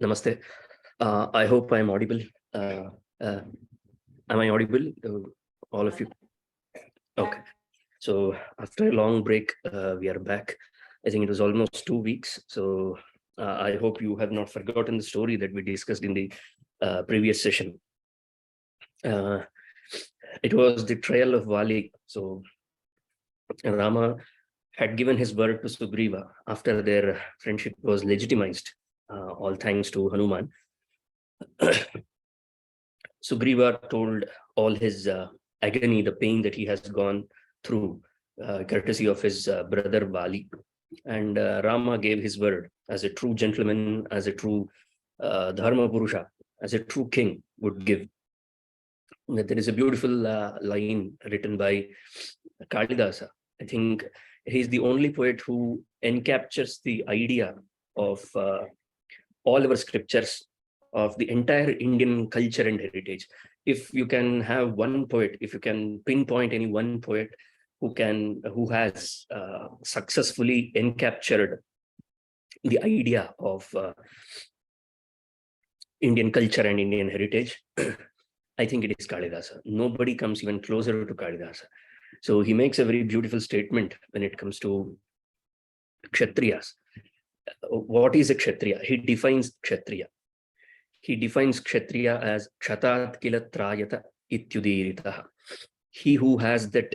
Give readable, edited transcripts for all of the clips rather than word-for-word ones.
Namaste. I hope I'm audible. Am I audible, all of you? Okay. So after a long break, we are back. I think it was almost 2 weeks. So I hope you have not forgotten the story that we discussed in the previous session. It was the trial of Vali. So Rama had given his word to Sugrīva after their friendship was legitimized, all thanks to Hanuman. Sugrīva told all his agony, the pain that he has gone through, courtesy of his brother Vali. And Rama gave his word as a true gentleman, as a true Dharma Purusha, as a true king would give. There is a beautiful line written by Kalidasa. I think he's the only poet who encaptures the idea of all our scriptures, of the entire Indian culture and heritage. If you can have one poet, if you can pinpoint any one poet who has successfully encaptured the idea of Indian culture and Indian heritage, I think it is Kalidasa. Nobody comes even closer to Kalidasa. So he makes a very beautiful statement when it comes to Kshatriyas. What is a Kshatriya? He defines Kshatriya. He defines Kshatriya as Kshatat Kilatrayata Ityudiritaha. He who has that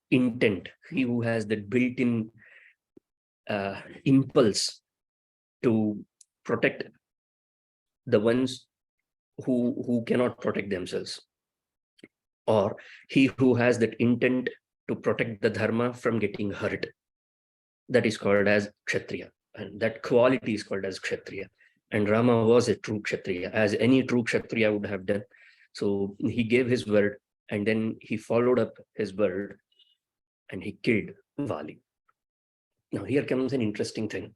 intent, he who has that built-in impulse to protect the ones who cannot protect themselves, or he who has that intent to protect the dharma from getting hurt. That is called as Kshatriya, and that quality is called as Kshatriya. And Rama was a true Kshatriya, as any true Kshatriya would have done. So he gave his word, and then he followed up his word, and he killed Vali. Now here comes an interesting thing.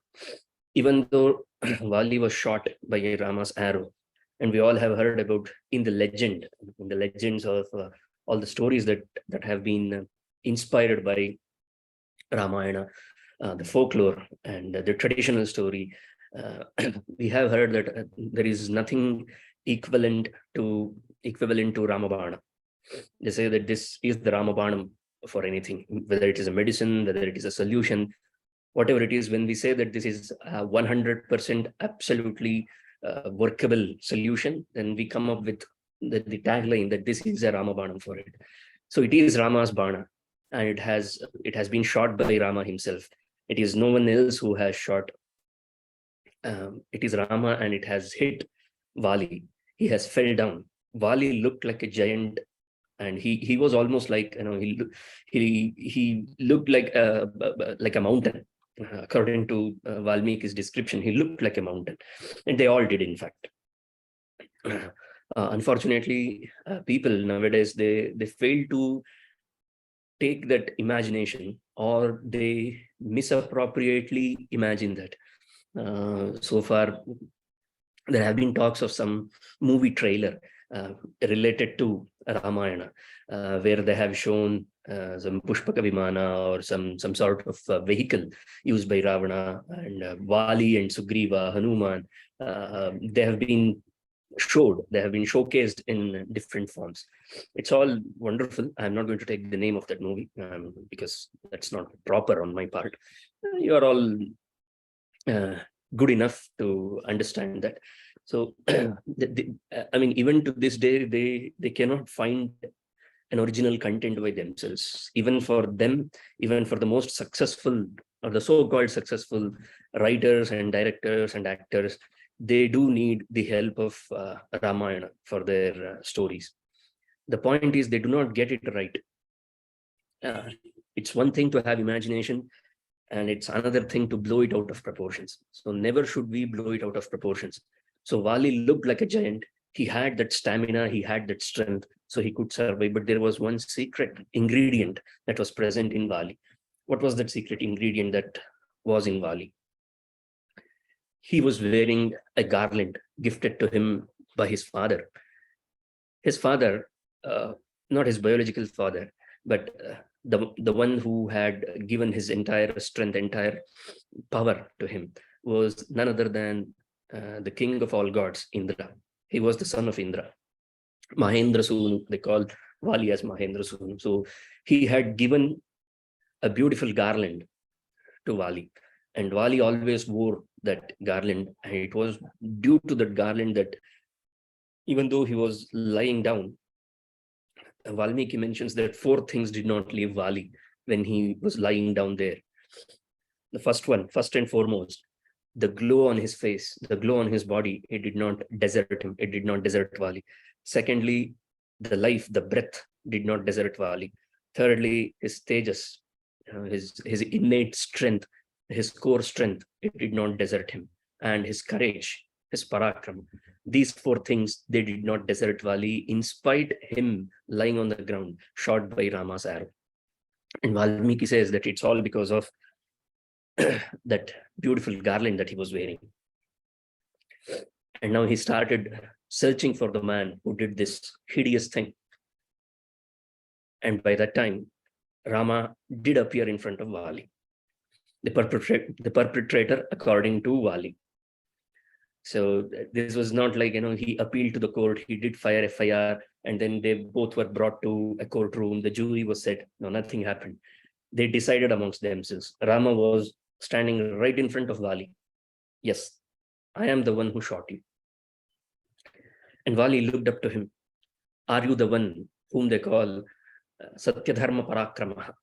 Even though Vali was shot by Rama's arrow, and we all have heard about in the legends of all the stories that have been inspired by Ramayana, the folklore and the traditional story, we have heard that there is nothing equivalent to Ramabana. They say that this is the Ramabanam for anything, whether it is a medicine, whether it is a solution, whatever it is. When we say that this is 100% absolutely workable solution, then we come up with the tagline that this is a Ramabanam for it. So it is Rama's Bana, and it has been shot by Rama himself. It is no one else who has shot. It is Rama, and it has hit Vali. He has fell down. Vali looked like a giant, and he was almost like, he looked like a mountain. According to Valmiki's description, he looked like a mountain, and they all did, in fact. Unfortunately, people nowadays, they fail to take that imagination, or they misappropriately imagine that. So far, there have been talks of some movie trailer related to Ramayana, where they have shown some Pushpaka Vimana or some sort of vehicle used by Ravana, and Vali and Sugrīva, Hanuman. They have been showcased in different forms. It's all wonderful. I'm not going to take the name of that movie because that's not proper on my part. You are all good enough to understand that. So, I mean, even to this day, they cannot find an original content by themselves. Even for them, even for the most successful or the so-called successful writers and directors and actors, they do need the help of Ramayana for their stories. The point is, they do not get it right. It's one thing to have imagination, and it's another thing to blow it out of proportions. So never should we blow it out of proportions. So Vali looked like a giant. He had that stamina, he had that strength, so he could survive. But there was one secret ingredient that was present in Vali. What was that secret ingredient that was in Vali? He was wearing a garland gifted to him by his father. His father, not his biological father, but the one who had given his entire strength, entire power to him, was none other than the king of all gods, Indra. He was the son of Indra. Mahendra Sunu, they called Vali as Mahendra Sunu. So he had given a beautiful garland to Vali, and Vali always wore that garland. And it was due to that garland that even though he was lying down, Valmiki mentions that 4 things did not leave Vali when he was lying down there. The first one, first and foremost, the glow on his face, the glow on his body, it did not desert him. It did not desert Vali. Secondly, the life, the breath did not desert Vali. Thirdly, his tejas, his innate strength, his core strength, it did not desert him. And his courage, his parakram. These 4 things, they did not desert Vali, in spite him lying on the ground, shot by Rama's arrow. And Valmiki says that it's all because of that beautiful garland that he was wearing. And now he started searching for the man who did this hideous thing. And by that time, Rama did appear in front of Vali, the perpetrator according to Vali. So this was not like, he appealed to the court, he did fire FIR, and then they both were brought to a courtroom. The jury was set. No, nothing happened. They decided amongst themselves. Rama was standing right in front of Vali. Yes, I am the one who shot you. And Vali looked up to him. Are you the one whom they call Satya Dharma Parakramaha?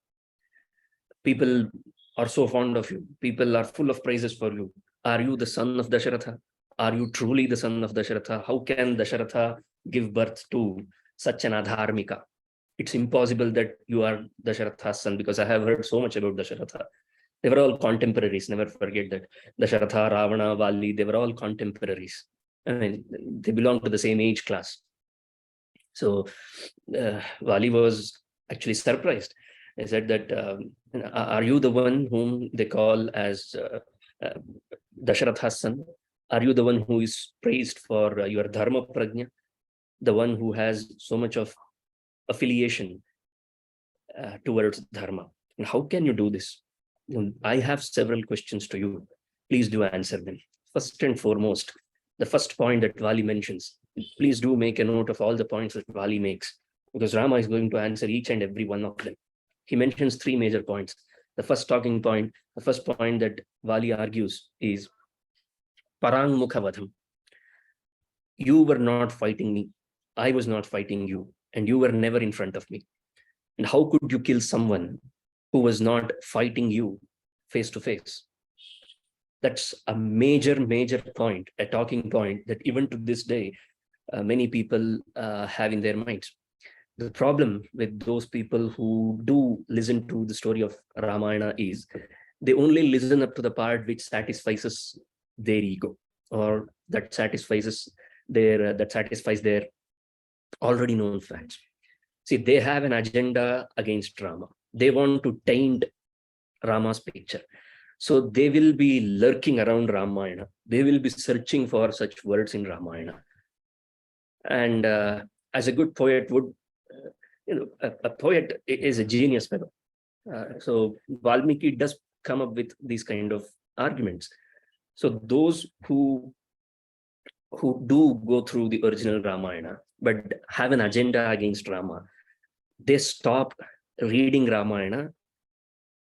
People are so fond of you. People are full of praises for you. Are you the son of Daśaratha? Are you truly the son of Daśaratha? How can Daśaratha give birth to such an adharmika? It's impossible that you are Daśaratha's son, because I have heard so much about Daśaratha. They were all contemporaries. Never forget that. Daśaratha, Ravana, Vali, they were all contemporaries. I mean, they belong to the same age class. So Vali was actually surprised. He said that, are you the one whom they call as Daśaratha's son? Are you the one who is praised for your dharma prajna? The one who has so much of affiliation towards dharma? And how can you do this? I have several questions to you. Please do answer them. First and foremost, the first point that Vali mentions, please do make a note of all the points that Vali makes, because Rama is going to answer each and every one of them. He mentions 3 major points. The first talking point, the first point that Vali argues is Parang Mukhavadham. You were not fighting me. I was not fighting you. And you were never in front of me. And how could you kill someone who was not fighting you face to face? That's a major point, a talking point that even to this day, many people have in their minds. The problem with those people who do listen to the story of Ramayana is they only listen up to the part which satisfies their ego, or that satisfies their already known facts. See, they have an agenda against Rama. They want to taint Rama's picture. So they will be lurking around Ramayana. They will be searching for such words in Ramayana. And as a good poet would, a poet is a genius fellow. So Valmiki does come up with these kind of arguments. So those who do go through the original Ramayana, but have an agenda against Rama, they stop reading Ramayana,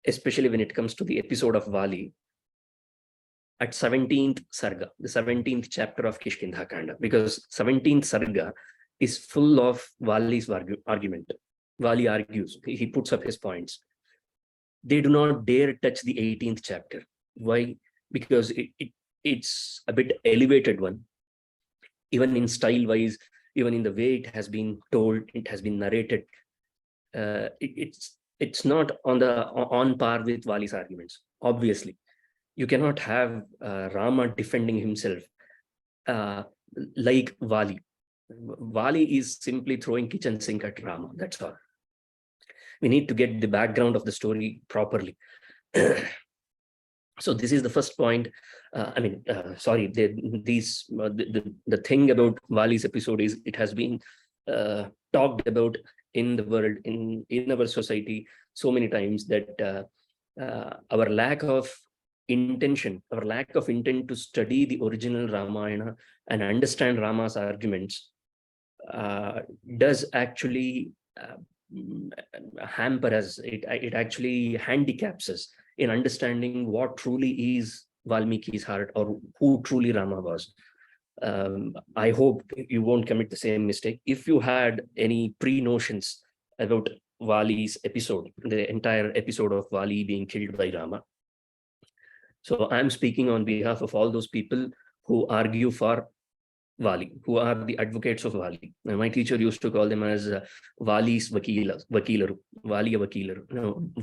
especially when it comes to the episode of Vali, at 17th Sarga, the 17th chapter of Kishkindha Kanda, because 17th Sarga is full of Vali's argument. Vali argues, he puts up his points. They do not dare touch the 18th chapter. Why? Because it's a bit elevated one. Even in style-wise, even in the way it has been told, it has been narrated, it's not on par with Vali's arguments. Obviously, you cannot have Rama defending himself like Vali. Vali is simply throwing kitchen sink at Rama. That's all. We need to get the background of the story properly. So this is the first point. The thing about Vali's episode is it has been talked about in the world, in our society. so many times that our lack of intention, our lack of intent to study the original Ramayana and understand Rama's arguments does actually hamper us. It actually handicaps us in understanding what truly is Valmiki's heart, or who truly Rama was. I hope you won't commit the same mistake. If you had any pre-notions about Vali's episode, the entire episode of Vali being killed by Rama. So I'm speaking on behalf of all those people who argue for Vali, who are the advocates of Vali. And my teacher used to call them as Vali's Vakilaru, Vali a Vakilaru.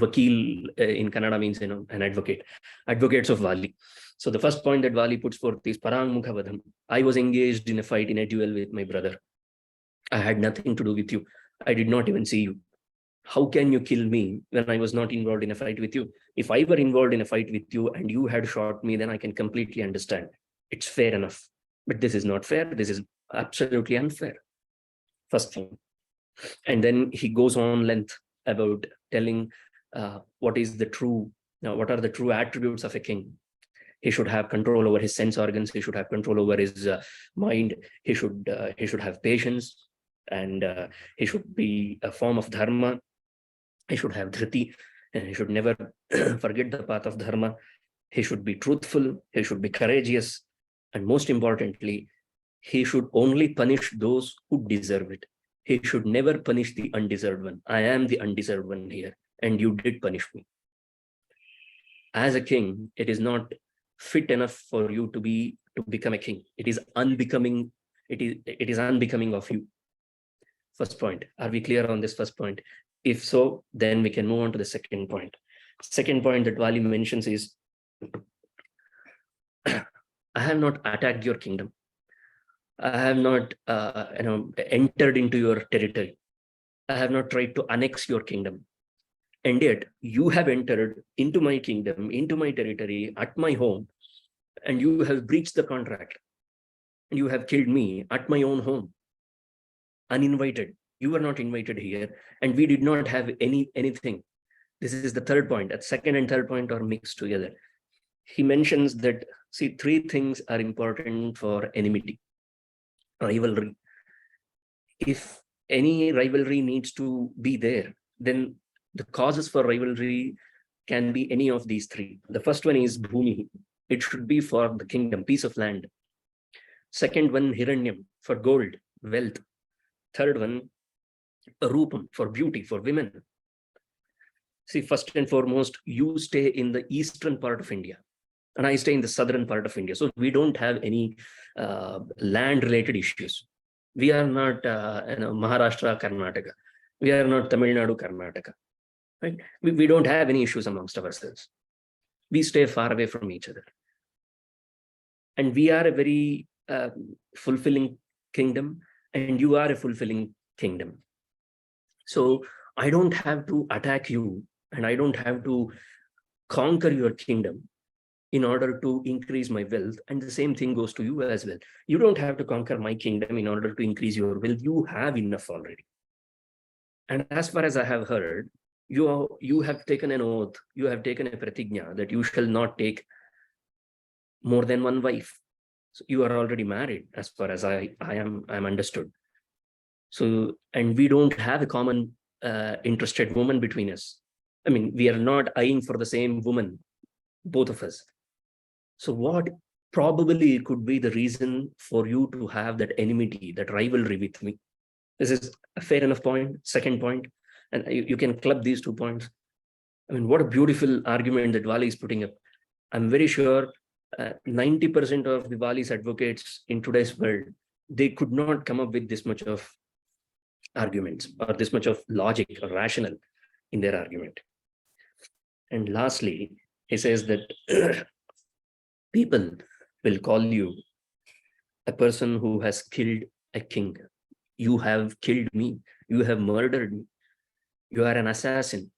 Vakil in Kannada means, an advocate, advocates of Vali. So the first point that Vali puts forth is Parang Mukhavadham. I was engaged in a fight, in a duel with my brother. I had nothing to do with you. I did not even see you. How can you kill me when I was not involved in a fight with you? If I were involved in a fight with you and you had shot me, then I can completely understand. It's fair enough. But this is not fair. This is absolutely unfair. First thing. And then he goes on length about telling what are the true attributes of a king. He should have control over his sense organs. He should have control over his mind. He should have patience, and he should be a form of dharma. He should have dhriti, and he should never forget the path of dharma. He should be truthful. He should be courageous. And most importantly, he should only punish those who deserve it. He should never punish the undeserved one. I am the undeserved one here, and you did punish me. As a king, it is not fit enough for you to become a king. It is unbecoming. It is unbecoming of you. First point. Are we clear on this first point? If so, then we can move on to the second point. Second point that Vali mentions is, I have not attacked your kingdom. I have not entered into your territory. I have not tried to annex your kingdom. And yet you have entered into my kingdom, into my territory, at my home, and you have breached the contract. And you have killed me at my own home, uninvited. You were not invited here, and we did not have anything. This is the third point. That second and third point are mixed together. He mentions that, see, three things are important for enmity, rivalry. If any rivalry needs to be there, then the causes for rivalry can be any of these three. The first one is bhumi. It should be for the kingdom, piece of land. Second one, hiranyam, for gold, wealth. Third one, rupam, for beauty, for women. See, first and foremost, you stay in the eastern part of India, and I stay in the southern part of India. So we don't have any land-related issues. We are not Maharashtra, Karnataka. We are not Tamil Nadu, Karnataka. Right? We don't have any issues amongst ourselves. We stay far away from each other. And we are a very fulfilling kingdom, and you are a fulfilling kingdom. So I don't have to attack you, and I don't have to conquer your kingdom in order to increase my wealth. And the same thing goes to you as well. You don't have to conquer my kingdom in order to increase your wealth. You have enough already. And as far as I have heard, you have taken an oath, you have taken a pratigna that you shall not take more than one wife. So you are already married, as far as I'm understood. So, and we don't have a common interested woman between us. I mean, we are not eyeing for the same woman, both of us. So what probably could be the reason for you to have that enmity, that rivalry with me? This is a fair enough point. Second point, and you can club these 2 points. I mean, what a beautiful argument that Vali is putting up. I'm very sure 90% of the Vali's advocates in today's world, they could not come up with this much of arguments or this much of logic or rational in their argument. And lastly, he says that people will call you a person who has killed a king. You have killed me. You have murdered me. You are an assassin.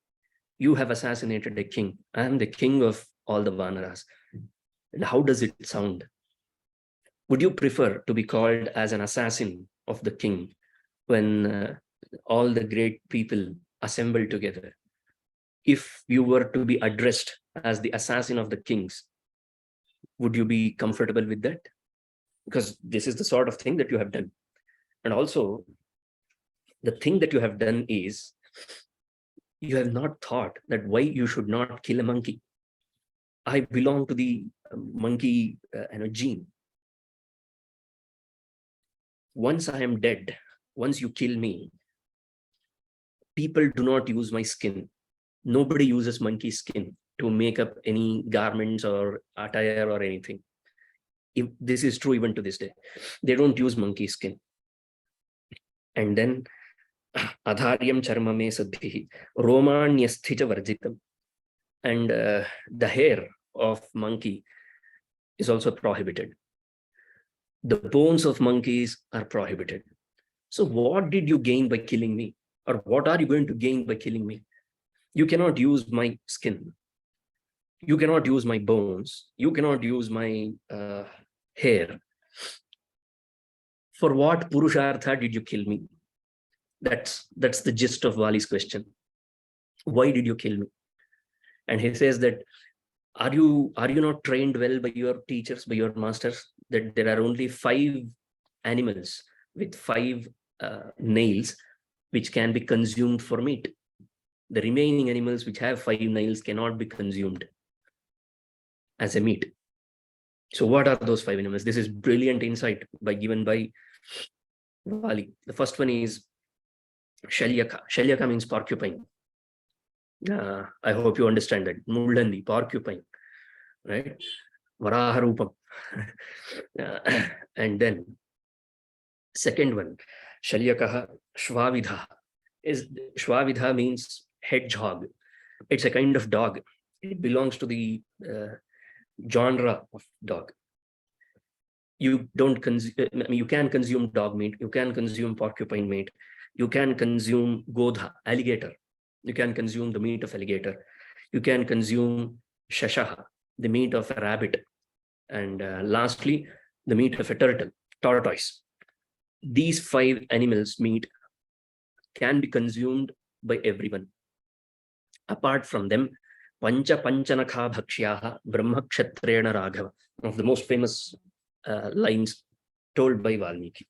You have assassinated a king. I am the king of all the Vanaras. And how does it sound? Would you prefer to be called as an assassin of the king when all the great people assemble together? if you were to be addressed as the assassin of the kings, would you be comfortable with that? Because this is the sort of thing that you have done. And also, the thing that you have done is, you have not thought that why you should not kill a monkey. I belong to the monkey gene. Once I am dead, once you kill me, people do not use my skin. Nobody uses monkey skin to make up any garments or attire or anything. If this is true even to this day, they don't use monkey skin. And then adharyam charmame sadhihi romanyasthija varjitam. And the hair of monkey is also prohibited. The bones of monkeys are prohibited. So what did you gain by killing me? Or what are you going to gain by killing me? You cannot use my skin. You cannot use my bones. You cannot use my hair. For what Purushartha did you kill me? That's the gist of Vali's question. Why did you kill me? And he says that, are you not trained well by your teachers, by your masters, that there are only 5 animals with 5 nails which can be consumed for meat. The remaining animals which have 5 nails cannot be consumed as a meat. So what are those 5 animals? This is brilliant insight given by Vali. The first one is Shalyaka. Shalyaka means porcupine. I hope you understand that. Mullandi, porcupine, right? Varaharupam. And then second one, Shalyakaha Shvavidha. Shvavidha means hedgehog. It's a kind of dog. It belongs to the genre of dog. You don't consume. You can consume dog meat. You can consume porcupine meat. You can consume godha, alligator. You can consume the meat of alligator. You can consume shashaha, the meat of a rabbit. And lastly, the meat of a turtle, tortoise. These 5 animals' meat can be consumed by everyone. Apart from them, Pancha Panchanakha Bhaksyaha Brahma Kshatrena Raghava, one of the most famous lines told by Valmiki.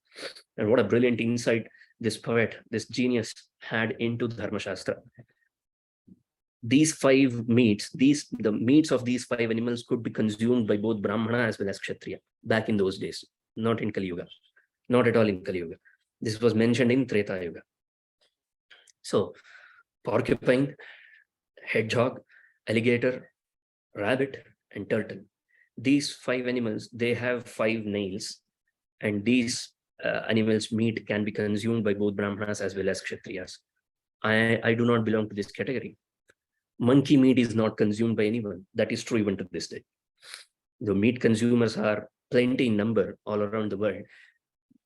And what a brilliant insight this poet, this genius had into Dharma Shastra. These 5 meats, the meats of these 5 animals could be consumed by both Brahmana as well as Kshatriya back in those days, not in Kali Yuga, not at all in Kali Yuga. This was mentioned in Treta Yuga. So, porcupine, hedgehog, alligator, rabbit, and turtle. These 5 animals, they have 5 nails, and these animals' meat can be consumed by both Brahmanas as well as Kshatriyas. I do not belong to this category. Monkey meat is not consumed by anyone. That is true even to this day. The meat consumers are plenty in number all around the world.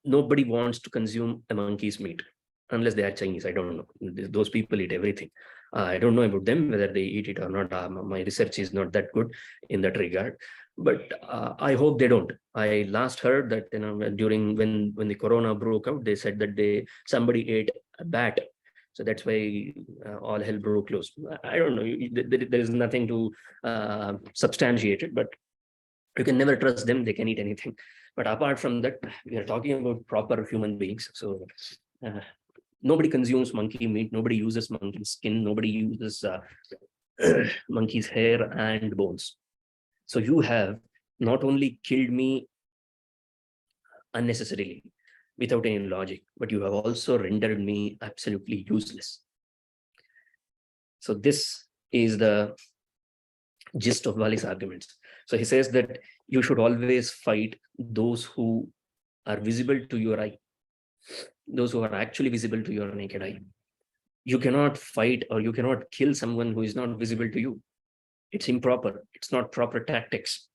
Nobody wants to consume a monkey's meat unless they are Chinese. I don't know. Those people eat everything. I don't know about them, whether they eat it or not. My research is not that good in that regard. But I hope they don't. I last heard that during when the corona broke out, they said that somebody ate a bat. So that's why all hell broke loose. I don't know. There is nothing to substantiate it, but you can never trust them. They can eat anything. But apart from that, we are talking about proper human beings. So nobody consumes monkey meat. Nobody uses monkey skin. Nobody uses monkey's hair and bones. So you have not only killed me unnecessarily, without any logic, but you have also rendered me absolutely useless. So this is the gist of Vali's arguments. So he says that you should always fight those who are visible to your eye, those who are actually visible to your naked eye. You cannot fight or you cannot kill someone who is not visible to you. It's improper. It's not proper tactics.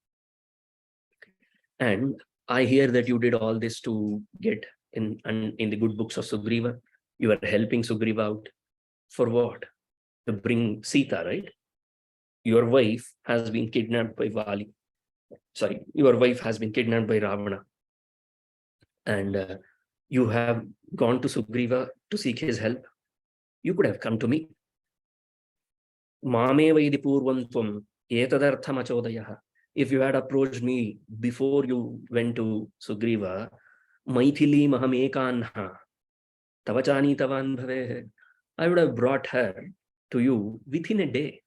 And I hear that you did all this to get in the good books of Sugrīva. You are helping Sugrīva out. For what? To bring Sita, right? Your wife has been kidnapped by Vali. Sorry, your wife has been kidnapped by Ravana. And you have gone to Sugrīva to seek his help. You could have come to me. Mame vaidi purvam tvam etadartham achodayah. If you had approached me before you went to Sugrīva, Maithili maham ekanha tavachani tavan bhave, I would have brought her to you within a day.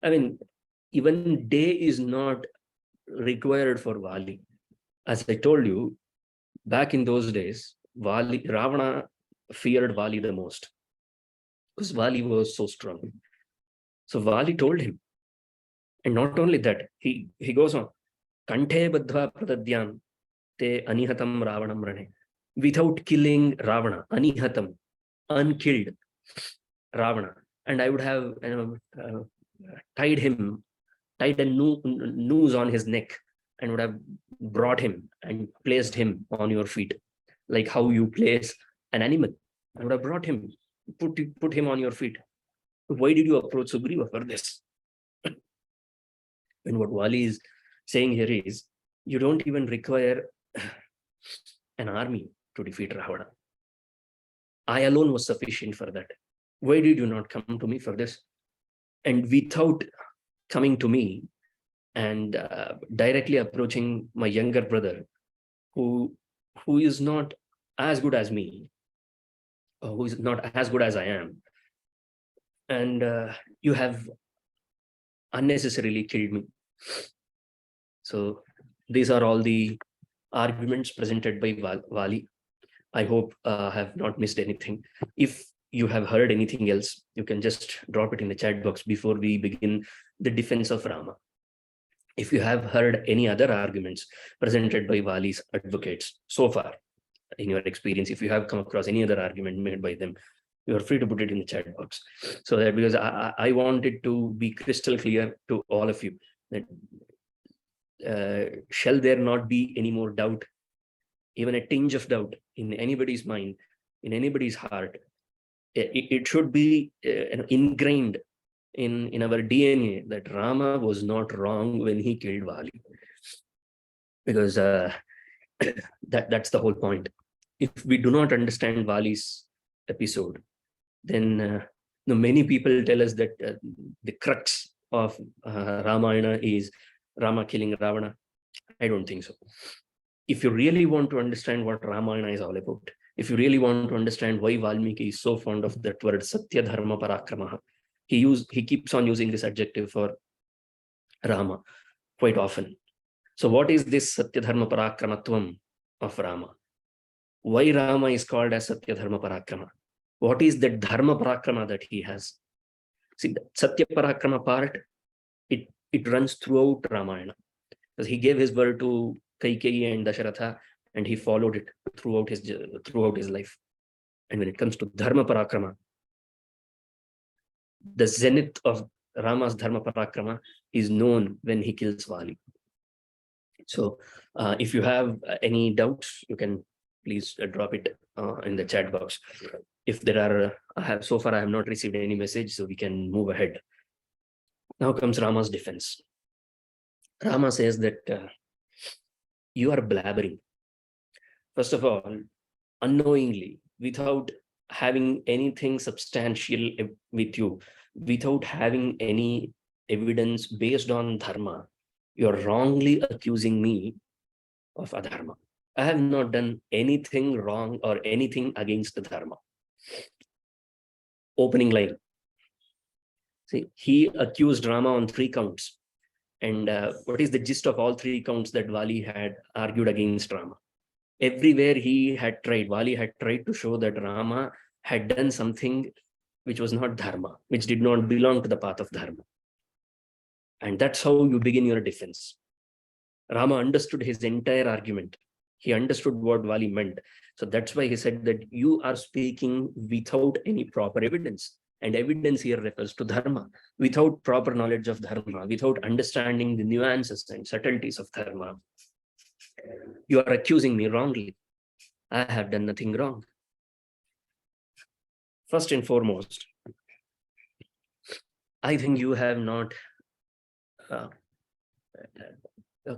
I mean, even day is not required for Vali. As I told you, back in those days, Ravana feared Vali the most because Vali was so strong. So Vali told him, and not only that, he goes on, Kanthe badhva pradadyam te anihatam Ravanam rane. Without killing Ravana, anihatam, unkilled Ravana. And I would have tied a noose on his neck and would have brought him and placed him on your feet, like how you place an animal. I would have brought him, put him on your feet. Why did you approach Sugrīva for this? And what Vali is saying here is, you don't even require an army to defeat Ravana. I alone was sufficient for that. Why did you not come to me for this? And without coming to me and directly approaching my younger brother, who is not as good as me, or who is not as good as I am, and you have unnecessarily killed me. So these are all the arguments presented by Vali. I hope I have not missed anything. If you have heard anything else, you can just drop it in the chat box before we begin the defense of Rama. If you have heard any other arguments presented by Vali's advocates so far, in your experience, if you have come across any other argument made by them, you are free to put it in the chat box. So that, because I want it to be crystal clear to all of you that shall there not be any more doubt, even a tinge of doubt in anybody's mind, in anybody's heart. It should be ingrained in our DNA that Rama was not wrong when he killed Vali, because that's the whole point. If we do not understand Vali's episode, then many people tell us that the crux of Ramayana is Rama killing Ravana. I don't think so. If you really want to understand what Ramayana is all about, if you really want to understand why Valmiki is so fond of that word Satya Dharma Parakramaha, he keeps on using this adjective for Rama quite often. So what is this Satya Dharma Parakramatvam of Rama? Why Rama is called as Satya Dharma Parakrama? What is the Dharma Parakrama that he has? See, the Satya Parakrama part, it runs throughout Ramayana. Because he gave his word to Kaikeyi and Daśaratha, and he followed it throughout his life. And when it comes to Dharma Parakrama, the zenith of Rama's Dharma Parakrama is known when he kills Vali. So if you have any doubts, you can please drop it in the chat box. If there are, so far I have not received any message, so we can move ahead. Now comes Rama's defense. Rama says that you are blabbering. First of all, unknowingly, without having anything substantial with you, without having any evidence based on dharma, you're wrongly accusing me of adharma. I have not done anything wrong or anything against the dharma. Opening line. See, he accused Rama on 3 counts. And what is the gist of all 3 counts that Vali had argued against Rama? Everywhere Vali had tried to show that Rama had done something which was not dharma, which did not belong to the path of dharma. And that's how you begin your defense. Rama understood his entire argument. He understood what Vali meant. So that's why he said that you are speaking without any proper evidence. And evidence here refers to dharma. Without proper knowledge of dharma, without understanding the nuances and subtleties of dharma, you are accusing me wrongly. I have done nothing wrong. First and foremost, I think you have not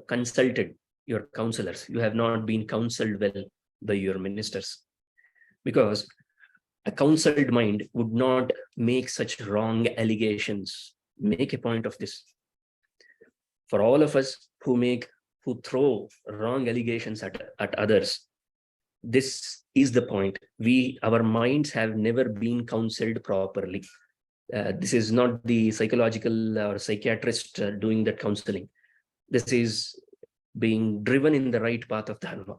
consulted your counselors. You have not been counseled well by your ministers. Because A counseled mind would not make such wrong allegations. Make a point of this. For all of us who throw wrong allegations at others, this is the point. Our minds have never been counseled properly. This is not the psychological or psychiatrist doing that counseling. This is being driven in the right path of dharma,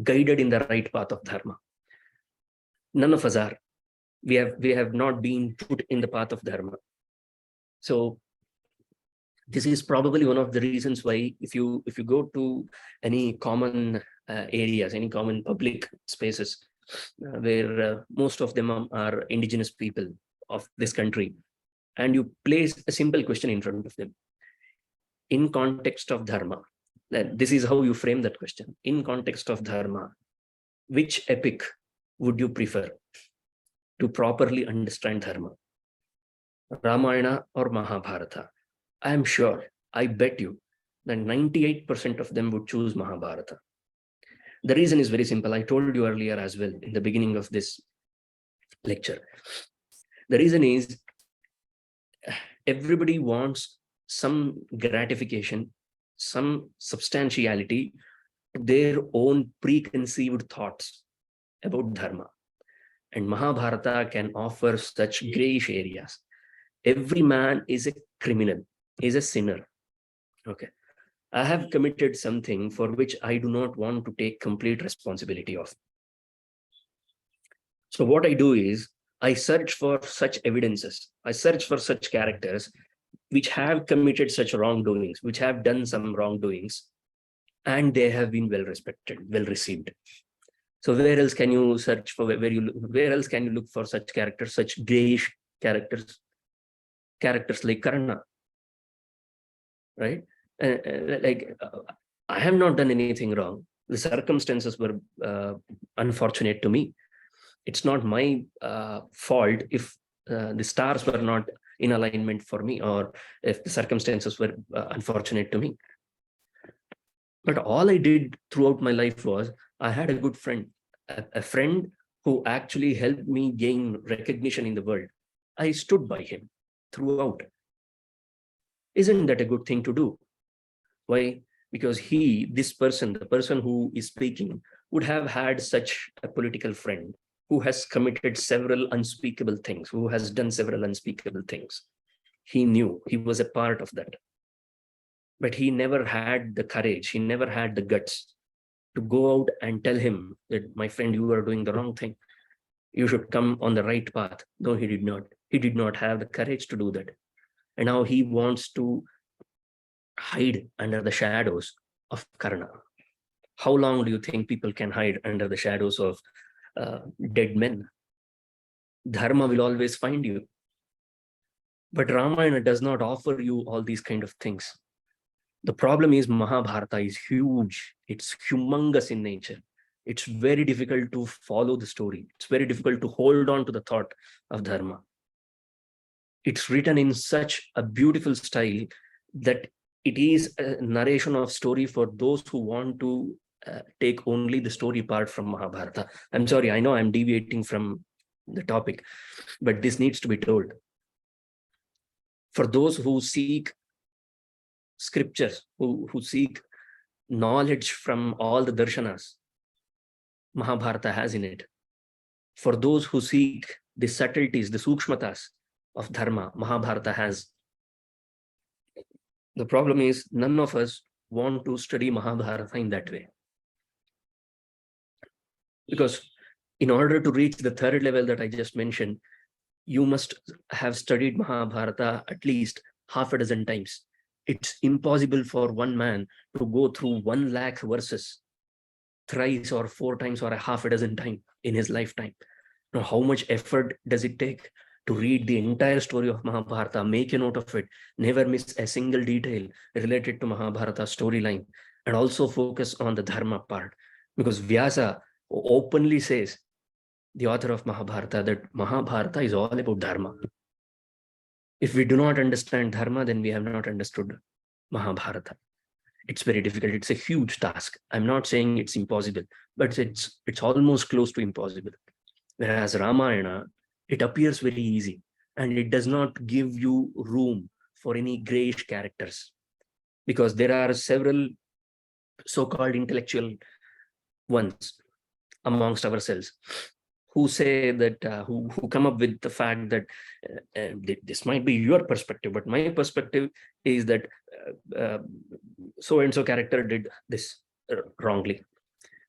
guided in the right path of dharma. None of us are. We have not been put in the path of dharma. So this is probably one of the reasons why if you go to any common areas, any common public spaces where most of them are indigenous people of this country, and you place a simple question in front of them, in context of dharma, this is how you frame that question. In context of dharma, which epic would you prefer to properly understand dharma? Ramayana or Mahabharata? I am sure, I bet you that 98% of them would choose Mahabharata. The reason is very simple. I told you earlier as well in the beginning of this lecture. The reason is everybody wants some gratification, some substantiality to their own preconceived thoughts about dharma. And Mahabharata can offer such grayish areas. Every man is a criminal, is a sinner. Okay. I have committed something for which I do not want to take complete responsibility of. So what I do is I search for such evidences. I search for such characters which have committed such wrongdoings, which have done some wrongdoings, and they have been well respected, well received. So where else can you search for, where else can you look for such characters, such grayish characters like Karna, right? I have not done anything wrong. The circumstances were unfortunate to me. It's not my fault if the stars were not in alignment for me, or if the circumstances were unfortunate to me. But all I did throughout my life was I had a good friend, a friend who actually helped me gain recognition in the world. I stood by him throughout. Isn't that a good thing to do? Why? Because this person, the person who is speaking, would have had such a political friend who has committed several unspeakable things, who has done several unspeakable things. He knew, he was a part of that. But he never had the courage, he never had the guts to go out and tell him that, my friend, you are doing the wrong thing. You should come on the right path. No, he did not. He did not have the courage to do that. And now he wants to hide under the shadows of Karna. How long do you think people can hide under the shadows of dead men? Dharma will always find you. But Ramayana does not offer you all these kind of things. The problem is Mahabharata is huge. It's humongous in nature. It's very difficult to follow the story. It's very difficult to hold on to the thought of dharma. It's written in such a beautiful style that it is a narration of story for those who want to take only the story part from Mahabharata. I'm sorry, I know I'm deviating from the topic, but this needs to be told. For those who seek scriptures, who seek knowledge from all the darshanas, Mahabharata has in it. For those who seek the subtleties, the sukshmatas of dharma, Mahabharata has. The problem is none of us want to study Mahabharata in that way. Because in order to reach the third level that I just mentioned, you must have studied Mahabharata at least half a dozen times. It's impossible for one man to go through 1 lakh verses thrice or 4 times or a half a dozen times in his lifetime. Now, how much effort does it take to read the entire story of Mahabharata, make a note of it, never miss a single detail related to Mahabharata storyline, and also focus on the dharma part? Because Vyasa openly says, the author of Mahabharata, that Mahabharata is all about dharma. If we do not understand dharma, then we have not understood Mahabharata. It's very difficult. It's a huge task. I'm not saying it's impossible, but it's almost close to impossible. Whereas Ramayana, it appears very easy and it does not give you room for any grayish characters, because there are several so-called intellectual ones amongst ourselves who say that, who come up with the fact that this might be your perspective, but my perspective is that so-and-so character did this wrongly.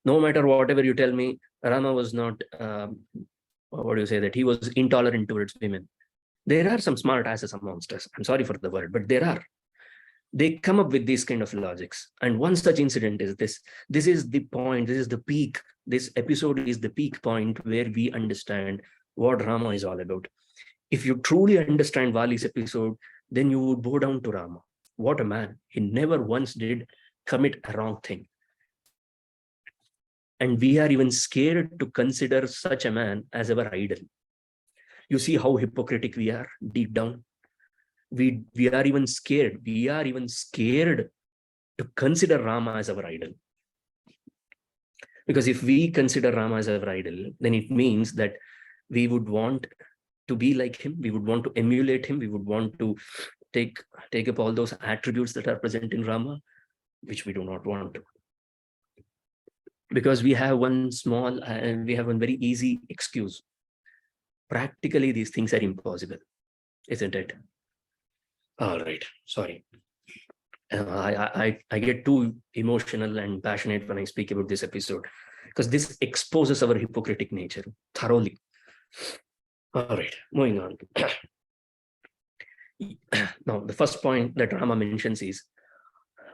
No matter whatever you tell me, Rama was not, what do you say, that he was intolerant towards women. There are some smart asses amongst us. I'm sorry for the word, but there are. They come up with these kind of logics. And one such incident is this. This is the point, this is the peak. This episode is the peak point where we understand what Rama is all about. If you truly understand Vali's episode, then you would bow down to Rama. What a man. He never once did commit a wrong thing. And we are even scared to consider such a man as our idol. You see how hypocritical we are deep down. We are even scared. We are even scared to consider Rama as our idol. Because if we consider Rama as our idol, then it means that we would want to be like him. We would want to emulate him. We would want to take up all those attributes that are present in Rama, which we do not want to. Because we have one small and we have one very easy excuse. Practically, these things are impossible, isn't it? All right, sorry. I get too emotional and passionate when I speak about this episode, because this exposes our hypocritic nature thoroughly. All right, moving on. Now, the first point that Rama mentions is,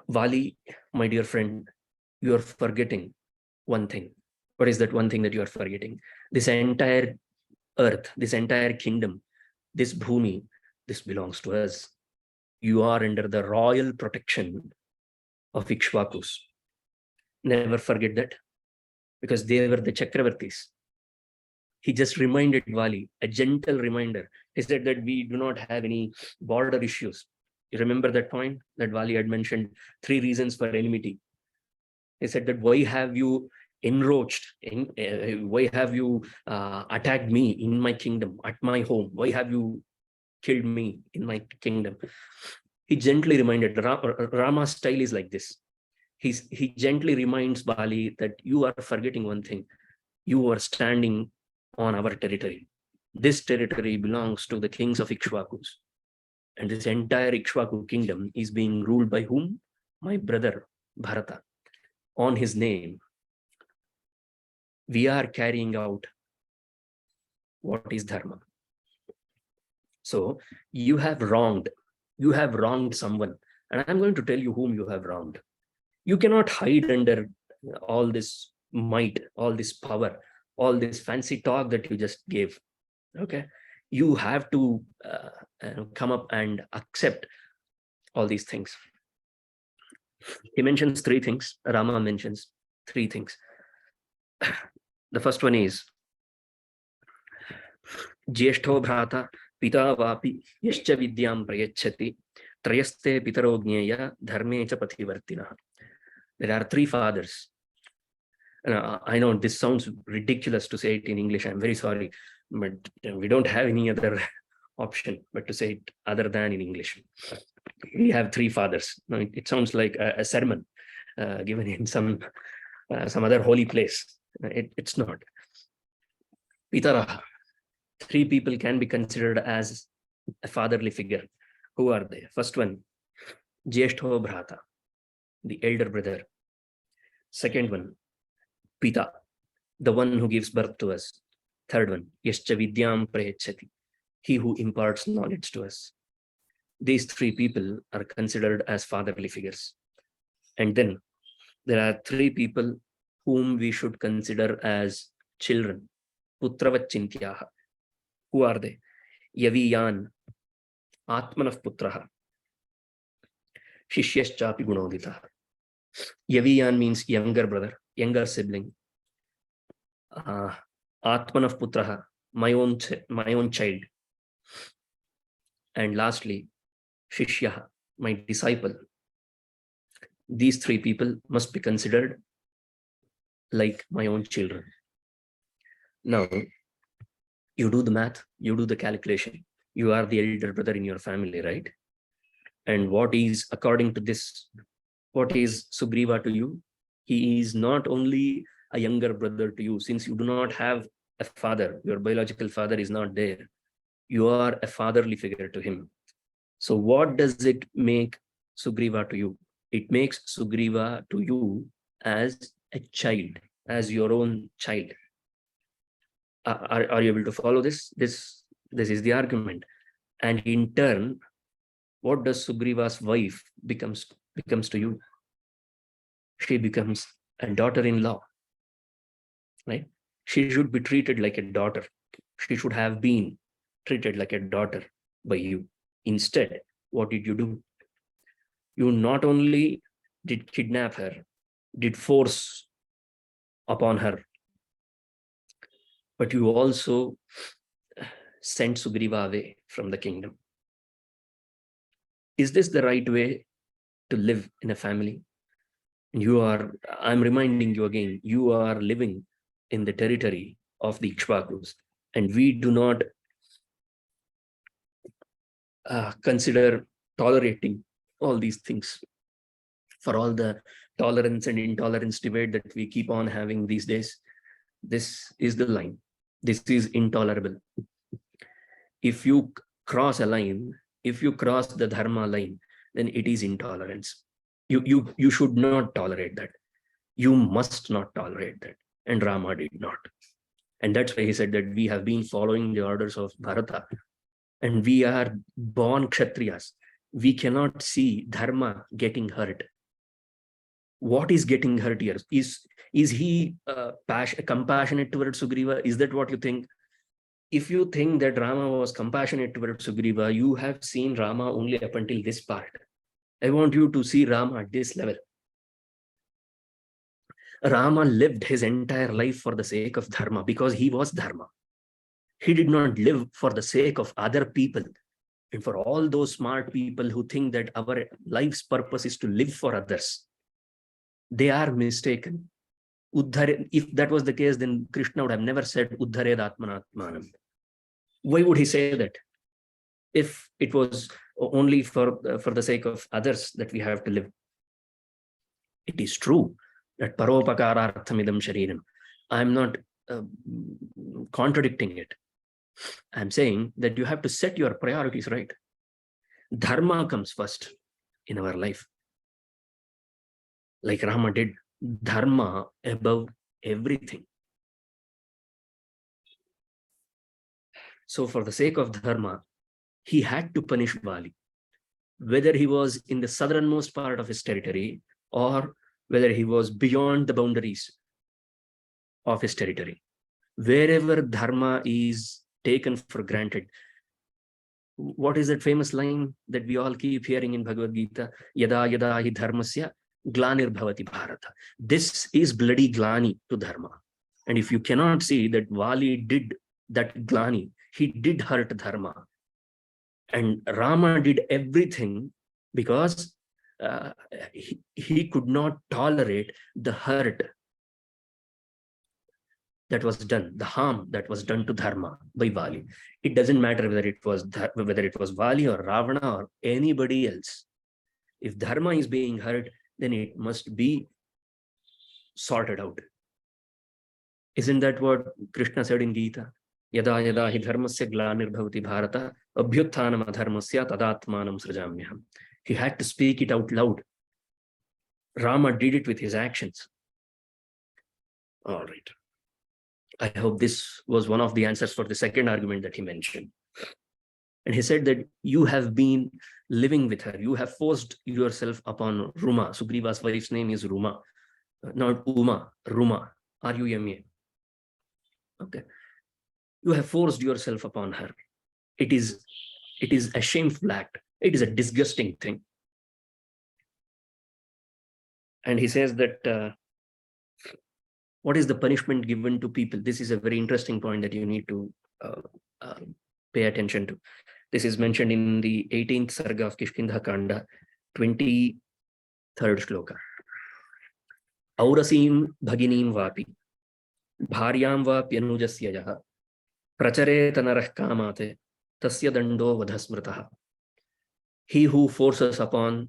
Vali, my dear friend, you are forgetting one thing. What is that one thing that you are forgetting? This entire earth, this entire kingdom, this bhumi, this belongs to us. You are under the royal protection of Viśvākus. Never forget that, because they were the Chakravartis. He just reminded Vali, a gentle reminder. He said that we do not have any border issues. You remember that point that Vali had mentioned, 3 reasons for enmity. He said that, why have you enroached, why have you attacked me in my kingdom, at my home? Why have you killed me in my kingdom? He gently reminded, Rama's style is like this. He gently reminds Bali that you are forgetting one thing. You are standing on our territory. This territory belongs to the kings of Viśvākus. And this entire Viśvāku kingdom is being ruled by whom? My brother, Bharata. On his name, we are carrying out what is dharma. So you have wronged someone, and I'm going to tell you whom you have wronged. You cannot hide under all this might, all this power, all this fancy talk that you just gave. Okay, you have to come up and accept all these things. He mentions 3 things. Rama mentions 3 things. The first one is, Jyeshtho Bharata Pita Vapi Yascha Vidyam Prayachati Trayaste Pitaro Gneya Dharme Cha Pativartina. There are 3 fathers. I know this sounds ridiculous to say it in English. I'm very sorry, but we don't have any other option but to say it other than in English. We have 3 fathers. Now, it sounds like a sermon given in some other holy place. It's not. Pitaraha. 3 people can be considered as a fatherly figure. Who are they? First one, Jyeshtho Bharata, the elder brother. Second one, Pita, the one who gives birth to us. Third one, Yascha Vidyam Prayachati, he who imparts knowledge to us. These 3 people are considered as fatherly figures. And then there are 3 people whom we should consider as children. Putravat Chintyaha. Who are they? Yaviyan, Atmanaf Putraha, Shishyaschapi Gunoditaha. Yaviyan means younger brother, younger sibling. Atmanaf Putraha, my own child. And lastly, Shishyaha, my disciple. These 3 people must be considered like my own children. Now, You do the math, you do the calculation. You are the elder brother in your family, right? And what is, according to this, what is Sugrīva to you? He is not only a younger brother to you, since you do not have a father, your biological father is not there. You are a fatherly figure to him. So what does it make Sugrīva to you? It makes Sugrīva to you as a child, as your own child. Are you able to follow this? This is the argument. And in turn, what does Sugrīva's wife becomes to you? She becomes a daughter-in-law, right? She should be treated like a daughter. She should have been treated like a daughter by you. Instead, what did you do? You not only did kidnap her, did force upon her, but you also sent Sugrīva away from the kingdom. Is this the right way to live in a family? I'm reminding you again, you are living in the territory of the Ikshvakus, and we do not consider tolerating all these things. For all the tolerance and intolerance debate that we keep on having these days, this is the line. This is intolerable. If you cross a line, if you cross the dharma line, then it is intolerance. You should not tolerate that. You must not tolerate that. And Rama did not. And that's why he said that we have been following the orders of Bharata. And we are born Kshatriyas. We cannot see dharma getting hurt. What is getting hurt here? Is he compassionate towards Sugrīva? Is that what you think? If you think that Rama was compassionate towards Sugrīva, you have seen Rama only up until this part. I want you to see Rama at this level. Rama lived his entire life for the sake of dharma because he was dharma. He did not live for the sake of other people. And for all those smart people who think that our life's purpose is to live for others, they are mistaken. If that was the case, then Krishna would have never said Uddhared Atmanatmanam. Why would he say that? If it was only for the sake of others that we have to live. It is true that Paropakararthamidam Shariram. I'm not contradicting it. I'm saying that you have to set your priorities right. Dharma comes first in our life. Like Rama did, dharma above everything. So for the sake of dharma, he had to punish Vali, whether he was in the southernmost part of his territory or whether he was beyond the boundaries of his territory. Wherever dharma is taken for granted. What is that famous line that we all keep hearing in Bhagavad Gita? Yada yada hi dharmasya glanir bhavati Bharata. This is bloody glani to dharma. And if you cannot see that Vali did that glani, he did hurt dharma. And Rama did everything because he could not tolerate the hurt that was done, the harm that was done to dharma by Vali. It doesn't matter whether it was Vali or Ravana or anybody else. If dharma is being hurt, then it must be sorted out. Isn't that what Krishna said in Gita? Yada yada hi dharmasya glanir Bharata abhyutthanam adharmasya tadatmanam srajamyaham. He had to speak it out loud. Rama did it with his actions. All right. I hope this was one of the answers for the second argument that he mentioned. And he said that you have been living with her. You have forced yourself upon Ruma. Sugrīva's wife's name is Ruma. Not Uma, Ruma. R-U-M-A. Okay. You have forced yourself upon her. It is a shameful act. It is a disgusting thing. And he says that what is the punishment given to people? This is a very interesting point that you need to pay attention to. This is mentioned in the 18th Sarga of Kishkindha Kanda, 23rd shloka. Aurasim bhaginim vapi, bharyam va pyanujasya jaha, Prachareta narah kamate tasya dando vadhasmritaha. He who forces upon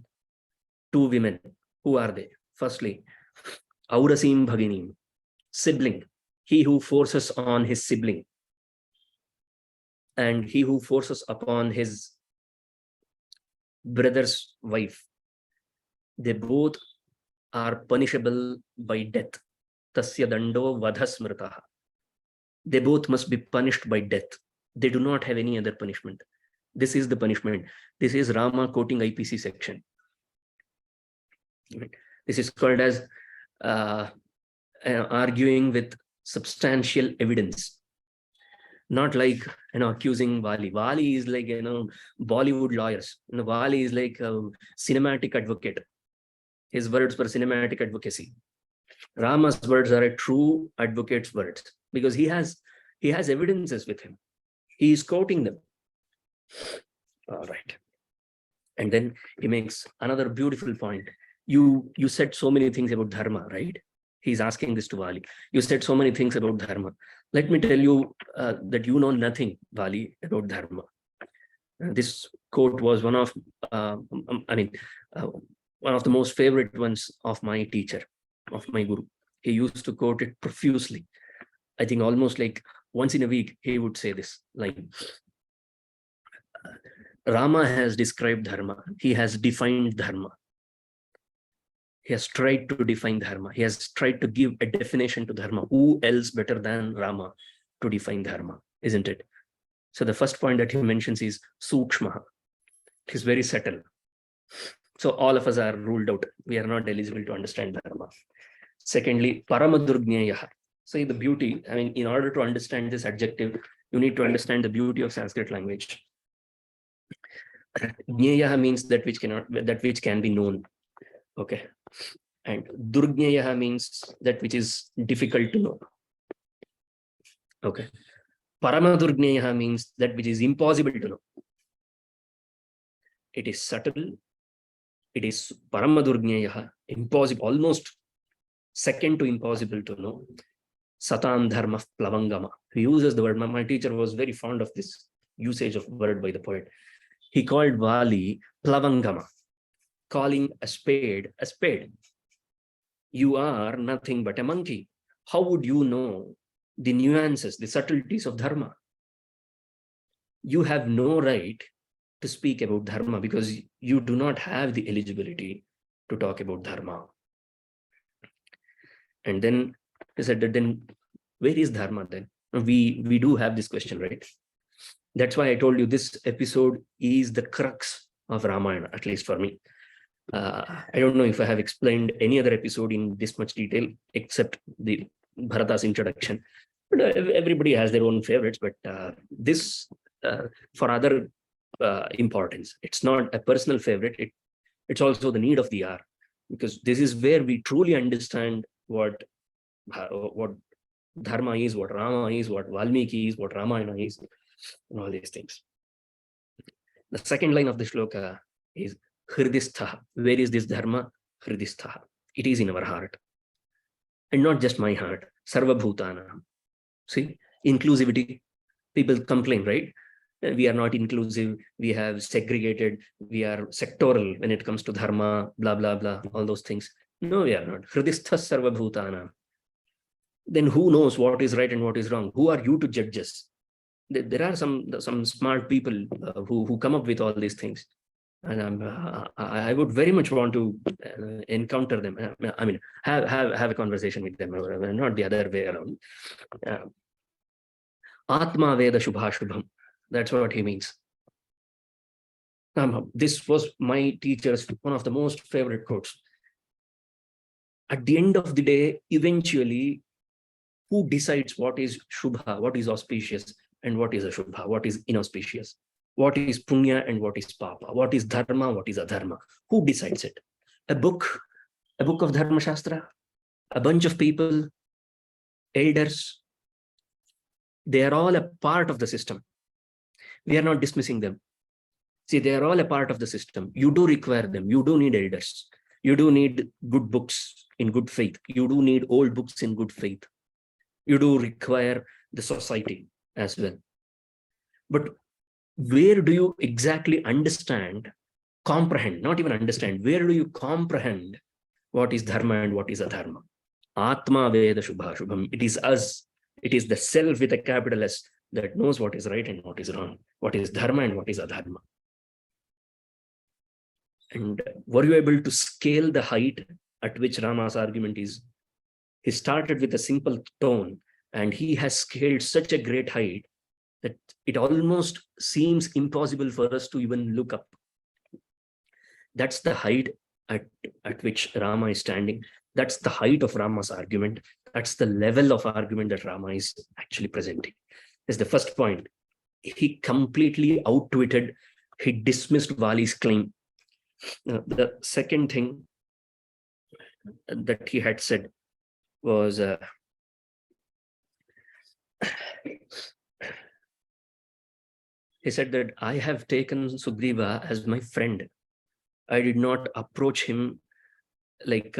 two women, who are they? Firstly, Aurasim Bhaginim, sibling. He who forces on his sibling, and he who forces upon his brother's wife, they both are punishable by death. Tasya dando vadhasmritaha. They both must be punished by death. They do not have any other punishment. This is the punishment. This is Rama quoting IPC section. This is called as arguing with substantial evidence. Not like, accusing Wali. Wali is like, Bollywood lawyers. Wali is like a cinematic advocate. His words were cinematic advocacy. Rama's words are a true advocate's words, because he has evidences with him. He is quoting them. All right. And then he makes another beautiful point. You said so many things about dharma, right? He's asking this to Vali. You said so many things about dharma. Let me tell you that you know nothing, Vali, about dharma. This quote was one of the most favorite ones of my teacher, of my guru. He used to quote it profusely. I think almost like once in a week, he would say this line. Rama has described dharma. He has defined dharma. He has tried to define dharma. He has tried to give a definition to dharma. Who else better than Rama to define dharma, isn't it? So the first point that he mentions is sukshma. It is very subtle. So all of us are ruled out. We are not eligible to understand dharma. Secondly, paramadurgneyaha. So the beauty, in order to understand this adjective, you need to understand the beauty of Sanskrit language. Jnaya means that which can be known. Okay. And durgneyaha means that which is difficult to know. Okay. Paramadurgneyaha means that which is impossible to know. It is subtle. It is paramadurgneyaha, impossible, almost second to impossible to know. Satam dharma plavangama. He uses the word. My teacher was very fond of this usage of word by the poet. He called Vali plavangama, calling a spade a spade. You are nothing but a monkey. How would you know the nuances, the subtleties of dharma? You have no right to speak about dharma because you do not have the eligibility to talk about dharma. And then he said that then where is dharma then? We do have this question, right? That's why I told you this episode is the crux of Ramayana, at least for me. I don't know if I have explained any other episode in this much detail except the Bharata's introduction. But everybody has their own favorites, but this for other importance. It's not a personal favorite. It's also the need of the hour, because this is where we truly understand what dharma is, what Rama is, what Valmiki is, what Ramayana is, and all these things. The second line of the shloka is Hridistha. Where is this dharma? Hridistha. It is in our heart. And not just my heart. Sarva Bhutana. See, inclusivity. People complain, right? We are not inclusive. We have segregated. We are sectoral when it comes to dharma, blah, blah, blah, all those things. No, we are not. Hridistha Sarva Bhutana. Then who knows what is right and what is wrong? Who are you to judge us? There are some smart people who come up with all these things. And I would very much want to encounter them. Have a conversation with them, not the other way around. Atma Veda Shubha Shubham. That's what he means. This was my teacher's one of the most favorite quotes. At the end of the day, eventually, who decides what is Shubha, what is auspicious, and what is Ashubha, what is inauspicious? What is punya and what is papa? What is dharma? What is adharma? Who decides it? A book of Dharma Shastra, a bunch of people, elders. They are all a part of the system. We are not dismissing them. See, they are all a part of the system. You do require them. You do need elders. You do need good books in good faith. You do need old books in good faith. You do require the society. as well. But where do you exactly understand, comprehend, not even understand, where do you comprehend what is dharma and what is adharma? Atma Veda Shubha Shubham. It is us, it is the self with a capital S that knows what is right and what is wrong, what is dharma and what is adharma. And were you able to scale the height at which Rama's argument is? He started with a simple tone and he has scaled such a great height that it almost seems impossible for us to even look up. That's the height at which Rama is standing. That's the height of Rama's argument. That's the level of argument that Rama is actually presenting. That's the first point. He completely outwitted, he dismissed Vali's claim. The second thing that he had said was he said that I have taken Sugrīva as my friend. I did not approach him like,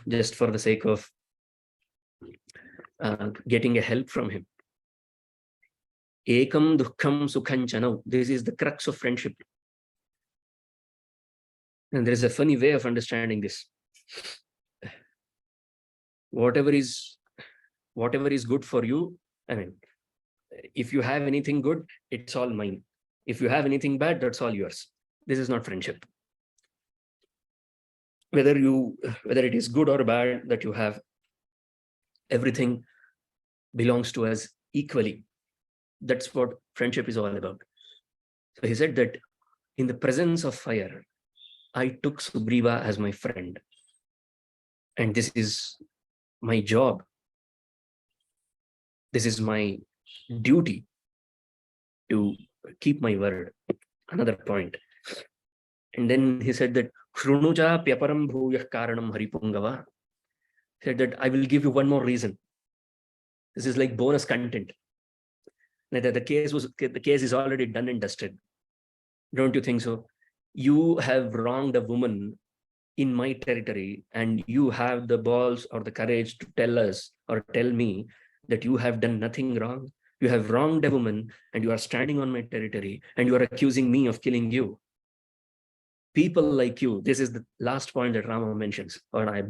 just for the sake of getting a help from him. Ekam dukkham sukhanchana. This is the crux of friendship. And there is a funny way of understanding this. Whatever is good for you, I mean, if you have anything good, it's all mine. If you have anything bad, that's all yours. This is not friendship. Whether it is good or bad that you have, everything belongs to us equally. That's what friendship is all about. So he said that in the presence of fire, I took Sugrīva as my friend. And this is my job. This is my duty to keep my word. Another point. And then he said that Shrunuja Pyaparam Bhuyah Karanam Haripungava. He said that I will give you one more reason. This is like bonus content. The case is already done and dusted. Don't you think so? You have wronged a woman in my territory, and you have the balls or the courage to tell us or tell me that you have done nothing wrong. You have wronged a woman and you are standing on my territory and you are accusing me of killing you. People like you, this is the last point that Rama mentions, and I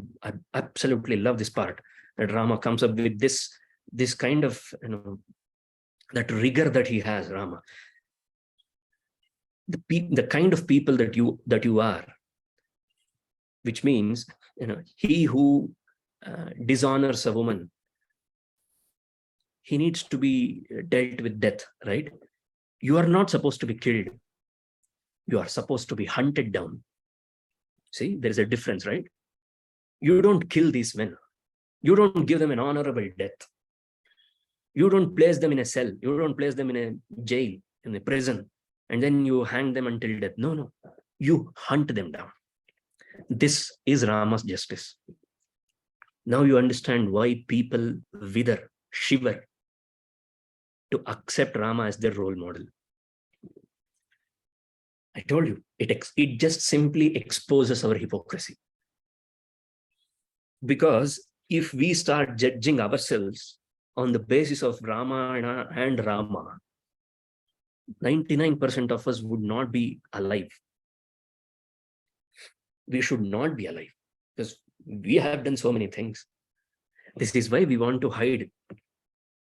absolutely love this part, that Rama comes up with this kind of, that rigor that he has, Rama. The kind of people that you are, which means, he who dishonors a woman, he needs to be dealt with death, right? You are not supposed to be killed. You are supposed to be hunted down. See, there is a difference, right? You don't kill these men. You don't give them an honorable death. You don't place them in a cell. You don't place them in a jail, in a prison, and then you hang them until death. No. You hunt them down. This is Rama's justice. Now you understand why people wither, shiver to accept Rama as their role model. I told you, it just simply exposes our hypocrisy. Because if we start judging ourselves on the basis of Ramayana and Rama, 99% of us would not be alive. We should not be alive because we have done so many things. This is why we want to hide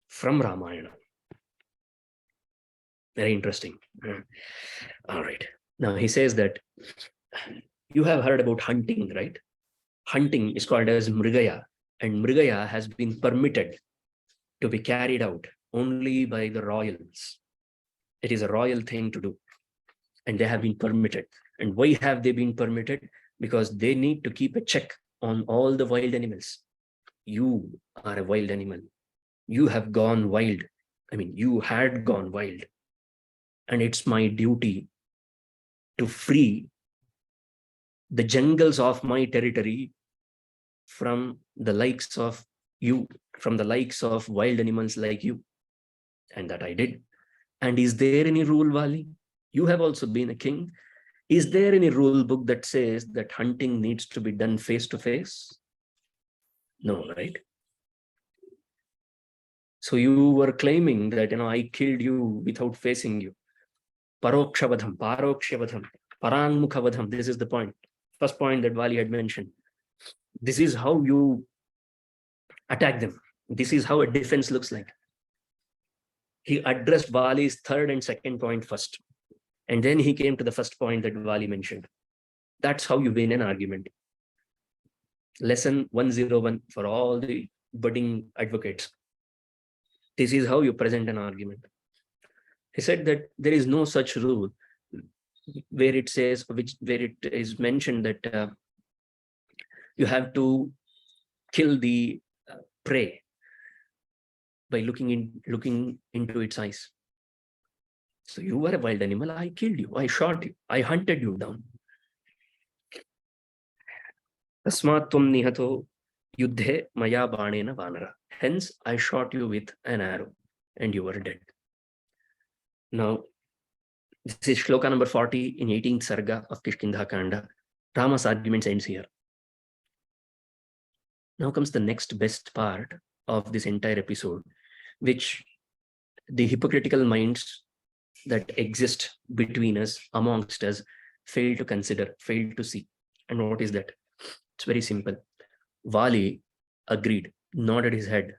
from Ramayana. Very interesting. All right. Now he says that you have heard about hunting, right? Hunting is called as Mrigaya, and Mrigaya has been permitted to be carried out only by the royals. It is a royal thing to do, and they have been permitted. And why have they been permitted? Because they need to keep a check on all the wild animals. You are a wild animal. You have gone wild. I mean, you had gone wild. And it's my duty to free the jungles of my territory from the likes of you, from the likes of wild animals like you. And that I did. And is there any rule, Vali? You have also been a king. Is there any rule book that says that hunting needs to be done face to face? No, right? So you were claiming that, I killed you without facing you. Parokshavadham, Parokshavadham, Paranmukhavadham. This is the point. First point that Vali had mentioned. This is how you attack them. This is how a defense looks like. He addressed Vali's third and second point first. And then he came to the first point that Vali mentioned. That's how you win an argument. Lesson 101 for all the budding advocates. This is how you present an argument. He said that there is no such rule where it says, where it is mentioned that you have to kill the prey by looking into its eyes. So you were a wild animal. I killed you. I shot you. I hunted you down. Tasmat tvam nihato yuddhe maya banena vanara. Hence, I shot you with an arrow and you were dead. Now, this is shloka number 40 in 18th sarga of Kishkindha Kanda. Rama's argument ends here. Now comes the next best part of this entire episode, which the hypocritical minds that exist between us, amongst us, fail to consider, fail to see. And what is that? It's very simple. Vali agreed, nodded his head.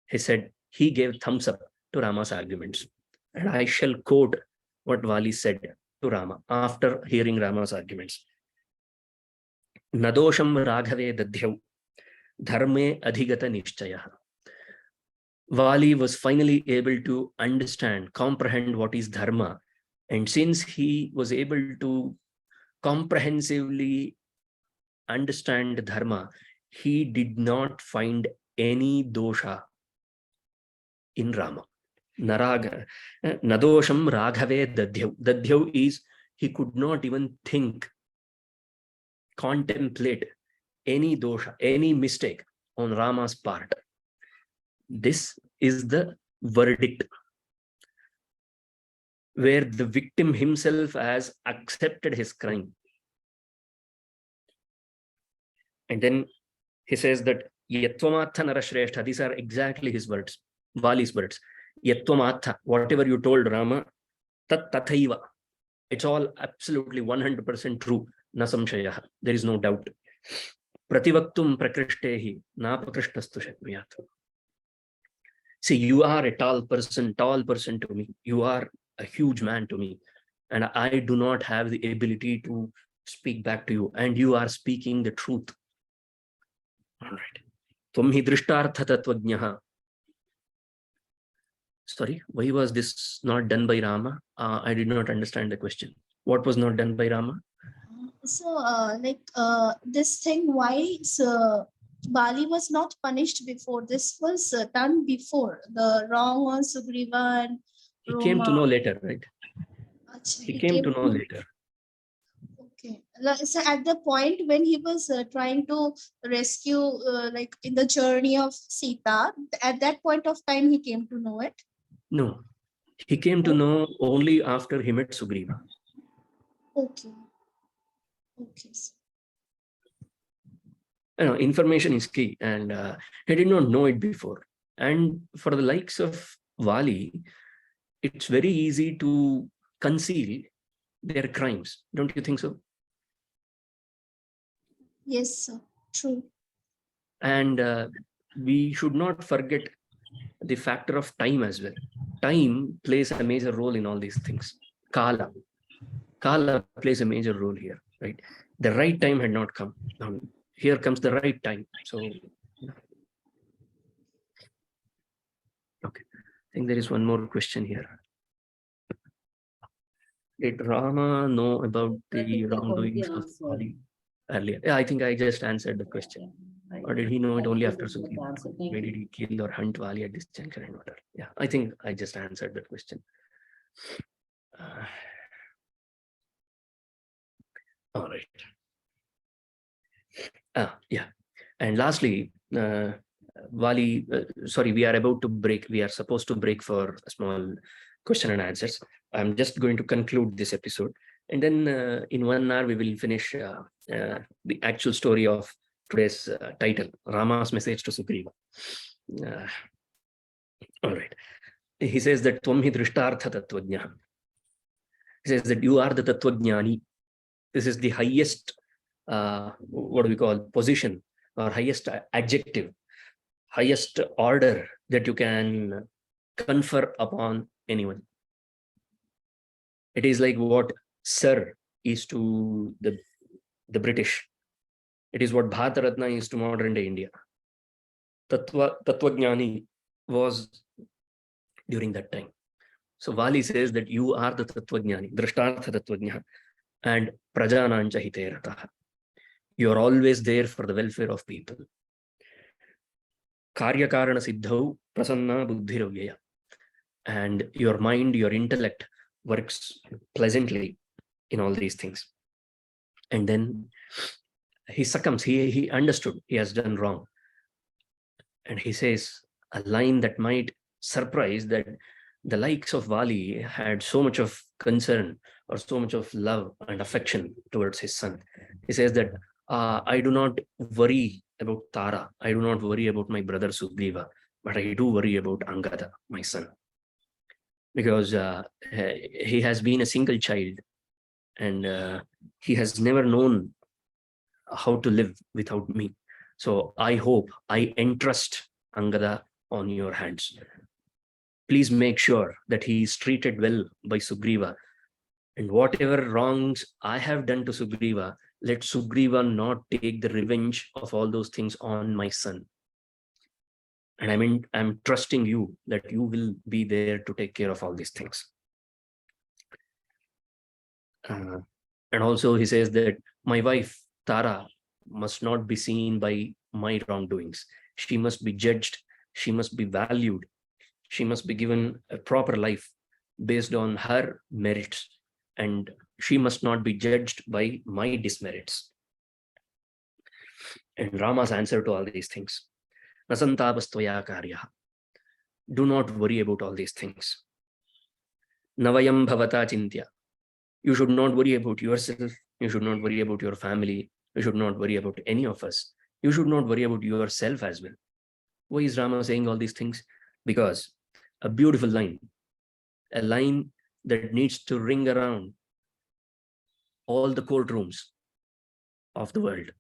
He said he gave thumbs up to Rama's arguments. And I shall quote what Vali said to Rama after hearing Rama's arguments. Nadosham raghave dadhyau dharme adhigata nishchayah. Vali was finally able to understand, comprehend what is dharma. And since he was able to comprehensively understand dharma, he did not find any dosha in Rama. Nadosham raghave dadhyau. Dadhyau is he could not even think, contemplate any dosha, any mistake on Rama's part. This is the verdict where the victim himself has accepted his crime. And then he says that Yatvamattha narashreshta, these are exactly his words, Vali's words. Yatvamattha, whatever you told Rama, tat tathaiva. It's all absolutely 100% true. Na samshayah. There is no doubt. Prativaktum prakrishthehi napakrishtastu shakmiyat. See, you are a tall person to me. You are a huge man to me. And I do not have the ability to speak back to you. And you are speaking the truth. All right. Tvamhi drishtartha tatvajnaha. Sorry, why was this not done by Rama? I did not understand the question. What was not done by Rama? So, this thing, why Bali was not punished before? This was done before the wrong on Sugrīva and He came to know later, right? Achha, He came to know later. Okay. So at the point when he was trying to rescue, like in the journey of Sita, at that point of time he came to know it? No, he came to know only after he met Sugrīva. Okay. Okay. Information is key, and he did not know it before. And for the likes of Vali, it's very easy to conceal their crimes. Don't you think so? Yes, sir. True. And we should not forget the factor of time as well. Time plays a major role in all these things. Kala plays a major role here, right? The right time had not come. Here comes the right time. So, okay. I think there is one more question here. Did Rama know about the wrongdoings of Vali earlier? Yeah, I think I just answered the question. Or did he know it only after Sugrīva? Why did he kill or hunt Vali at this juncture and whatever? Yeah, I think I just answered that question. All right. Yeah. And lastly, Vali, sorry, we are about to break. We are supposed to break for a small question and answers. I'm just going to conclude this episode. And then in 1 hour, we will finish the actual story of today's title, Rama's message to Sugrīva. All right. He says that Tvam hi drishtartha tattvajnah. He says that you are the tattvajnani. This is the highest, what do we call, position, or highest adjective, highest order that you can confer upon anyone. It is like what Sir is to the British. It is what Bharata is to modern day India. Tattvajnani was during that time. So Vali says that you are the Tattvajnani, Drashtartha Tattvajna, and Prajanancha Hiterataha. You are always there for the welfare of people. Karya Karana Siddhau Prasanna Buddhiravyaya. And your mind, your intellect works pleasantly in all these things. And then he succumbs. He understood he has done wrong. And he says a line that might surprise, that the likes of Vali had so much of concern or so much of love and affection towards his son. He says that I do not worry about Tara. I do not worry about my brother Sugrīva, but I do worry about Angada, my son. Because he has been a single child, and he has never known how to live without me. So I hope, I entrust Angada on your hands. Please make sure that he is treated well by Sugrīva. And whatever wrongs I have done to Sugrīva, let Sugrīva not take the revenge of all those things on my son. And I'm trusting you that you will be there to take care of all these things. And also he says that my wife, Tara, must not be seen by my wrongdoings. She must be judged. She must be valued. She must be given a proper life based on her merits. And she must not be judged by my dismerits. And Rama's answer to all these things. Nasantabastvaya karya. Do not worry about all these things. Navayam bhavata chintya. You should not worry about yourself. You should not worry about your family. You should not worry about any of us. You should not worry about yourself as well. Why is Rama saying all these things? Because a beautiful line, a line that needs to ring around all the courtrooms of the world.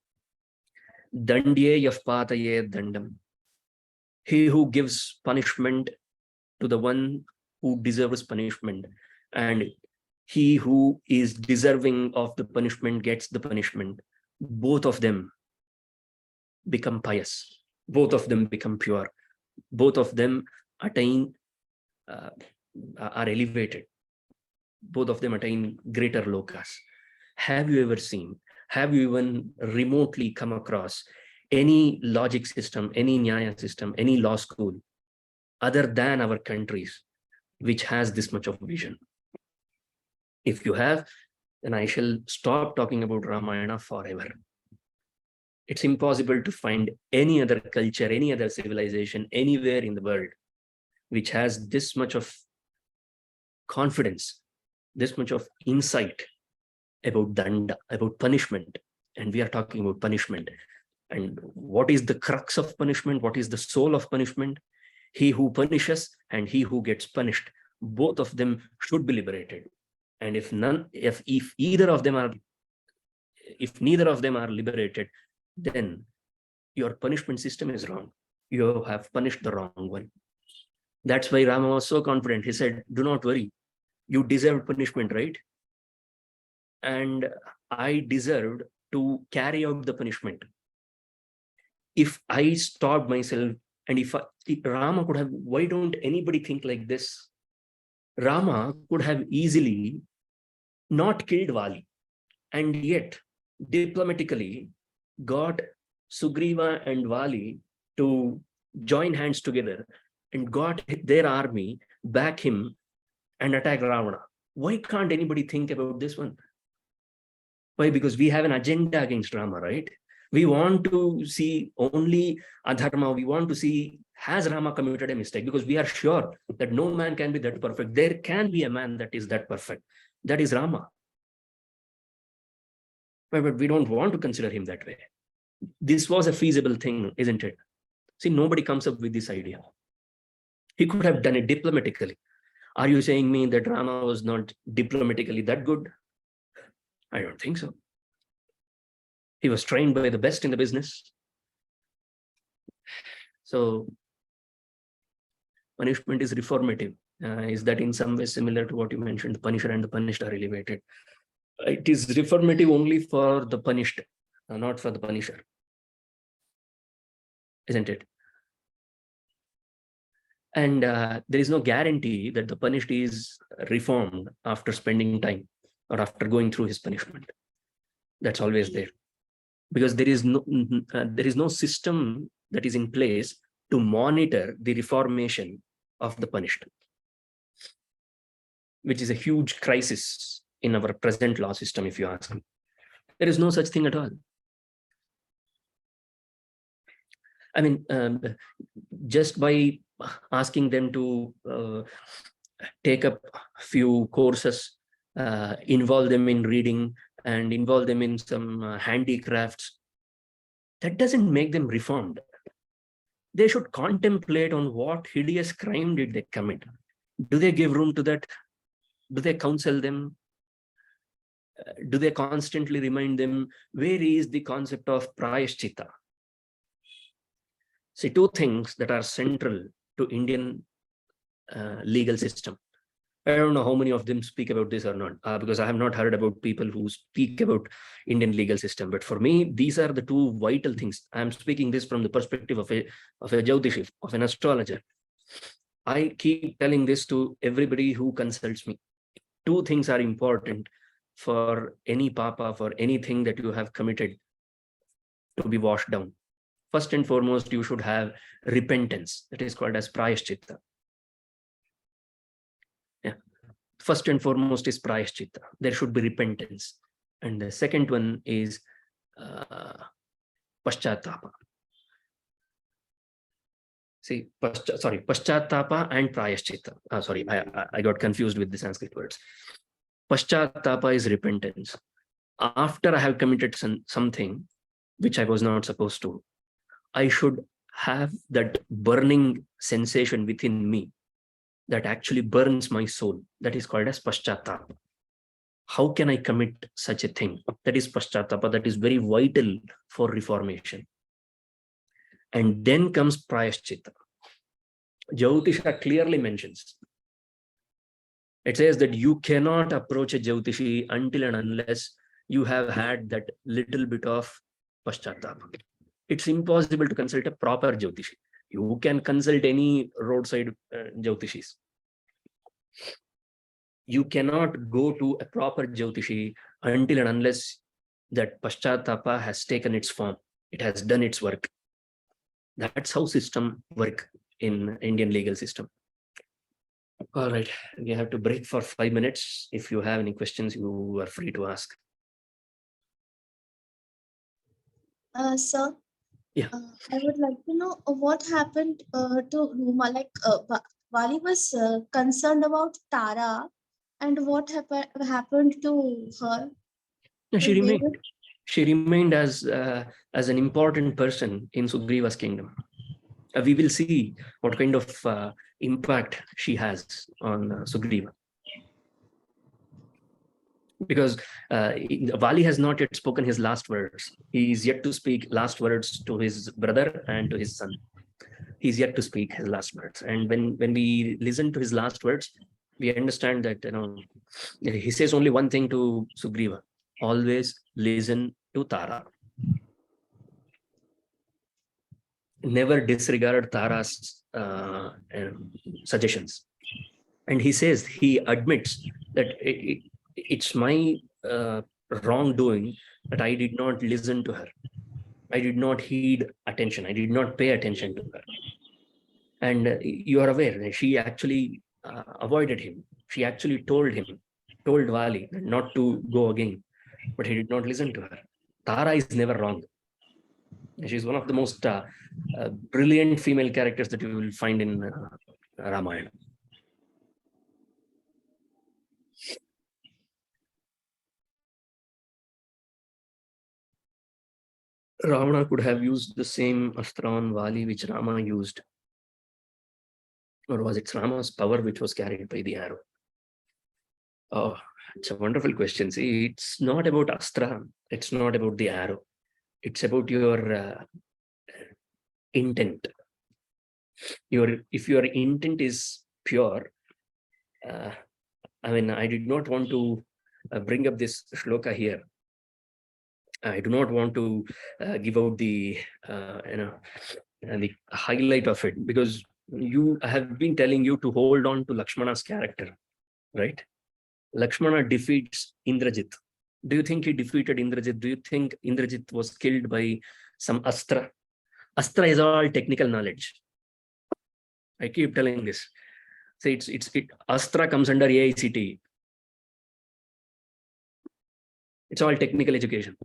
Dandye yafpataye dandam. He who gives punishment to the one who deserves punishment, and he who is deserving of the punishment gets the punishment. Both of them become pious. Both of them become pure. Both of them attain, are elevated. Both of them attain greater lokas. Have you ever seen, have you even remotely come across any logic system, any nyaya system, any law school other than our countries which has this much of vision? If you have, then I shall stop talking about Ramayana forever. It's impossible to find any other culture, any other civilization anywhere in the world which has this much of confidence, this much of insight about danda, about punishment. And we are talking about punishment. And what is the crux of punishment? What is the soul of punishment? He who punishes and he who gets punished, both of them should be liberated. And if neither of them are liberated, then your punishment system is wrong. You have punished the wrong one. That's why Rama was so confident. He said, do not worry. You deserved punishment, right? And I deserved to carry out the punishment. If I stopped myself, and if Rama could have, why don't anybody think like this? Rama could have easily not killed Vali, and yet diplomatically got Sugrīva and Vali to join hands together and got their army, back him, and attack Ravana. Why can't anybody think about this one? Why? Because we have an agenda against Rama, right? We want to see only adharma. We want to see, has Rama committed a mistake? Because we are sure that no man can be that perfect. There can be a man that is that perfect. That is Rama. But we don't want to consider him that way. This was a feasible thing, isn't it? See, nobody comes up with this idea. He could have done it diplomatically. Are you saying me that Rama was not diplomatically that good? I don't think so. He was trained by the best in the business. So punishment is reformative. Is that in some way similar to what you mentioned? The punisher and the punished are elevated. It is reformative only for the punished, not for the punisher. Isn't it? And there is no guarantee that the punished is reformed after spending time or after going through his punishment. That's always there. Because there is no system that is in place to monitor the reformation of the punished, which is a huge crisis in our present law system, if you ask me. There is no such thing at all. I mean, just by asking them to take up a few courses, involve them in reading and involve them in some handicrafts, that doesn't make them reformed. They should contemplate on what hideous crime did they commit. Do they give room to that? Do they counsel them? Do they constantly remind them, where is the concept of prayashchitta? See, two things that are central to Indian legal system. I don't know how many of them speak about this or not, because I have not heard about people who speak about Indian legal system. But for me, these are the two vital things. I'm speaking this from the perspective of a Jyotishi, of an astrologer. I keep telling this to everybody who consults me. Two things are important for any papa, for anything that you have committed to be washed down. First and foremost, you should have repentance. That is called as prayashchitta. Yeah. First and foremost is prayashchitta. There should be repentance. And the second one is paschatapa. See, paschatapa and prayashchitta. Sorry, I got confused with the Sanskrit words. Paschatapa is repentance. After I have committed something which I was not supposed to, I should have that burning sensation within me that actually burns my soul. That is called as paschatapa. How can I commit such a thing? That is paschatapa. That is very vital for reformation. And then comes prayashchitta. Jyotisha clearly mentions. It says that you cannot approach a Jyotishi until and unless you have had that little bit of paschatapa. It's impossible to consult a proper Jyotishi. You can consult any roadside Jyotishis. You cannot go to a proper Jyotishi until and unless that paschatapa has taken its form. It has done its work. That's how system work in Indian legal system. All right, we have to break for 5 minutes. If you have any questions, you are free to ask. Sir, yeah. I would like to know what happened to Ruma. Like Vali was concerned about Tara, and what happened to her? No, she remained as an important person in Sugrīva's kingdom. We will see what kind of impact she has on Sugrīva. Because Vali has not yet spoken his last words. He is yet to speak last words to his brother and to his son. He's yet to speak his last words. And when we listen to his last words, we understand that he says only one thing to Sugrīva: always listen to Tara. Never disregard Tara's suggestions. And he admits that it's my wrongdoing that I did not listen to her. I did not heed attention. I did not pay attention to her. And you are aware that she actually avoided him. She actually told Vali not to go again, but he did not listen to her. Tara is never wrong. She's one of the most brilliant female characters that you will find in Ramayana. Ravana could have used the same astra on Vali which Rama used. Or was it Rama's power which was carried by the arrow? Oh, it's a wonderful question. See, it's not about astra. It's not about the arrow. It's about your intent. If your intent is pure, I did not want to bring up this shloka here. I do not want to give out the the highlight of it, because I have been telling you to hold on to Lakshmana's character, right? Lakshmana defeats Indrajit. Do you think he defeated Indrajit? Do you think Indrajit was killed by some astra? Astra is all technical knowledge. I keep telling this. See, astra comes under AICT. It's all technical education.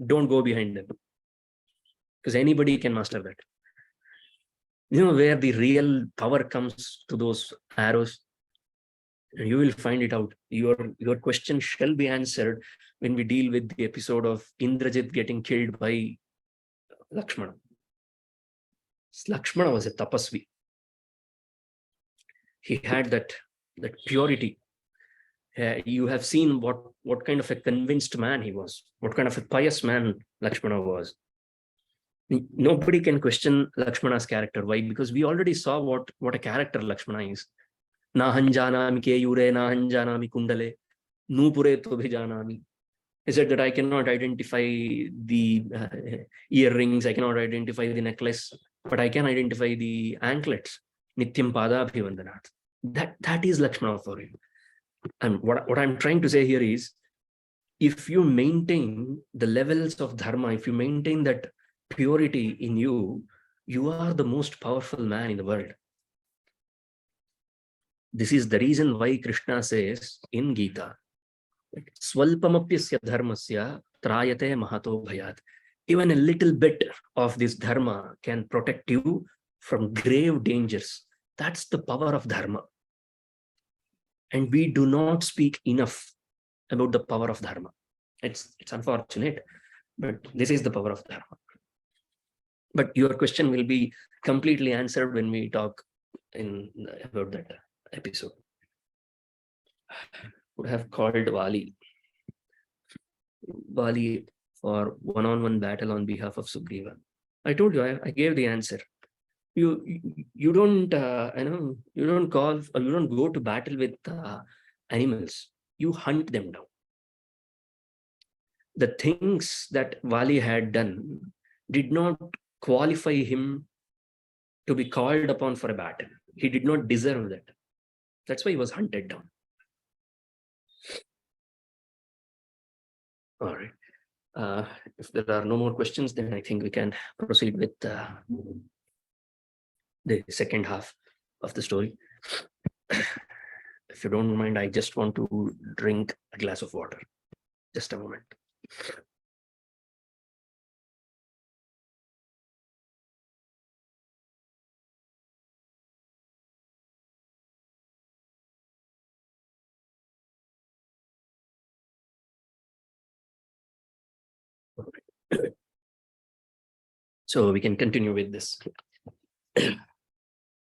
Don't go behind them, because anybody can master that. You know where the real power comes to those arrows? You will find it out. Your question shall be answered when we deal with the episode of Indrajit getting killed by Lakshmana. Lakshmana was a tapasvi. He had that purity. You have seen what kind of a convinced man he was, what kind of a pious man Lakshmana was. Nobody can question Lakshmana's character. Why? Because we already saw what a character Lakshmana is. Nahan janami keyure, nahan janami kundale, nupure to bhijanami. He said that I cannot identify the earrings, I cannot identify the necklace, but I can identify the anklets. Nityam pada abhivandanat. That is Lakshmana for you. And what I'm trying to say here is, if you maintain the levels of dharma, if you maintain that purity in you, you are the most powerful man in the world. This is the reason why Krishna says in Gita, Swalpamapyasya dharmasya trayate mahato bhayat. Even a little bit of this dharma can protect you from grave dangers. That's the power of dharma. And we do not speak enough about the power of dharma. It's unfortunate, but this is the power of dharma. But your question will be completely answered when we talk about that episode. Would have called Vali for one-on-one battle on behalf of Sugrīva. I told you, I gave the answer. You don't you don't call, or you don't go to battle with animals. You hunt them down. The things that Vali had done did not qualify him to be called upon for a battle. He did not deserve that. That's why he was hunted down. All right. If there are no more questions, then I think we can proceed with the second half of the story. If you don't mind, I just want to drink a glass of water. Just a moment. So we can continue with this.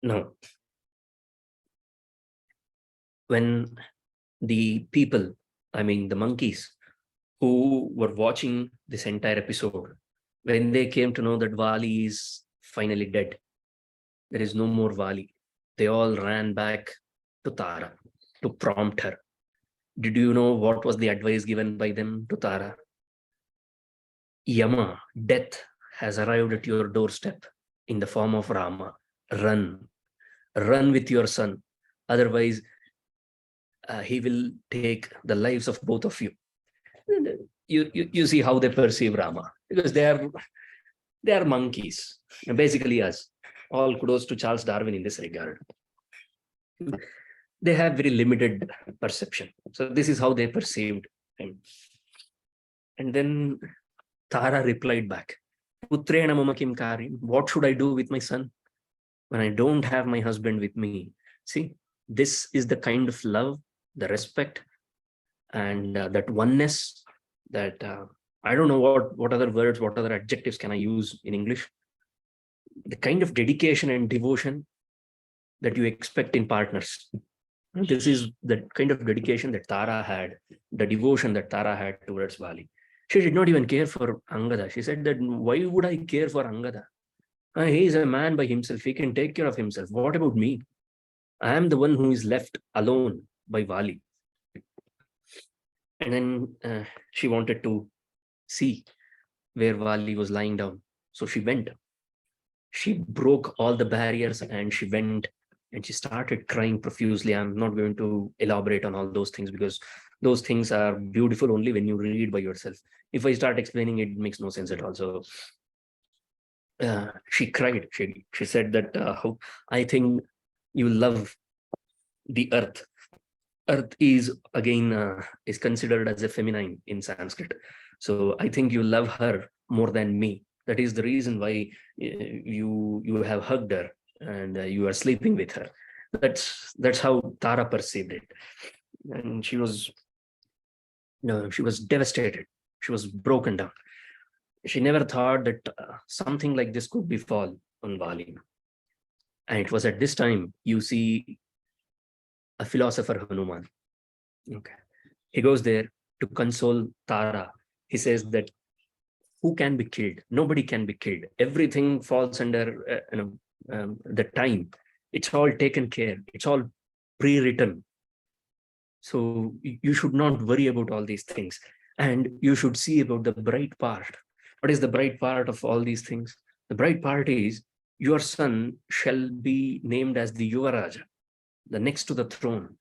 Now, when the people, the monkeys who were watching this entire episode, when they came to know that Vali is finally dead, there is no more Vali, they all ran back to Tara to prompt her. Did you know what was the advice given by them to Tara? Yama, death, has arrived at your doorstep in the form of Rama. Run with your son. Otherwise, he will take the lives of both of you. You see how they perceive Rama, because they are monkeys, basically us. All kudos to Charles Darwin in this regard. They have very limited perception. So this is how they perceived him. And then Tara replied back, Putrena mama kim karim, what should I do with my son when I don't have my husband with me? See, this is the kind of love, the respect, and that oneness that I don't know what other words, what other adjectives can I use in English. The kind of dedication and devotion that you expect in partners. This is the kind of dedication that Tara had, the devotion that Tara had towards Vali. She did not even care for Angada. She said that, why would I care for Angada? He is a man by himself. He can take care of himself. What about me? I am the one who is left alone by Vali. And then she wanted to see where Vali was lying down. So she went. She broke all the barriers and she went and she started crying profusely. I'm not going to elaborate on all those things because those things are beautiful only when you read by yourself. If I start explaining it, it makes no sense at all. So she cried. She said that, I think you love the earth. Earth is again is considered as a feminine in Sanskrit. So I think you love her more than me. That is the reason why you have hugged her and you are sleeping with her. That's how Tara perceived it, and she was devastated. She was broken down. She never thought that something like this could befall on Vali. And it was at this time you see a philosopher, Hanuman. Okay, he goes there to console Tara. He says that who can be killed? Nobody can be killed. Everything falls under the time. It's all taken care. It's all pre-written. So you should not worry about all these things. And you should see about the bright part. What is the bright part of all these things? The bright part is your son shall be named as the Yuvaraja, the next to the throne.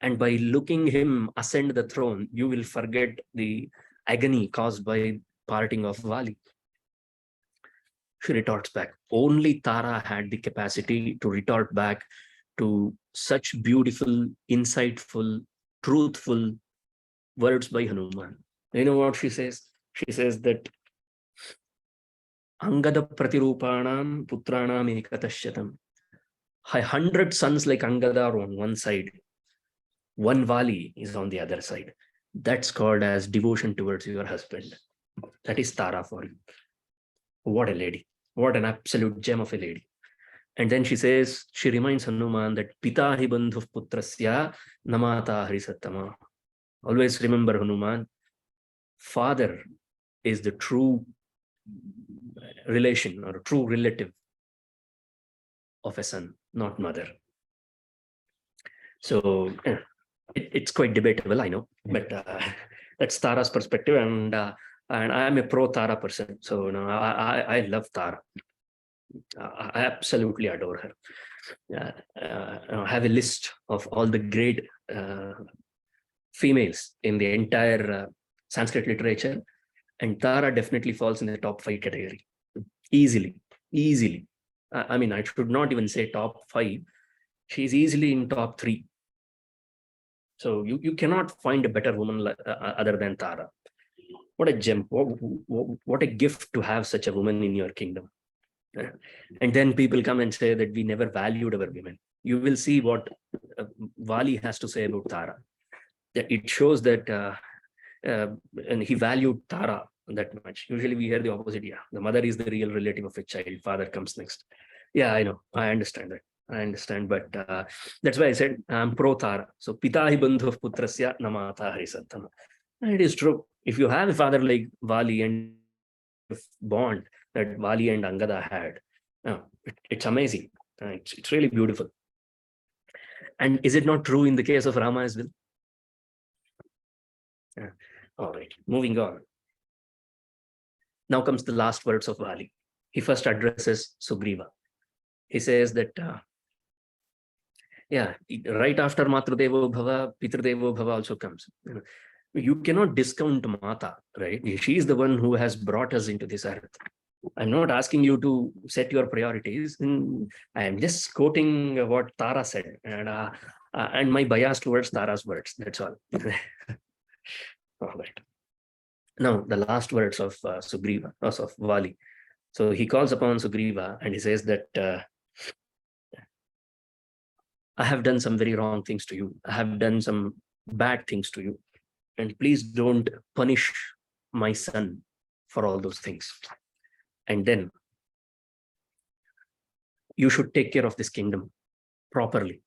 And by looking him ascend the throne, you will forget the agony caused by parting of Vali. She retorts back. Only Tara had the capacity to retort back to such beautiful, insightful, truthful words by Hanuman. You know what she says? She says that Angada Pratirupanam Putranam Ekatashatam. 100 sons like Angada are on one side. One Vali is on the other side. That's called as devotion towards your husband. That is Tara for you. What a lady. What an absolute gem of a lady. And then she says, she reminds Hanuman that Pita hi bandhuv putrasya namata harisattama. Always remember, Hanuman, father is the true relation or true relative of a son, not mother. So it's quite debatable, I know, but that's Tara's perspective, and I am a pro Tara person. So I love Tara. I absolutely adore her. I have a list of all the great females in the entire Sanskrit literature, and Tara definitely falls in the top 5 category. Easily. I mean, I should not even say top 5. She's easily in top 3. So you cannot find a better woman other than Tara. What a gem. What a gift to have such a woman in your kingdom. And then people come and say that we never valued our women. You will see what Vali has to say about Tara. It shows that and he valued Tara that much. Usually we hear the opposite. Yeah, the mother is the real relative of a child. Father comes next. Yeah, I know. I understand that. I understand, but that's why I said I'm pro Tara. So Pita hi bandhuv putrasya namata harisattama. And it is true. If you have a father like Vali and bond that Vali and Angada had, it's amazing. It's really beautiful. And is it not true in the case of Rama as well? All right, moving on. Now comes the last words of Vali. He first addresses Sugrīva. He says that, right after Matrudevo Bhava, Pitrudevo Bhava also comes. You cannot discount Mata, right? She is the one who has brought us into this earth. I'm not asking you to set your priorities. I'm just quoting what Tara said, and my bias towards Tara's words. That's all. All right. Now, the last words of Sugrīva, of Vali. So he calls upon Sugrīva and he says that I have done some very wrong things to you. I have done some bad things to you. And please don't punish my son for all those things. And then you should take care of this kingdom. properly,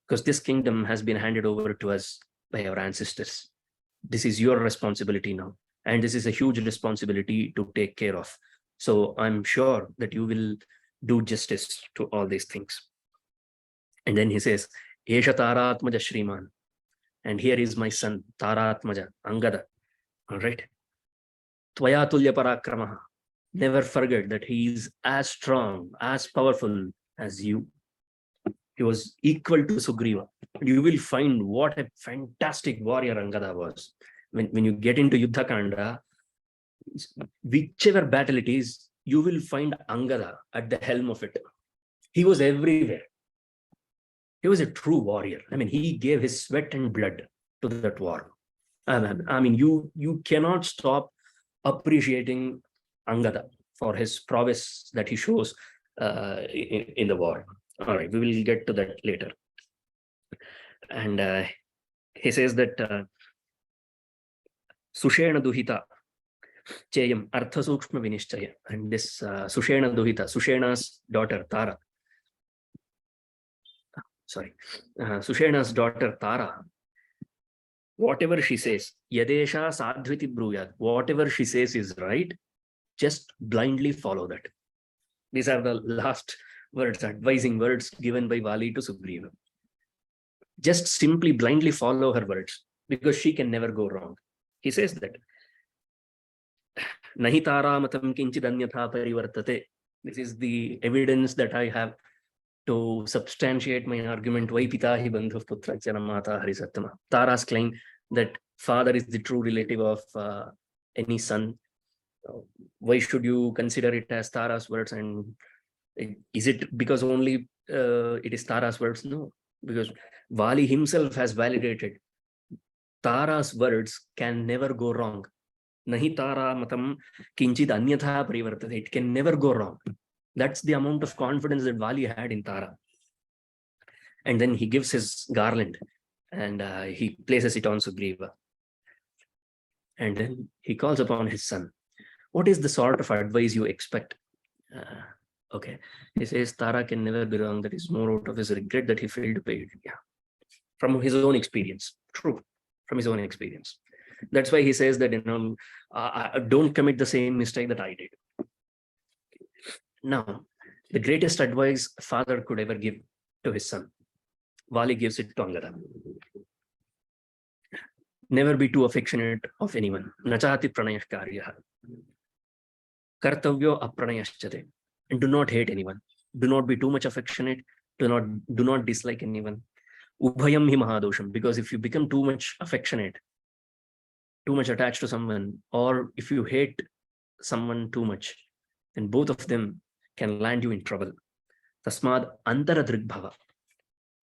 because this kingdom has been handed over to us by our ancestors. This is your responsibility now, and this is a huge responsibility to take care of. So I'm sure that you will do justice to all these things. And then he says, Esha Taratmaja Shriman. And here is my son, Taratmaja, Angada. All right. Tvaya Tulya Parakramaha. Never forget that he is as strong, as powerful as you. He was equal to Sugrīva. You will find what a fantastic warrior Angada was. When you get into Yuddha Kanda, whichever battle it is, you will find Angada at the helm of it. He was everywhere. He was a true warrior. I mean, he gave his sweat and blood to that war. I mean, you cannot stop appreciating Angada for his prowess that he shows in the war. All right, we will get to that later. And he says that Sushena Duhita Cheyam Artha Sukshma Vinishchaya. And this Sushena Duhita, Sushena's daughter Tara. Sushena's daughter Tara, whatever she says, Yadesha Sadhviti Bruyat, whatever she says is right, just blindly follow that. These are the last words, advising words given by Vali to Sugrīva. Just simply blindly follow her words, because she can never go wrong. He says that. Nahi Tara matam kinchid anyatha parivartate. This is the evidence that I have to substantiate my argument. Vai pita hi bandhu putra janamata harisattama. Tara's claim that father is the true relative of any son. Why should you consider it as Tara's words? And is it because only it is Tara's words? No, because Vali himself has validated Tara's words can never go wrong. Nahi Tara matam kinchid anyatha parivartate. It can never go wrong. That's the amount of confidence that Vali had in Tara. And then he gives his garland and he places it on Sugrīva. And then he calls upon his son. What is the sort of advice you expect? Okay. He says Tara can never be wrong. That is more out of his regret that he failed to pay it. Yeah. From his own experience. True. From his own experience. That's why he says that, don't commit the same mistake that I did. Now, the greatest advice a father could ever give to his son, Vali gives it to Angada. Never be too affectionate of anyone. Nachati pranayah karyaha. Kartavyo apranayashchate. And do not hate anyone. Do not be too much affectionate. Do not dislike anyone. Ubhayam hi mahadosham. Because if you become too much affectionate, too much attached to someone, or if you hate someone too much, then both of them can land you in trouble. Tasmad antaradrik bhava.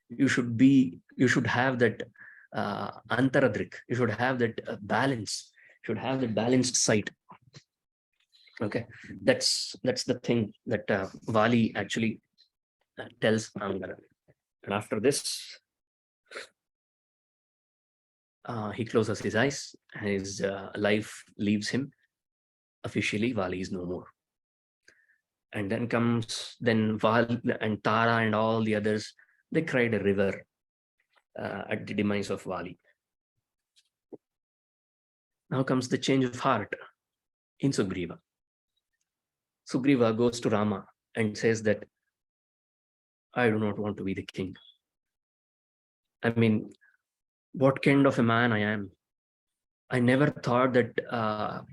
You should have that antaradrik. You should have that balance. You should have that balanced sight. Okay, that's the thing that Vali actually tells Angada. And after this, he closes his eyes and his life leaves him. Officially, Vali is no more. And then comes Vali and Tara and all the others. They cried a river at the demise of Vali. Now comes the change of heart in Sugrīva. Sugrīva goes to Rāma and says that I do not want to be the king. I mean, what kind of a man I am. I never thought that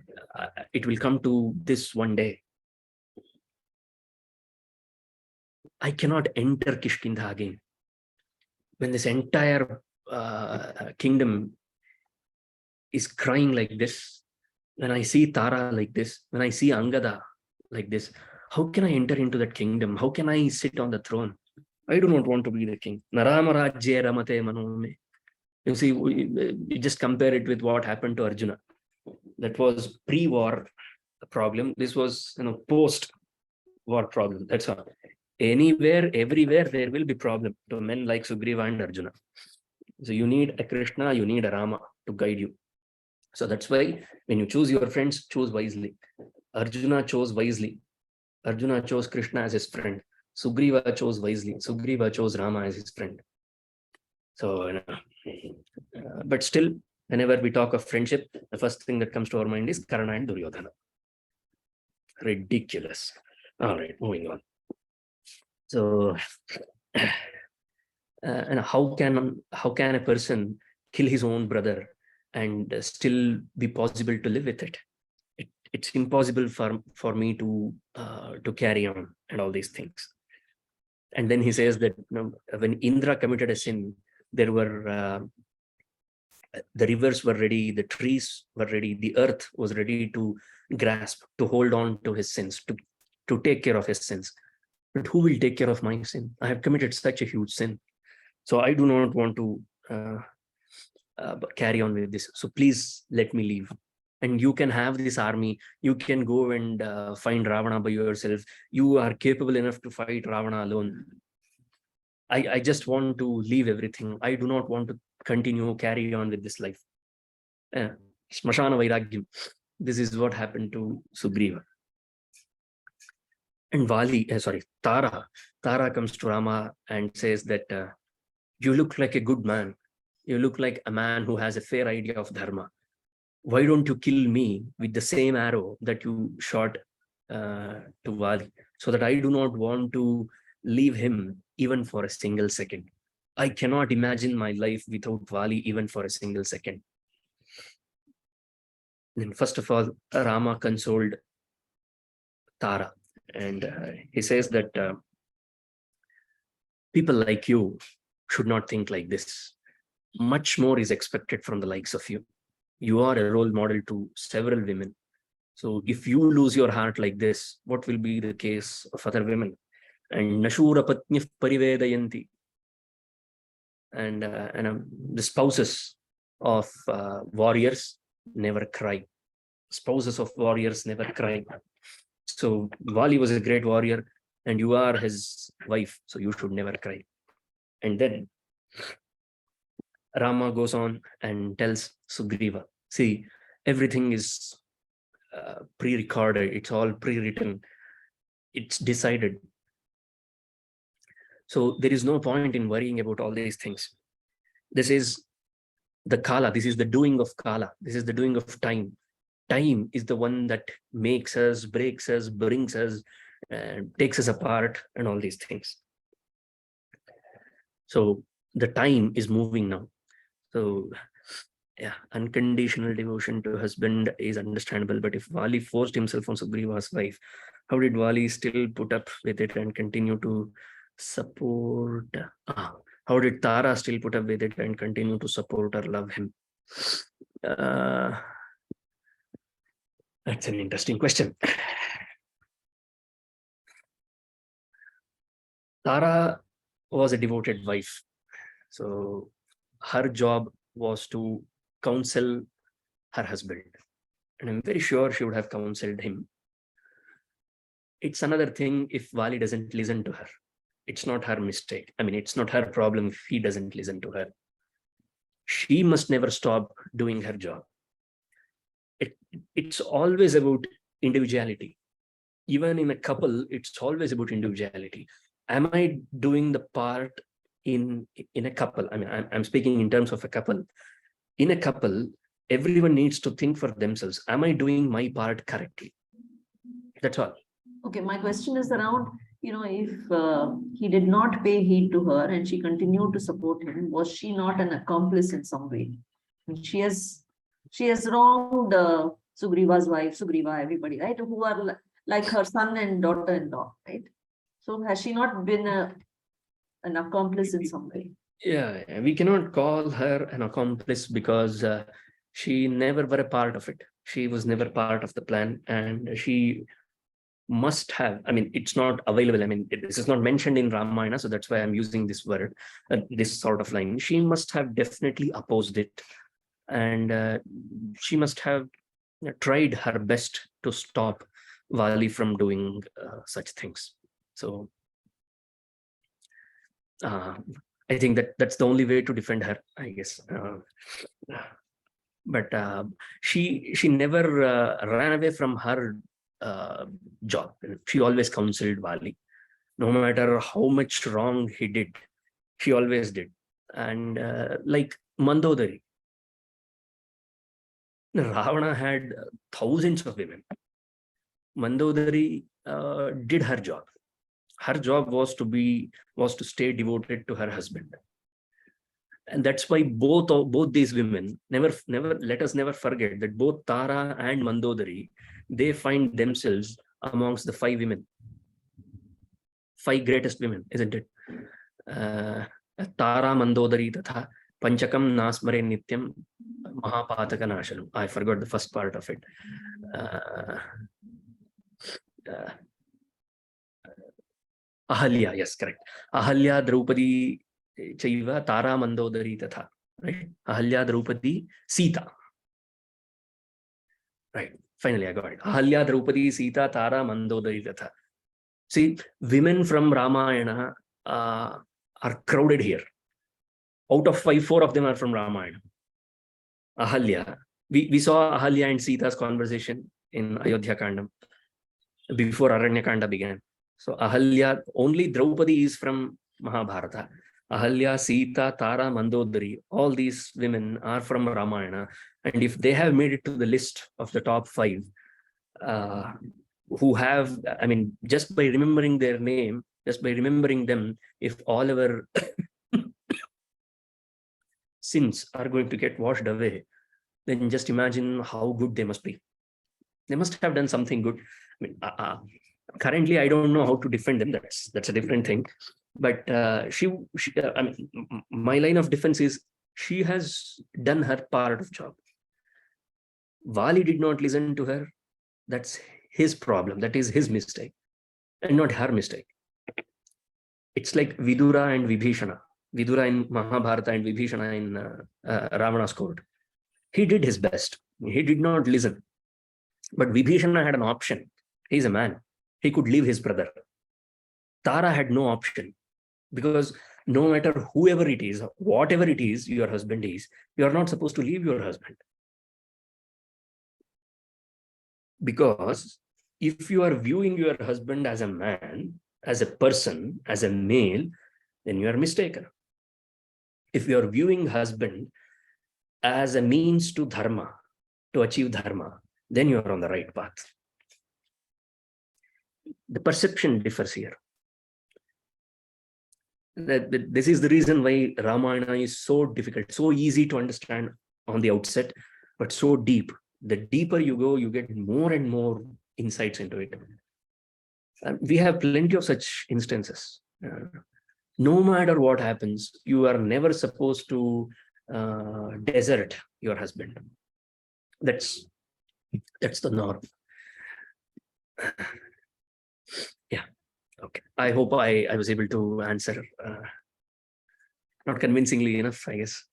it will come to this one day. I cannot enter Kishkinda again. When this entire kingdom is crying like this, when I see Tara like this, when I see Angada like this, how can I enter into that kingdom? How can I sit on the throne? I do not want to be the king. Narama Rajye Ramate Manome. You see, you just compare it with what happened to Arjuna. That was pre-war problem. This was post-war problem. That's all. Anywhere, everywhere, there will be problem to men like Sugrīva and Arjuna. So you need a Krishna, you need a Rama to guide you. So that's why when you choose your friends, choose wisely. Arjuna chose wisely. Arjuna chose Krishna as his friend. Sugrīva chose wisely. Sugrīva chose Rama as his friend. So, but still, whenever we talk of friendship, the first thing that comes to our mind is Karna and Duryodhana. Ridiculous. All right, moving on. So, and how can a person kill his own brother and still be possible to live with it? It's impossible for me to carry on and all these things. And then he says that when Indra committed a sin, there were the rivers were ready, the trees were ready, the earth was ready to grasp, to hold on to his sins, to take care of his sins. But who will take care of my sin? I have committed such a huge sin. So I do not want to carry on with this. So please let me leave. And you can have this army. You can go and find Ravana by yourself. You are capable enough to fight Ravana alone. I just want to leave everything. I do not want to continue, carry on with this life. Smashana Vairagyam. This is what happened to Sugrīva. And Tara comes to Rama and says that you look like a good man. You look like a man who has a fair idea of dharma. Why don't you kill me with the same arrow that you shot to Vali, so that I do not want to leave him even for a single second. I cannot imagine my life without Vali even for a single second. Then first of all, Rama consoled Tara, and he says that people like you should not think like this. Much more is expected from the likes of you. You are a role model to several women. So if you lose your heart like this, what will be the case of other women? And Nashura Patnyah Parivedayanti. And the spouses of warriors never cry. Spouses of warriors never cry. So Vali was a great warrior and you are his wife, so you should never cry. And then Rama goes on and tells Sugrīva, see, everything is pre-recorded, it's all pre-written, it's decided. So there is no point in worrying about all these things. This is the Kala, this is the doing of Kala, this is the doing of time. Time is the one that makes us, breaks us, brings us, takes us apart and all these things. So the time is moving now. So yeah, unconditional devotion to husband is understandable, but if Vali forced himself on Sugrīva's wife, how did Vali still put up with it and continue to support? How did Tara still put up with it and continue to support or love him? That's an interesting question. Tara was a devoted wife. So her job was to counsel her husband. And I'm very sure she would have counseled him. It's another thing if Vali doesn't listen to her. It's not her mistake. I mean, it's not her problem if he doesn't listen to her. She must never stop doing her job. It's always about individuality. Even in a couple, it's always about individuality. Am I doing the part in a couple? I mean, I'm speaking in terms of a couple. In a couple, everyone needs to think for themselves. Am I doing my part correctly? That's all. Okay, my question is around, if he did not pay heed to her and she continued to support him, was she not an accomplice in some way? She has wronged Sugrīva's wife, Sugrīva, everybody, right? Who are like her son and daughter-in-law, right? So has she not been an accomplice in some way? Yeah, we cannot call her an accomplice because she never were a part of it. She was never part of the plan, and she must have, I mean, it's not available. I mean, this is not mentioned in Ramayana, so that's why I'm using this word, this sort of line. She must have definitely opposed it, and she must have tried her best to stop Vali from doing such things. So I think that's the only way to defend her, I guess. But she never ran away from her job. She always counseled Vali. No matter how much wrong he did, she always did. And like Mandodari, Ravana had thousands of women. Mandodari did her job. Her job was to stay devoted to her husband. And that's why both these women, let us never forget that both Tara and Mandodari, they find themselves amongst the 5 women, 5 greatest women, isn't it? Tara Mandodari tatha Panchakam Nasmare Nityam Mahapataka Nashanam. I forgot the first part of it. Ahalya, yes, correct. Ahalya Draupadi Chaiva Tara Mandodari tatha. Right? Ahalya Draupadi Sita. Right. Finally, I got it. Ahalya Draupadi Sita Tara Mandodari tatha. See, women from Ramayana are crowded here. Out of 5, 4 of them are from Ramayana. Ahalya. We saw Ahalya and Sita's conversation in Ayodhya Kandam before Aranya Kanda began. So Ahalya, only Draupadi is from Mahabharata. Ahalya, Sita, Tara, Mandodari, all these women are from Ramayana. And if they have made it to the list of the top 5, who have, I mean, just by remembering their name, just by remembering them, if all our sins are going to get washed away, then just imagine how good they must be. They must have done something good. I mean, currently, I don't know how to defend them. That's a different thing. But I mean, my line of defense is she has done her part of job. Vali did not listen to her. That's his problem. That is his mistake, and not her mistake. It's like Vidura and Vibhishana. Vidura in Mahabharata and Vibhishana in Ravana's court. He did his best. He did not listen. But Vibhishana had an option. He's a man. He could leave his brother. Tara had no option, because no matter whoever it is, whatever it is your husband is, you are not supposed to leave your husband. Because if you are viewing your husband as a man, as a person, as a male, then you are mistaken. If you are viewing husband as a means to dharma, to achieve dharma, then you are on the right path. The perception differs here. This is the reason why Ramayana is so difficult, so easy to understand on the outset, but so deep. The deeper you go, you get more and more insights into it. We have plenty of such instances. No matter what happens, you are never supposed to desert your husband. That's the norm. Yeah. Okay. I hope I was able to answer. Not convincingly enough, I guess.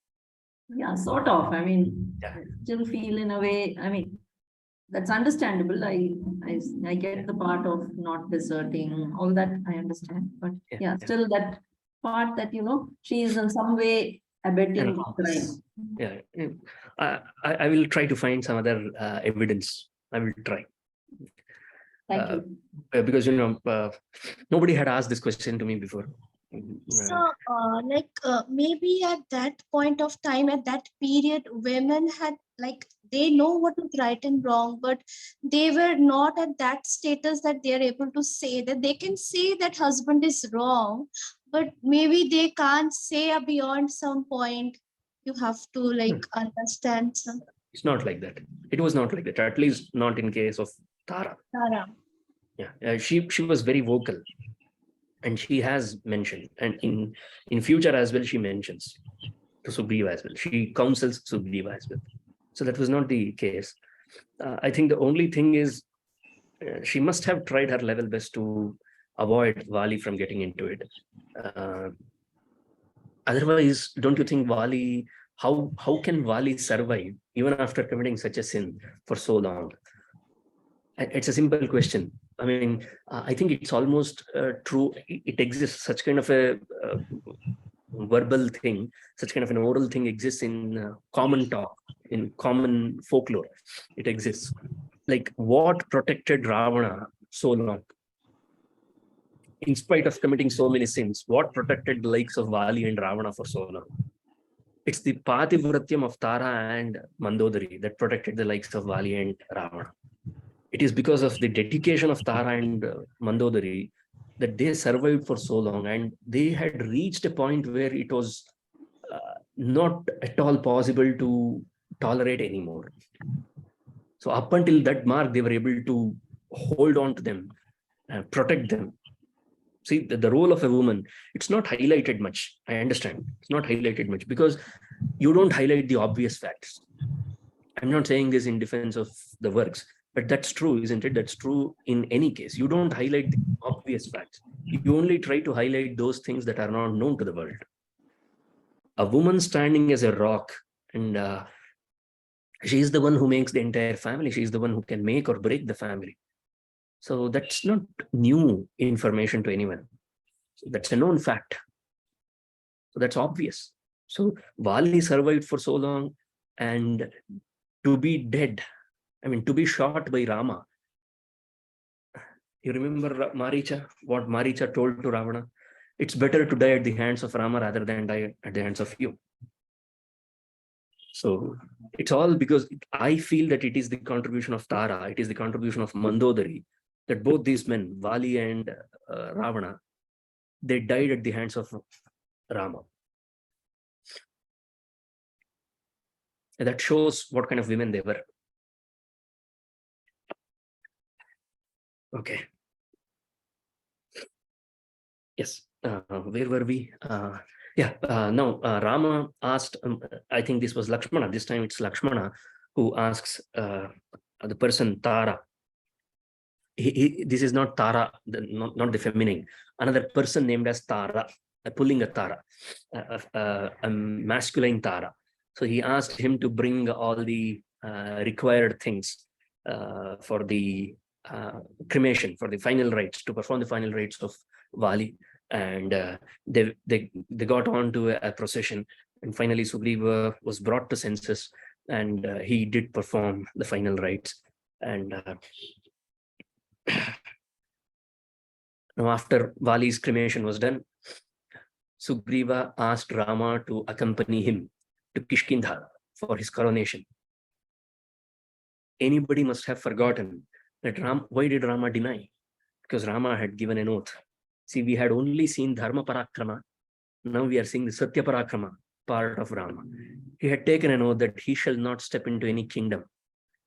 Yeah, sort of. I mean, Yeah. I still feel in a way, I mean, that's understandable. I get the part of not deserting, all that I understand. But yeah, still that part that, she is in some way abetting crime. Yeah. I will try to find some other evidence. I will try. Thank you. Because, nobody had asked this question to me before. So, maybe at that point of time, at that period, women had, they know what is right and wrong, but they were not at that status that they are able to say that they can say that husband is wrong, but maybe they can't say beyond some point. You have to understand some. It's not like that. It was not like that. At least not in case of Tara. Tara. Yeah, she was very vocal, and she has mentioned, and in future as well, she mentions to Sugrīva as well. She counsels Sugrīva as well. So that was not the case. I think the only thing is she must have tried her level best to avoid Vali from getting into it. Otherwise, don't you think Vali? How can Vali survive even after committing such a sin for so long? It's a simple question. I mean, I think it's almost true. It exists. Such kind of a verbal thing, such kind of an oral thing exists in common talk, in common folklore. It exists. Like, what protected Ravana so long? in spite of committing so many sins, what protected the likes of Vali and Ravana for so long? It's the Pativratyam of Tara and Mandodari that protected the likes of Vali and Ravana. It is because of the dedication of Tara and Mandodari that they survived for so long, and they had reached a point where it was not at all possible to tolerate anymore. So up until that mark, they were able to hold on to them, protect them. See, the role of a woman, it's not highlighted much. I understand. It's not highlighted much because you don't highlight the obvious facts. I'm not saying this in defense of the works, but that's true, isn't it? That's true in any case. You don't highlight the obvious facts. You only try to highlight those things that are not known to the world. A woman standing as a rock, and she is the one who makes the entire family. She is the one who can make or break the family. So that's not new information to anyone. That's a known fact. So that's obvious. So Vali survived for so long, and to be dead, I mean, to be shot by Rama. You remember Maricha, what Maricha told to Ravana? It's better to die at the hands of Rama rather than die at the hands of you. So it's all because I feel that it is the contribution of Tara, it is the contribution of Mandodari, that both these men, Vali and Ravana, they died at the hands of Rama. And that shows what kind of women they were. Okay. Yes. Where were we? Now Rama asked, I think this was Lakshmana, this time it's Lakshmana who asks the person Tara. This is not Tara, not the feminine, another person named as Tara, pulling a Tara, a masculine Tara. So he asked him to bring all the required things for the cremation, for the final rites, to perform the final rites of Vali. And they got on to a procession, and finally Sugrīva was brought to senses, and he did perform the final rites. And now after Vali's cremation was done, Sugrīva asked Rama to accompany him to Kishkindha for his coronation. Anybody must have forgotten that why did Rama deny? Because Rama had given an oath. See, we had only seen Dharma Parakrama. Now we are seeing the Satya Parakrama part of Rama. He had taken an oath that he shall not step into any kingdom.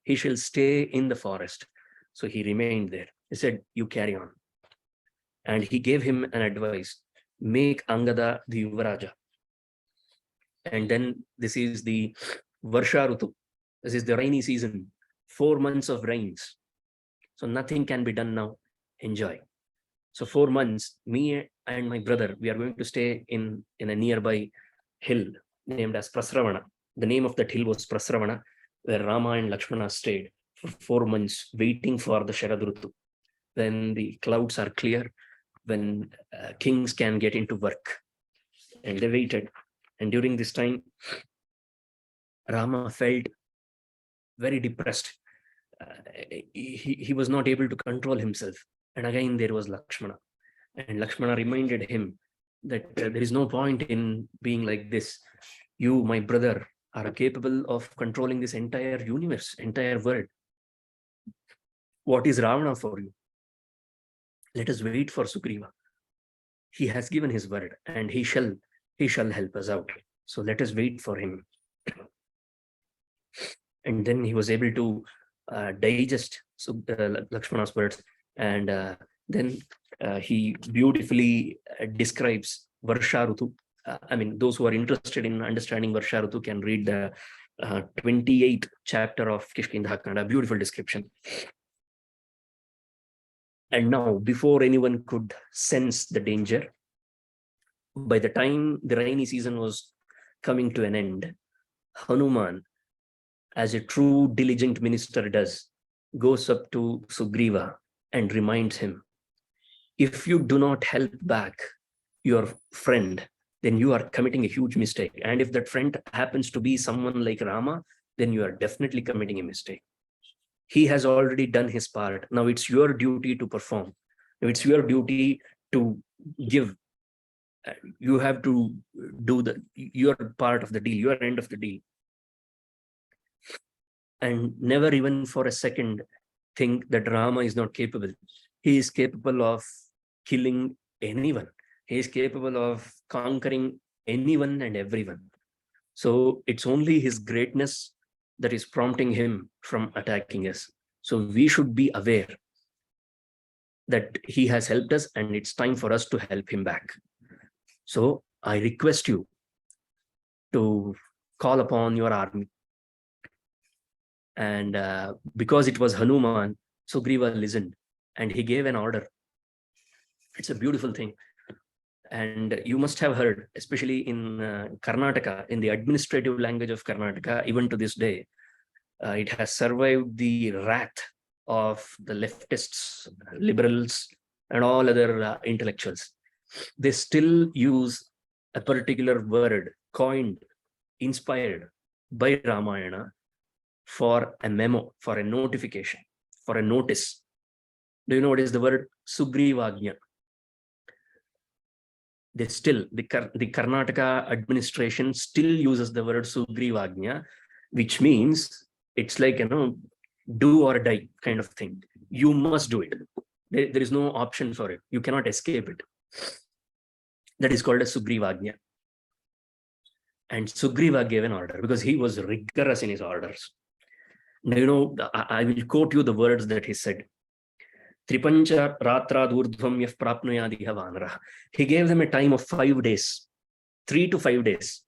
He shall stay in the forest. So he remained there. He said, you carry on. And he gave him an advice, make Angada the Yuvaraja. And then this is the Varsha Rutu. This is the rainy season, 4 months of rains. So nothing can be done now. Enjoy. So 4 months, me and my brother, we are going to stay in a nearby hill named as Prasravana. The name of that hill was Prasravana, where Rama and Lakshmana stayed for 4 months, waiting for the Sharad Rutu. When the clouds are clear, when kings can get into work. And they waited. And during this time, Rama felt very depressed. He was not able to control himself. And again, there was Lakshmana. And Lakshmana reminded him that there is no point in being like this. You, my brother, are capable of controlling this entire universe, entire world. What is Ravana for you? Let us wait for Sugrīva. He has given his word, and he shall help us out. So let us wait for him. And then he was able to digest Lakshmana's words, and then he beautifully describes Varsha Rutu. I mean, those who are interested in understanding Varsha Rutu can read the 28th chapter of Kishkindha, a beautiful description. And now, before anyone could sense the danger, by the time the rainy season was coming to an end, Hanuman, as a true diligent minister does, goes up to Sugrīva and reminds him, if you do not help back your friend, then you are committing a huge mistake. And if that friend happens to be someone like Rama, then you are definitely committing a mistake. He has already done his part. Now it's your duty to perform. Now it's your duty to give. You have to do your part of the deal, your end of the deal. And never even for a second think that Rama is not capable. He is capable of killing anyone. He is capable of conquering anyone and everyone. So it's only his greatness that is prompting him from attacking us. So we should be aware that he has helped us and it's time for us to help him back. So I request you to call upon your army. And because it was Hanuman, Sugrīva listened and he gave an order. It's a beautiful thing. And you must have heard, especially in Karnataka, in the administrative language of Karnataka, even to this day, it has survived the wrath of the leftists, liberals, and all other intellectuals. They still use a particular word coined, inspired by Ramayana for a memo, for a notification, for a notice. Do you know what is the word? Sugrīvāgnya. They still, the Karnataka administration still uses the word Sugrīvāgnya, which means it's like, do or die kind of thing. You must do it. There is no option for it. You cannot escape it. That is called a Sugrīvāgnya. And Sugrīva gave an order because he was rigorous in his orders. Now, I will quote you the words that he said. Tripancha ratra durdhvam yaf prapnuyadiha vanara. He gave them a time of 5 days, 3 to 5 days.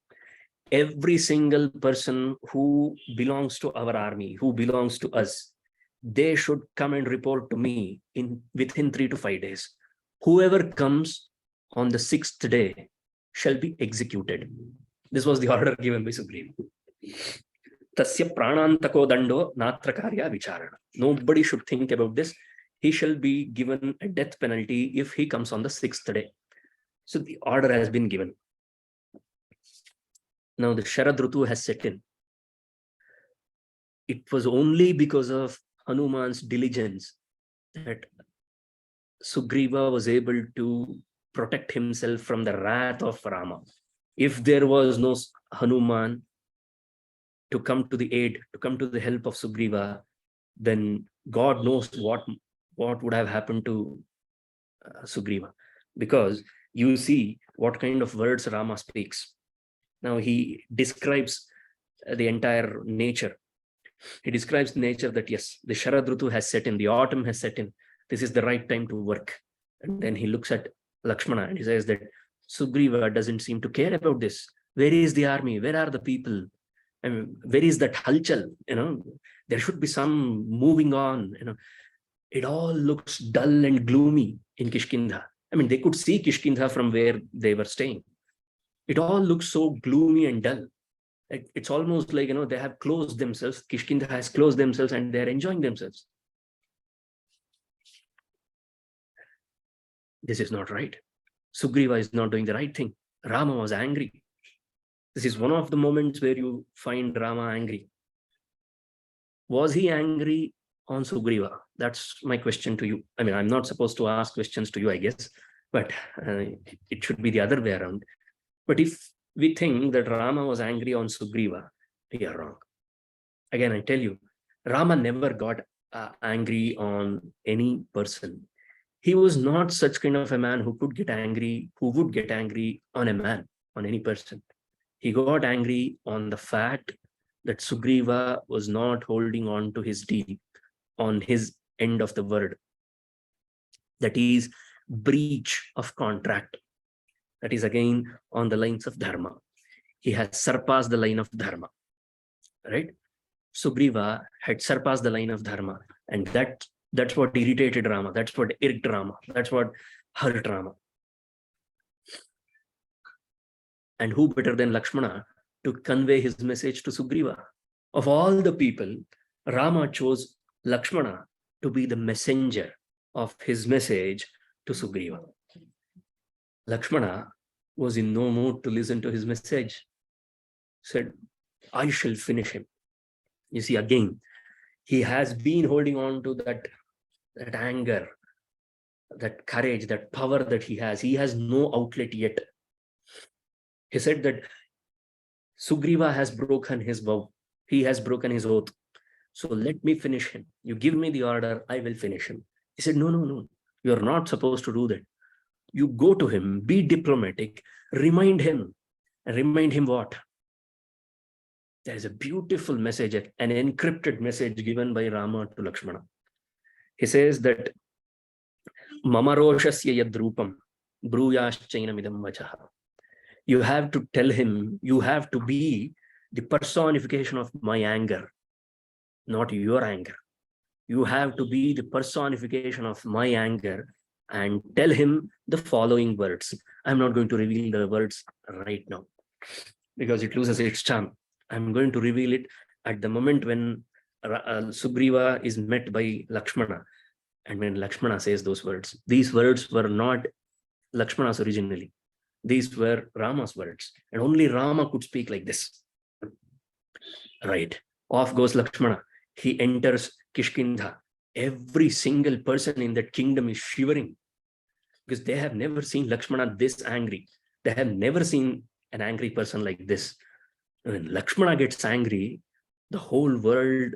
Every single person who belongs to our army, who belongs to us, they should come and report to me within 3 to 5 days. Whoever comes on the 6th day shall be executed. This was the order given by Sugrīva. Tasya pranantako dando natra karya vicharana. Nobody should think about this. He shall be given a death penalty if he comes on the 6th day. So the order has been given. Now the Sharad Ritu has set in. It was only because of Hanuman's diligence that Sugrīva was able to protect himself from the wrath of Rama. If there was no Hanuman to come to the aid, to come to the help of Sugrīva, then God knows what would have happened to Sugrīva. Because you see what kind of words Rama speaks. Now he describes the entire nature. He describes nature that yes, the Sharad Ritu has set in, the autumn has set in. This is the right time to work. And then he looks at Lakshmana and he says that Sugrīva doesn't seem to care about this. Where is the army? Where are the people? I mean, where is that halchal? There should be some moving on. It all looks dull and gloomy in Kishkindha. I mean, they could see Kishkindha from where they were staying. It all looks so gloomy and dull. It's almost like, they have closed themselves. Kishkindha has closed themselves and they're enjoying themselves. This is not right. Sugrīva is not doing the right thing. Rama was angry. This is one of the moments where you find Rama angry. Was he angry on Sugrīva? That's my question to you. I mean, I'm not supposed to ask questions to you, I guess, but it should be the other way around. But if we think that Rama was angry on Sugrīva, we are wrong. Again, I tell you, Rama never got angry on any person. He was not such kind of a man who would get angry on a man, on any person. He got angry on the fact that Sugrīva was not holding on to his deal, on his end of the word. That is breach of contract. That is again on the lines of dharma. He has surpassed the line of dharma, right? Sugrīva had surpassed the line of dharma, and that's what irritated Rama. That's what irked Rama. That's what hurt Rama. And who better than Lakshmana to convey his message to Sugrīva? Of all the people, Rama chose Lakshmana to be the messenger of his message to Sugrīva. Lakshmana was in no mood to listen to his message. Said, I shall finish him. You see, again, he has been holding on to that anger, that courage, that power that he has no outlet yet. He said that Sugrīva has broken his vow. He has broken his oath. So let me finish him. You give me the order, I will finish him. He said, no, no, no. You're not supposed to do that. You go to him, be diplomatic, remind him. And remind him what? There is a beautiful message, an encrypted message given by Rama to Lakshmana. He says that Mamaroshasya yadrupam bruyaschainamidam vachaha. You have to tell him, you have to be the personification of my anger, not your anger. You have to be the personification of my anger and tell him the following words. I'm not going to reveal the words right now because it loses its charm. I'm going to reveal it at the moment when Sugrīva is met by Lakshmana. And when Lakshmana says those words, these words were not Lakshmana's originally. These were Rama's words. And only Rama could speak like this. Right. Off goes Lakshmana. He enters Kishkindha. Every single person in that kingdom is shivering because they have never seen Lakshmana this angry. They have never seen an angry person like this. When Lakshmana gets angry, the whole world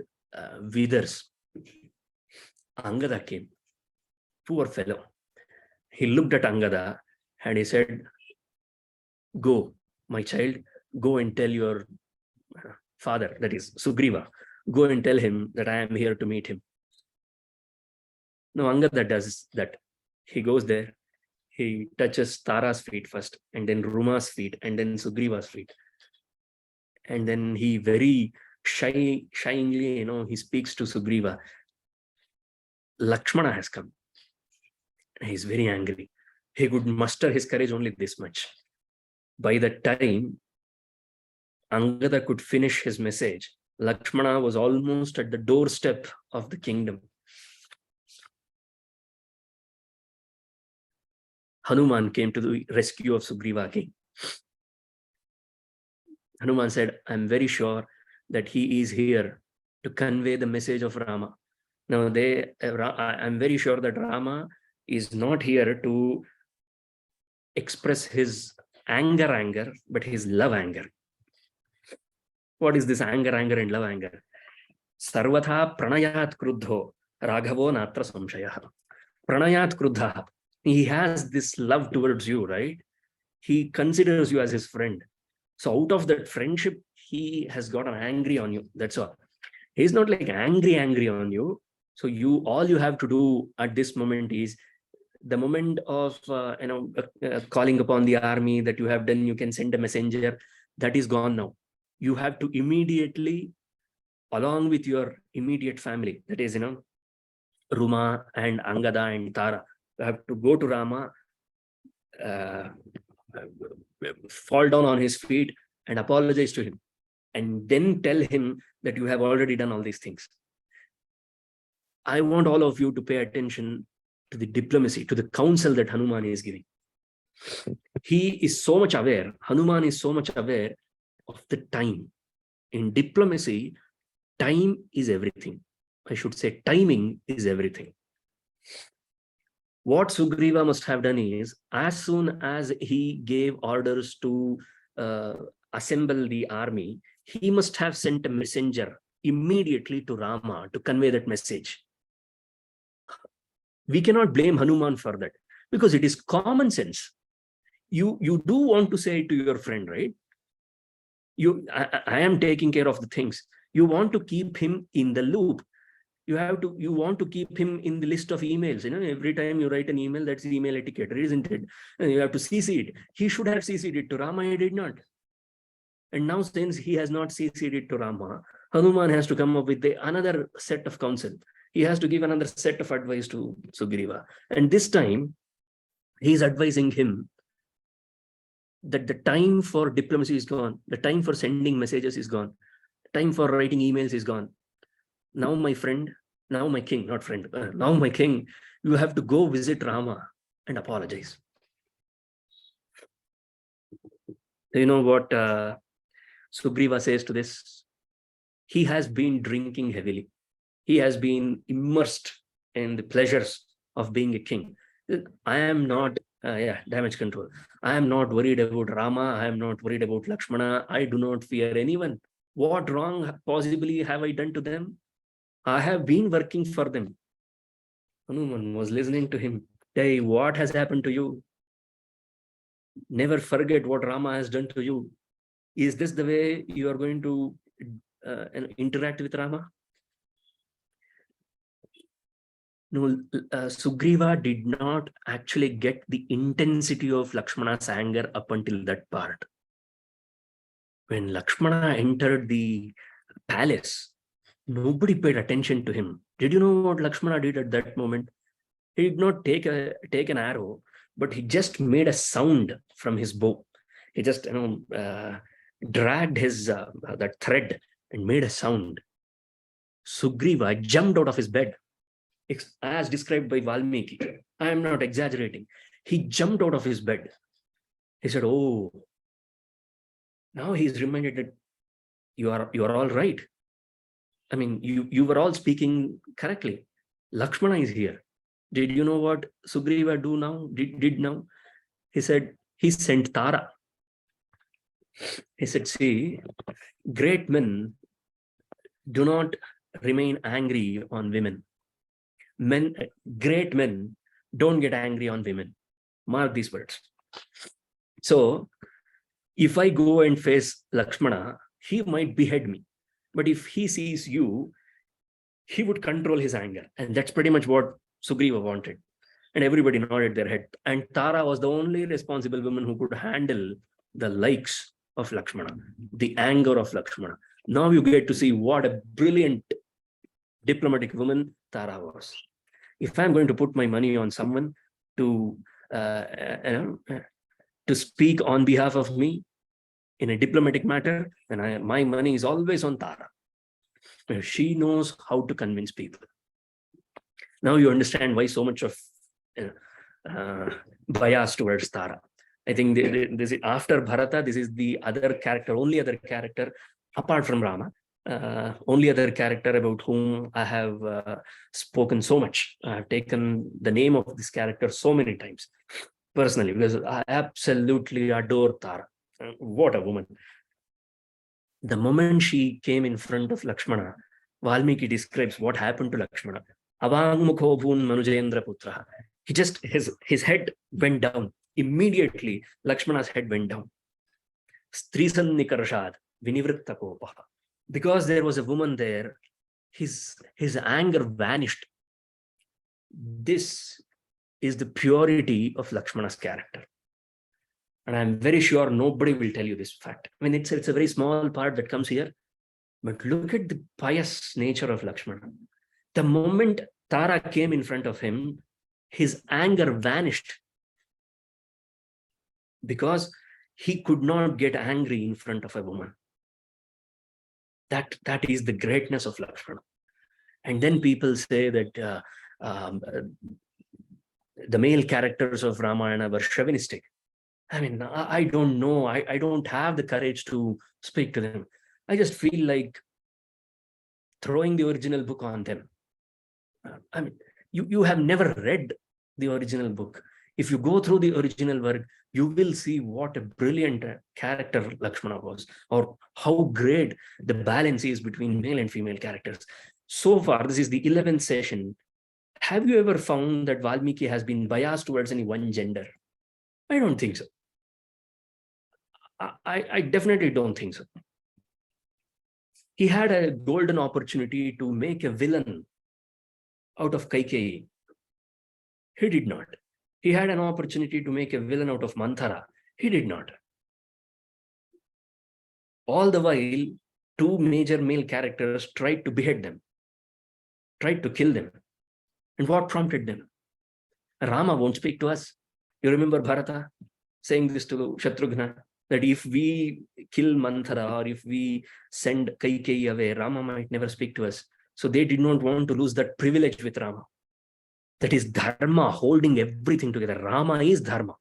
withers. Angada came. Poor fellow. He looked at Angada and he said, go, my child, go and tell your father, that is Sugrīva, go and tell him that I am here to meet him. Now Angada does that. He goes there. He touches Tara's feet first, and then Ruma's feet, and then Sugrīva's feet. And then he very shyly, he speaks to Sugrīva. Lakshmana has come. He's very angry. He could muster his courage only this much. By the time Angada could finish his message, Lakshmana was almost at the doorstep of the kingdom. Hanuman came to the rescue of Sugrīva king. Hanuman said, I'm very sure that he is here to convey the message of Rama. Now, I'm very sure that Rama is not here to express his anger, but his love anger. What is this anger and love anger? Sarvatha pranayat kruddho raghavo natra samshayah. Pranayat kruddha. He has this love towards you, right? He considers you as his friend. So out of that friendship, he has gotten angry on you. That's all. He's not like angry on you. So all you have to do at this moment is the moment of calling upon the army that you have done. You can send a messenger. That is gone now. You have to immediately, along with your immediate family, that is Ruma and Angada and Tara, you have to go to Rama, fall down on his feet and apologize to him, and then tell him that you have already done all these things. I want all of you to pay attention to the diplomacy, to the counsel that Hanuman is giving. He is so much aware, Hanuman is so much aware of the time. In diplomacy, time is everything. I should say timing is everything. What Sugrīva must have done is, as soon as he gave orders to assemble the army, he must have sent a messenger immediately to Rama to convey that message. We cannot blame Hanuman for that because it is common sense. You do want to say to your friend, right? I am taking care of the things. You want to keep him in the loop. You want to keep him in the list of emails. Every time you write an email, that's email etiquette, isn't it? And you have to CC it. He should have CC'd it to Rama. He did not. And now, since he has not CC'd it to Rama, Hanuman has to come up with another set of counsel. He has to give another set of advice to Sugrīva. And this time, he is advising him that the time for diplomacy is gone. The time for sending messages is gone. The time for writing emails is gone. Now, my friend, now my king, not friend, now my king, you have to go visit Rama and apologize. You know what Sugrīva says to this? He has been drinking heavily. He has been immersed in the pleasures of being a king. I am not, damage control. I am not worried about Rama. I am not worried about Lakshmana. I do not fear anyone. What wrong possibly have I done to them? I have been working for them. Hanuman was listening to him. Hey, what has happened to you? Never forget what Rama has done to you. Is this the way you are going to interact with Rama? No, Sugrīva did not actually get the intensity of Lakshmana's anger up until that part. When Lakshmana entered the palace, nobody paid attention to him. Did you know what Lakshmana did at that moment? He did not take an arrow, but he just made a sound from his bow. He just dragged his that thread and made a sound. Sugrīva jumped out of his bed, as described by Valmiki. I am not exaggerating. He jumped out of his bed. He said, "Oh, now he's reminded that you are all right. I mean, you were all speaking correctly. Lakshmana is here." Did you know what Sugrīva do now? Did now? He said, he sent Tara. He said, see, great men do not remain angry on women. Great men don't get angry on women. Mark these words. So if I go and face Lakshmana, he might behead me. But if he sees you, he would control his anger. And that's pretty much what Sugrīva wanted. And everybody nodded their head. And Tara was the only responsible woman who could handle the likes of Lakshmana, the anger of Lakshmana. Now you get to see what a brilliant diplomatic woman Tara was. If I'm going to put my money on someone to speak on behalf of me in a diplomatic matter, then my money is always on Tara. She knows how to convince people. Now you understand why so much of bias towards Tara. I think this is, after Bharata, this is the other character, only other character apart from Rama, only other character about whom I have spoken so much. I have taken the name of this character so many times personally, because I absolutely adore Tara. What a woman. The moment she came in front of Lakshmana, Valmiki describes what happened to Lakshmana. Avangmukho bhun manujendra putra. He just, his head went down. Immediately, Lakshmana's head went down. Strisan nikarshad vinivritta kopa. Because there was a woman there, his anger vanished. This is the purity of Lakshmana's character. And I'm very sure nobody will tell you this fact. I mean, it's a very small part that comes here. But look at the pious nature of Lakshmana. The moment Tara came in front of him, his anger vanished. Because he could not get angry in front of a woman. That is the greatness of Lakshmana. And then people say that the male characters of Ramayana were chauvinistic. I mean, I don't know. I don't have the courage to speak to them. I just feel like throwing the original book on them. I mean, you have never read the original book. If you go through the original work, you will see what a brilliant character Lakshmana was, or how great the balance is between male and female characters. So far, this is the 11th session. Have you ever found that Valmiki has been biased towards any one gender? I don't think so. I definitely don't think so. He had a golden opportunity to make a villain out of Kaikeyi. He did not. He had an opportunity to make a villain out of Manthara. He did not. All the while, two major male characters tried to behead them, tried to kill them. And what prompted them? Rama won't speak to us. You remember Bharata saying this to Shatrughna, that if we kill Manthara or if we send Kaikeyi away, Rama might never speak to us. So they did not want to lose that privilege with Rama. That is dharma, holding everything together. Rama is dharma.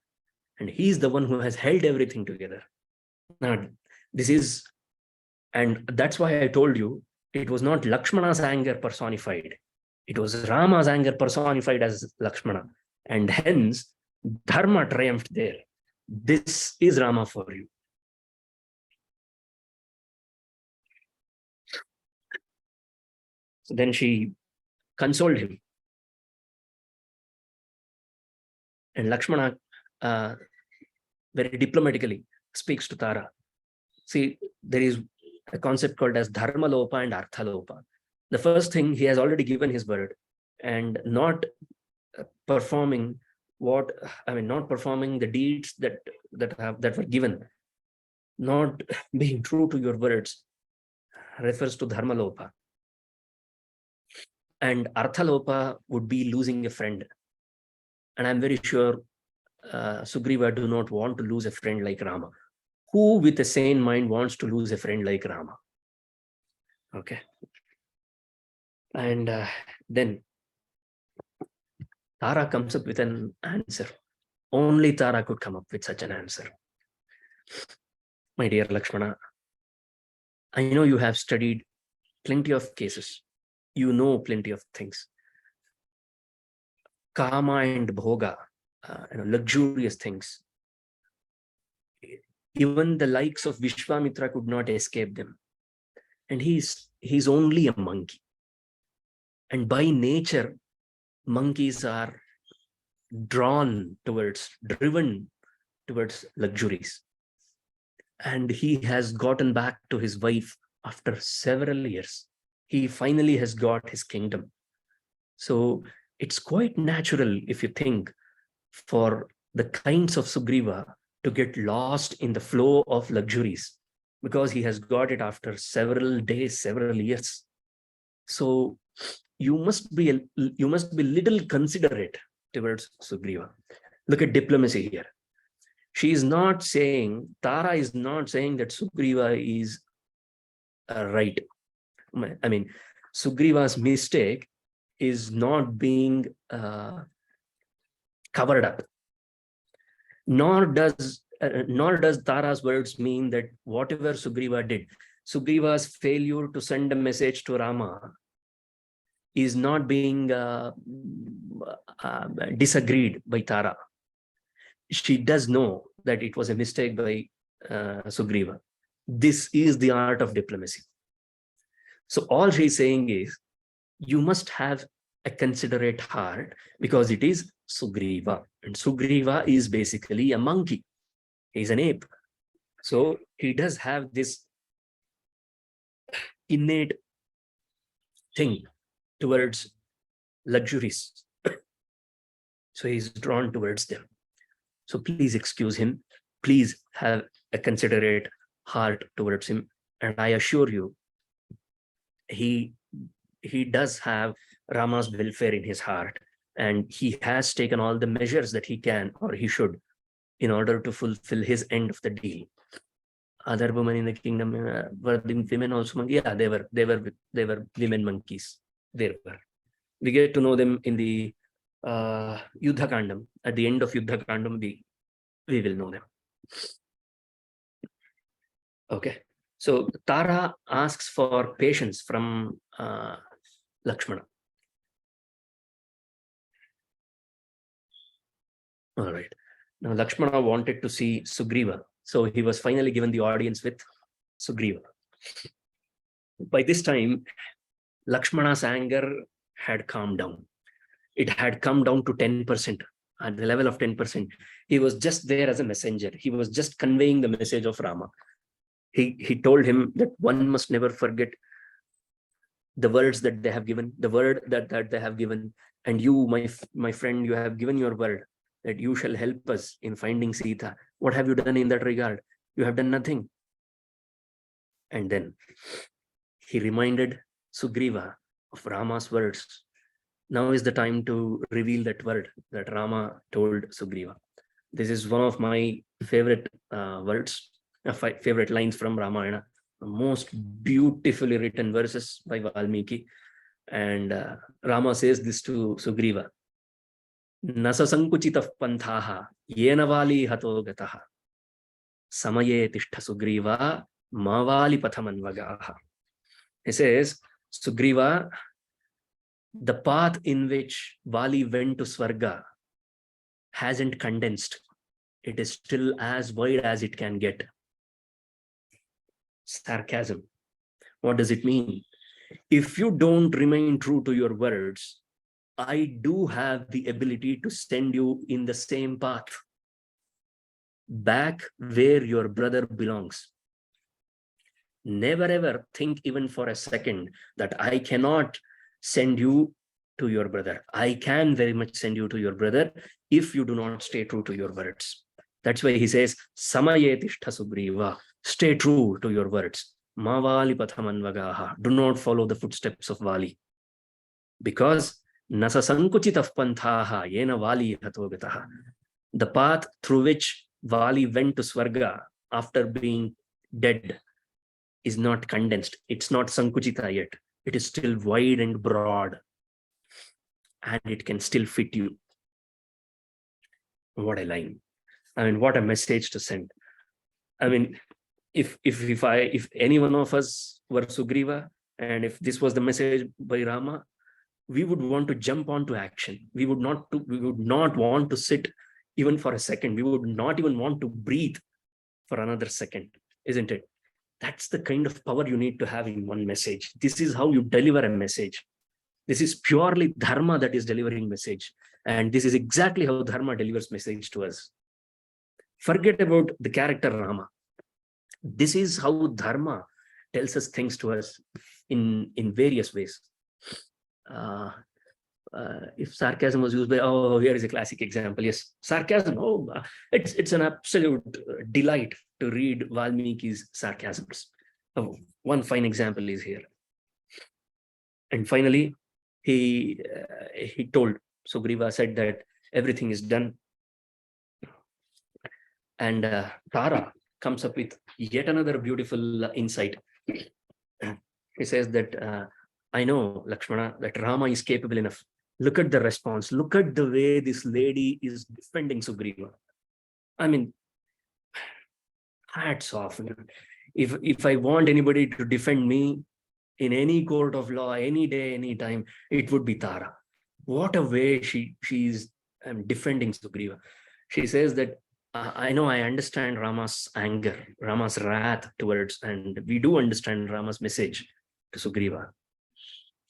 And he is the one who has held everything together. Now, this is, and that's why I told you, it was not Lakshmana's anger personified. It was Rama's anger personified as Lakshmana. And hence, dharma triumphed there. This is Rama for you. So then she consoled him. And Lakshmana very diplomatically speaks to Tara. See, there is a concept called as dharma lopa and artha lopa. The first thing, he has already given his word, and not performing not performing the deeds that were given, not being true to your words, refers to dharma lopa. And artha lopa would be losing a friend. And I'm very sure Sugrīva do not want to lose a friend like Rama. Who with a sane mind wants to lose a friend like Rama? Okay. And then Tara comes up with an answer. Only Tara could come up with such an answer. My dear Lakshmana, I know you have studied plenty of cases. You know plenty of things. Kama and bhoga, luxurious things. Even the likes of Viśvāmitra could not escape them. And he's only a monkey. And by nature, monkeys are driven towards luxuries. And he has gotten back to his wife after several years. He finally has got his kingdom. So it's quite natural, if you think, for the kinds of Sugrīva to get lost in the flow of luxuries, because he has got it after several days, several years. So you must be little considerate towards Sugrīva. Look at diplomacy here. She is not saying, Tara is not saying that Sugrīva is right. I mean, Sugrīva's mistake is not being covered up. Nor does Tara's words mean that whatever Sugrīva did, Sugrīva's failure to send a message to Rama is not being disagreed by Tara. She does know that it was a mistake by Sugrīva. This is the art of diplomacy. So all she's saying is, you must have a considerate heart, because it is Sugrīva. And Sugrīva is basically a monkey. He's an ape. So he does have this innate thing towards luxuries. So he's drawn towards them. So please excuse him. Please have a considerate heart towards him. And I assure you, he does have Rama's welfare in his heart. And he has taken all the measures that he can, or he should, in order to fulfill his end of the deal. Other women in the kingdom were the women also. Yeah, they were women monkeys. There were. We get to know them in the Yuddha Kandam. At the end of Yuddha Kandam, we will know them. Okay. So Tara asks for patience from Lakshmana. All right. Now Lakshmana wanted to see Sugrīva. So he was finally given the audience with Sugrīva. By this time, Lakshmana's anger had calmed down. It had come down to 10%, at the level of 10%. He was just there as a messenger. He was just conveying the message of Rama. He told him that one must never forget the words that they have given, the word that they have given. And you, my friend, you have given your word that you shall help us in finding Sita. What have you done in that regard? You have done nothing. And then he reminded Sugrīva of Rama's words. Now is the time to reveal that word that Rama told Sugrīva. This is one of my favorite words, favorite lines from Ramayana. The most beautifully written verses by Valmiki. And Rama says this to Sugrīva. Nasa sankuchitah panthaha yenavali hato gataha samaye tishtha Sugrīva mavali pathamanvagaha. He says, Sugrīva, the path in which Vali went to Swarga hasn't condensed. It is still as wide as it can get. Sarcasm. What does it mean? If you don't remain true to your words, I do have the ability to send you in the same path, back where your brother belongs. Never ever think even for a second that I cannot send you to your brother. I can very much send you to your brother if you do not stay true to your words. That's why he says, Samayetishta Sugrīva, stay true to your words. Ma Vali pathamanvagaha, do not follow the footsteps of Vali. Because nasa sankuchitah panthaha yena Vali hatvagataha. The path through which Vali went to Swarga after being dead is not condensed. It's not sankuchita yet. It is still wide and broad. And it can still fit you. What a line. I mean, what a message to send. I mean, if any one of us were Sugrīva, and if this was the message by Rama, we would want to jump onto action. We would not want to sit even for a second. We would not even want to breathe for another second, isn't it? That's the kind of power you need to have in one message. This is how you deliver a message. This is purely dharma that is delivering message. And this is exactly how dharma delivers message to us. Forget about the character Rama. This is how dharma tells us things to us in various ways. If sarcasm was used by, here is a classic example. Yes, sarcasm. It's an absolute delight to read Valmiki's sarcasms. One fine example is here. And finally, he told, Sugrīva said that everything is done. And Tara comes up with yet another beautiful insight. He says that, I know, Lakshmana, that Rama is capable enough. Look at the response. Look at the way this lady is defending Sugrīva. I mean, hats off. If I want anybody to defend me in any court of law, any day, any time, it would be Tara. What a way she's defending Sugrīva. She says that, I know, I understand Rama's anger, Rama's wrath towards, and we do understand Rama's message to Sugrīva.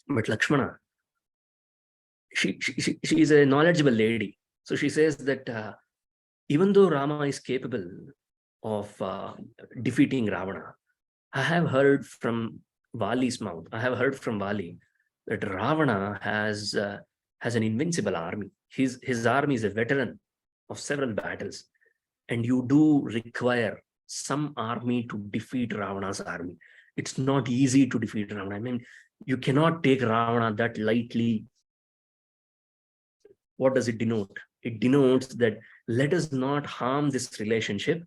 But Lakshmana, she is a knowledgeable lady. So she says that even though Rama is capable of defeating Ravana, I have heard from Vali's mouth, I have heard from Vali that Ravana has an invincible army. His army is a veteran of several battles. And you do require some army to defeat Ravana's army. It's not easy to defeat Ravana. I mean, you cannot take Ravana that lightly. What does it denote? It denotes that let us not harm this relationship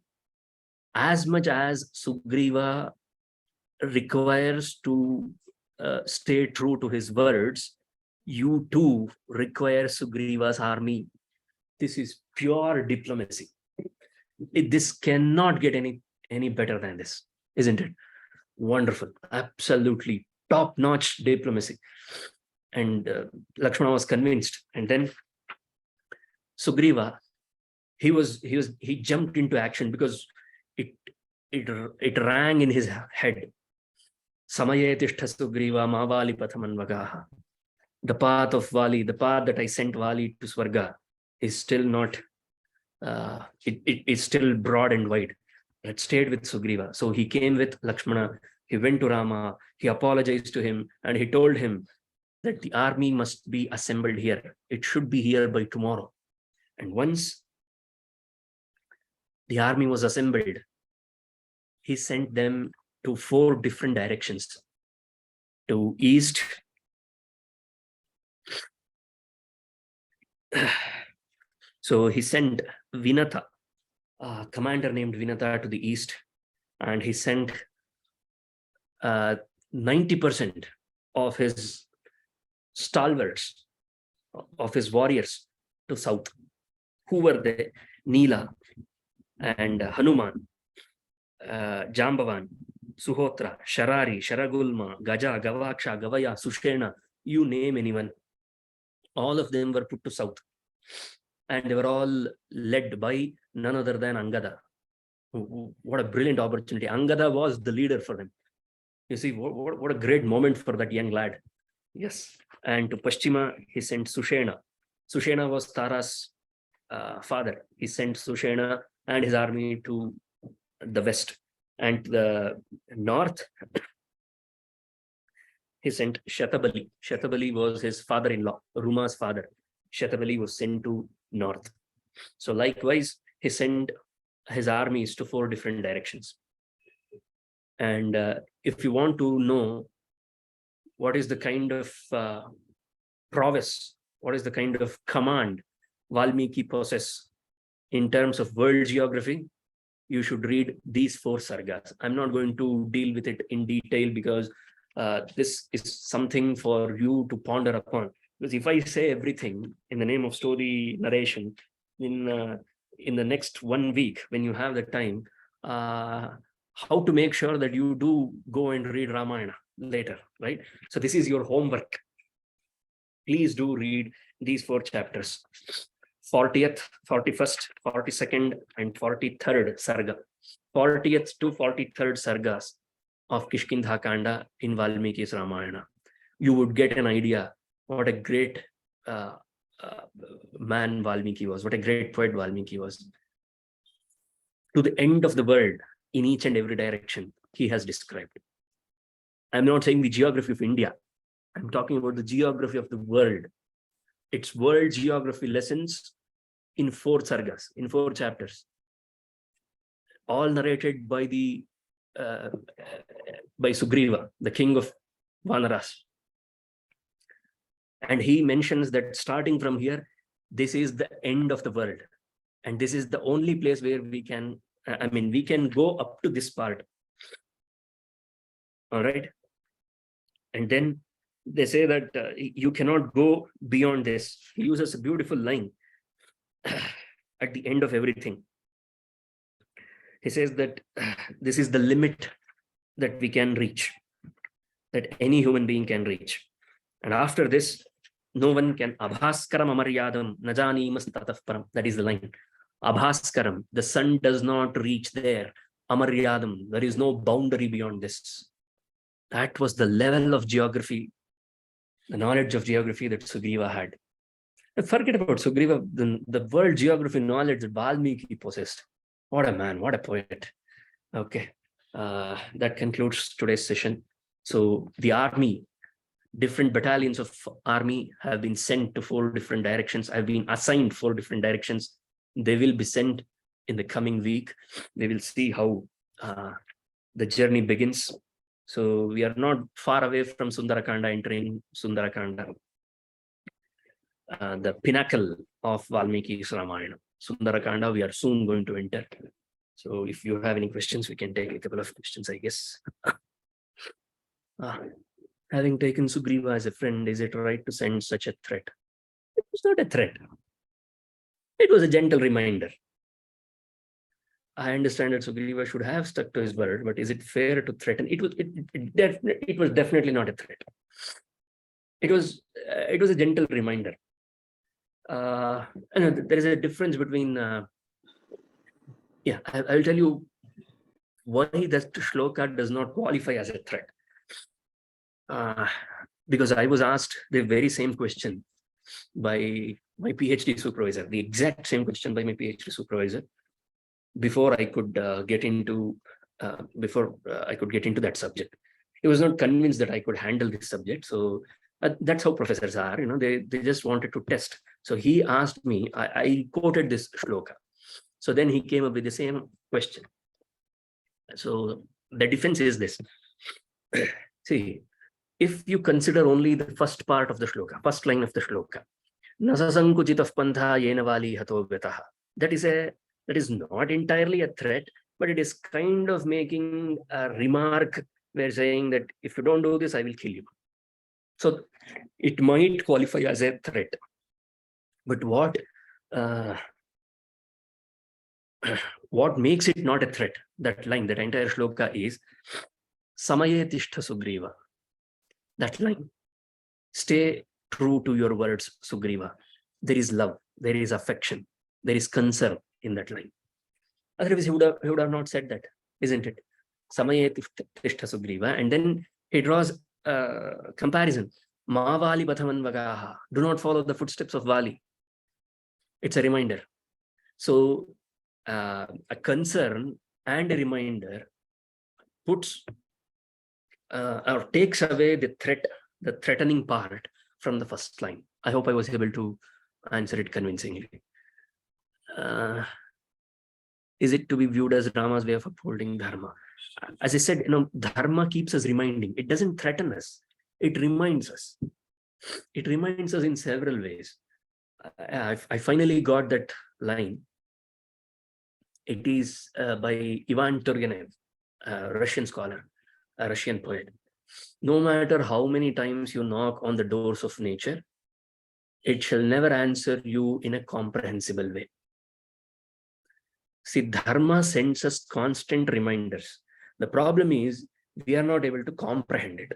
as much as Sugrīva requires to stay true to his words. You too require Sugrīva's army. This is pure diplomacy. This cannot get any better than this, isn't it? Wonderful, absolutely top-notch diplomacy. And Lakshmana was convinced. And then Sugrīva, he jumped into action because it rang in his head. Samayetishta Sugrīva ma Vali pathamanvagaha. The path of Vali, the path that I sent Vali to Swarga, is still not. It is still broad and wide. It stayed with Sugrīva. So he came with Lakshmana. He went to Rama. He apologized to him, and he told him that the army must be assembled here. It should be here by tomorrow. And once the army was assembled, he sent them to 4 different directions. To east, so he sent Vinata, a commander named Vinata, to the east, and he sent 90% of his stalwarts, of his warriors, to south. Who were they? Nila and Hanuman, Jambavan, Suhotra, Sharari, Sharagulma, Gaja, Gavaksha, Gavaya, Sushena, you name anyone. All of them were put to south. and they were all led by none other than Angada. What a brilliant opportunity. Angada was the leader for them. You see, what a great moment for that young lad. Yes. And to Paschima, he sent Sushena. Sushena was Tara's father. He sent Sushena and his army to the west. And the north, he sent Shatabali. Shatabali was his father-in-law, Ruma's father. Shatabali was sent to north. So likewise, he sent his armies to 4 different directions. And if you want to know what is the kind of prowess, what is the kind of command Valmiki possesses in terms of world geography, you should read these 4 sargas. I'm not going to deal with it in detail because this is something for you to ponder upon. Because if I say everything in the name of story narration, in the next 1 week, when you have the time, how to make sure that you do go and read Ramayana later, right? So this is your homework. Please do read these 4 chapters. 40th, 41st, 42nd, and 43rd sarga. 40th to 43rd sargas of Kishkindha Kanda in Valmiki's Ramayana. You would get an idea what a great man Valmiki was, what a great poet Valmiki was. To the end of the world, in each and every direction, he has described. I'm not saying the geography of India. I'm talking about the geography of the world. It's world geography lessons in 4 sargas, in 4 chapters, all narrated by Sugrīva, the king of Vanaras. And he mentions that starting from here, this is the end of the world. And this is the only place where we can, we can go up to this part. All right. And then they say that you cannot go beyond this. He uses a beautiful line at the end of everything. He says that this is the limit that we can reach, that any human being can reach. And after this, no one can abhaskaram amaryadam najanimas tatah param. That is the line. Abhaskaram, the sun does not reach there. Amaryadam, there is no boundary beyond this. That was the level of geography, the knowledge of geography that Sugrīva had. And forget about Sugrīva, the world geography knowledge that Valmiki possessed. What a man, what a poet. Okay, that concludes today's session. So the army, different battalions of army have been sent to 4 different directions. I've been assigned 4 different directions. They will be sent in the coming week. They will see how the journey begins. So we are not far away from Sundarakanda, entering Sundarakanda, the pinnacle of Valmiki's Ramayana. Sundarakanda, we are soon going to enter. So if you have any questions, we can take a couple of questions, I guess. Having taken Sugrīva as a friend, is it right to send such a threat? It was not a threat. It was a gentle reminder. I understand that Sugrīva should have stuck to his word, but is it fair to threaten? It was definitely not a threat. It was a gentle reminder. And there is a difference between. I'll tell you why that shloka does not qualify as a threat. Because I was asked the very same question by my PhD supervisor, the exact same question by my PhD supervisor, before I could get into that subject. He was not convinced that I could handle this subject. So that's how professors are, they just wanted to test. So he asked me, I quoted this shloka. So then he came up with the same question. So the defense is this. See, if you consider only the first part of the shloka, first line of the shloka, nasasankuchitah pantha yena vali hato vyataha. That is not entirely a threat, but it is kind of making a remark where saying that if you don't do this, I will kill you. So it might qualify as a threat. But what makes it not a threat, that line, that entire shloka, is Samaye Tishtha Sugrīva. That line, stay true to your words, Sugrīva. There is love. there is affection, there is concern in that line. Otherwise, he would have not said that, isn't it? Samaye tishta Sugrīva, and then he draws a comparison. Ma Vali Bathaman Vagaha. Do not follow the footsteps of Vali. It's a reminder. So a concern and a reminder puts or takes away the threatening part from the first line. I hope I was able to answer it convincingly. Is it to be viewed as Rama's way of upholding dharma? As I said, dharma keeps us reminding. It doesn't threaten us. It reminds us. It reminds us in several ways. I finally got that line. It is by Ivan Turgenev, a Russian scholar, a Russian poet. No matter how many times you knock on the doors of nature, it shall never answer you in a comprehensible way. See, dharma sends us constant reminders. The problem is we are not able to comprehend it.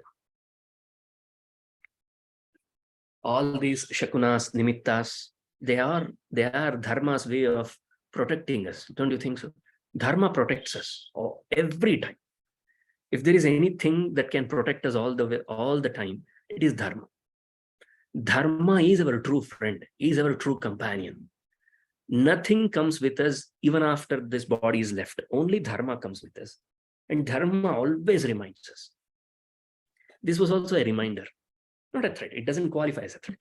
All these shakunas, nimittas, they are dharma's way of protecting us. Don't you think so? Dharma protects us every time. If there is anything that can protect us all the time, it is dharma. Dharma is our true friend, is our true companion. Nothing comes with us even after this body is left. Only dharma comes with us. And dharma always reminds us. This was also a reminder, not a threat. It doesn't qualify as a threat.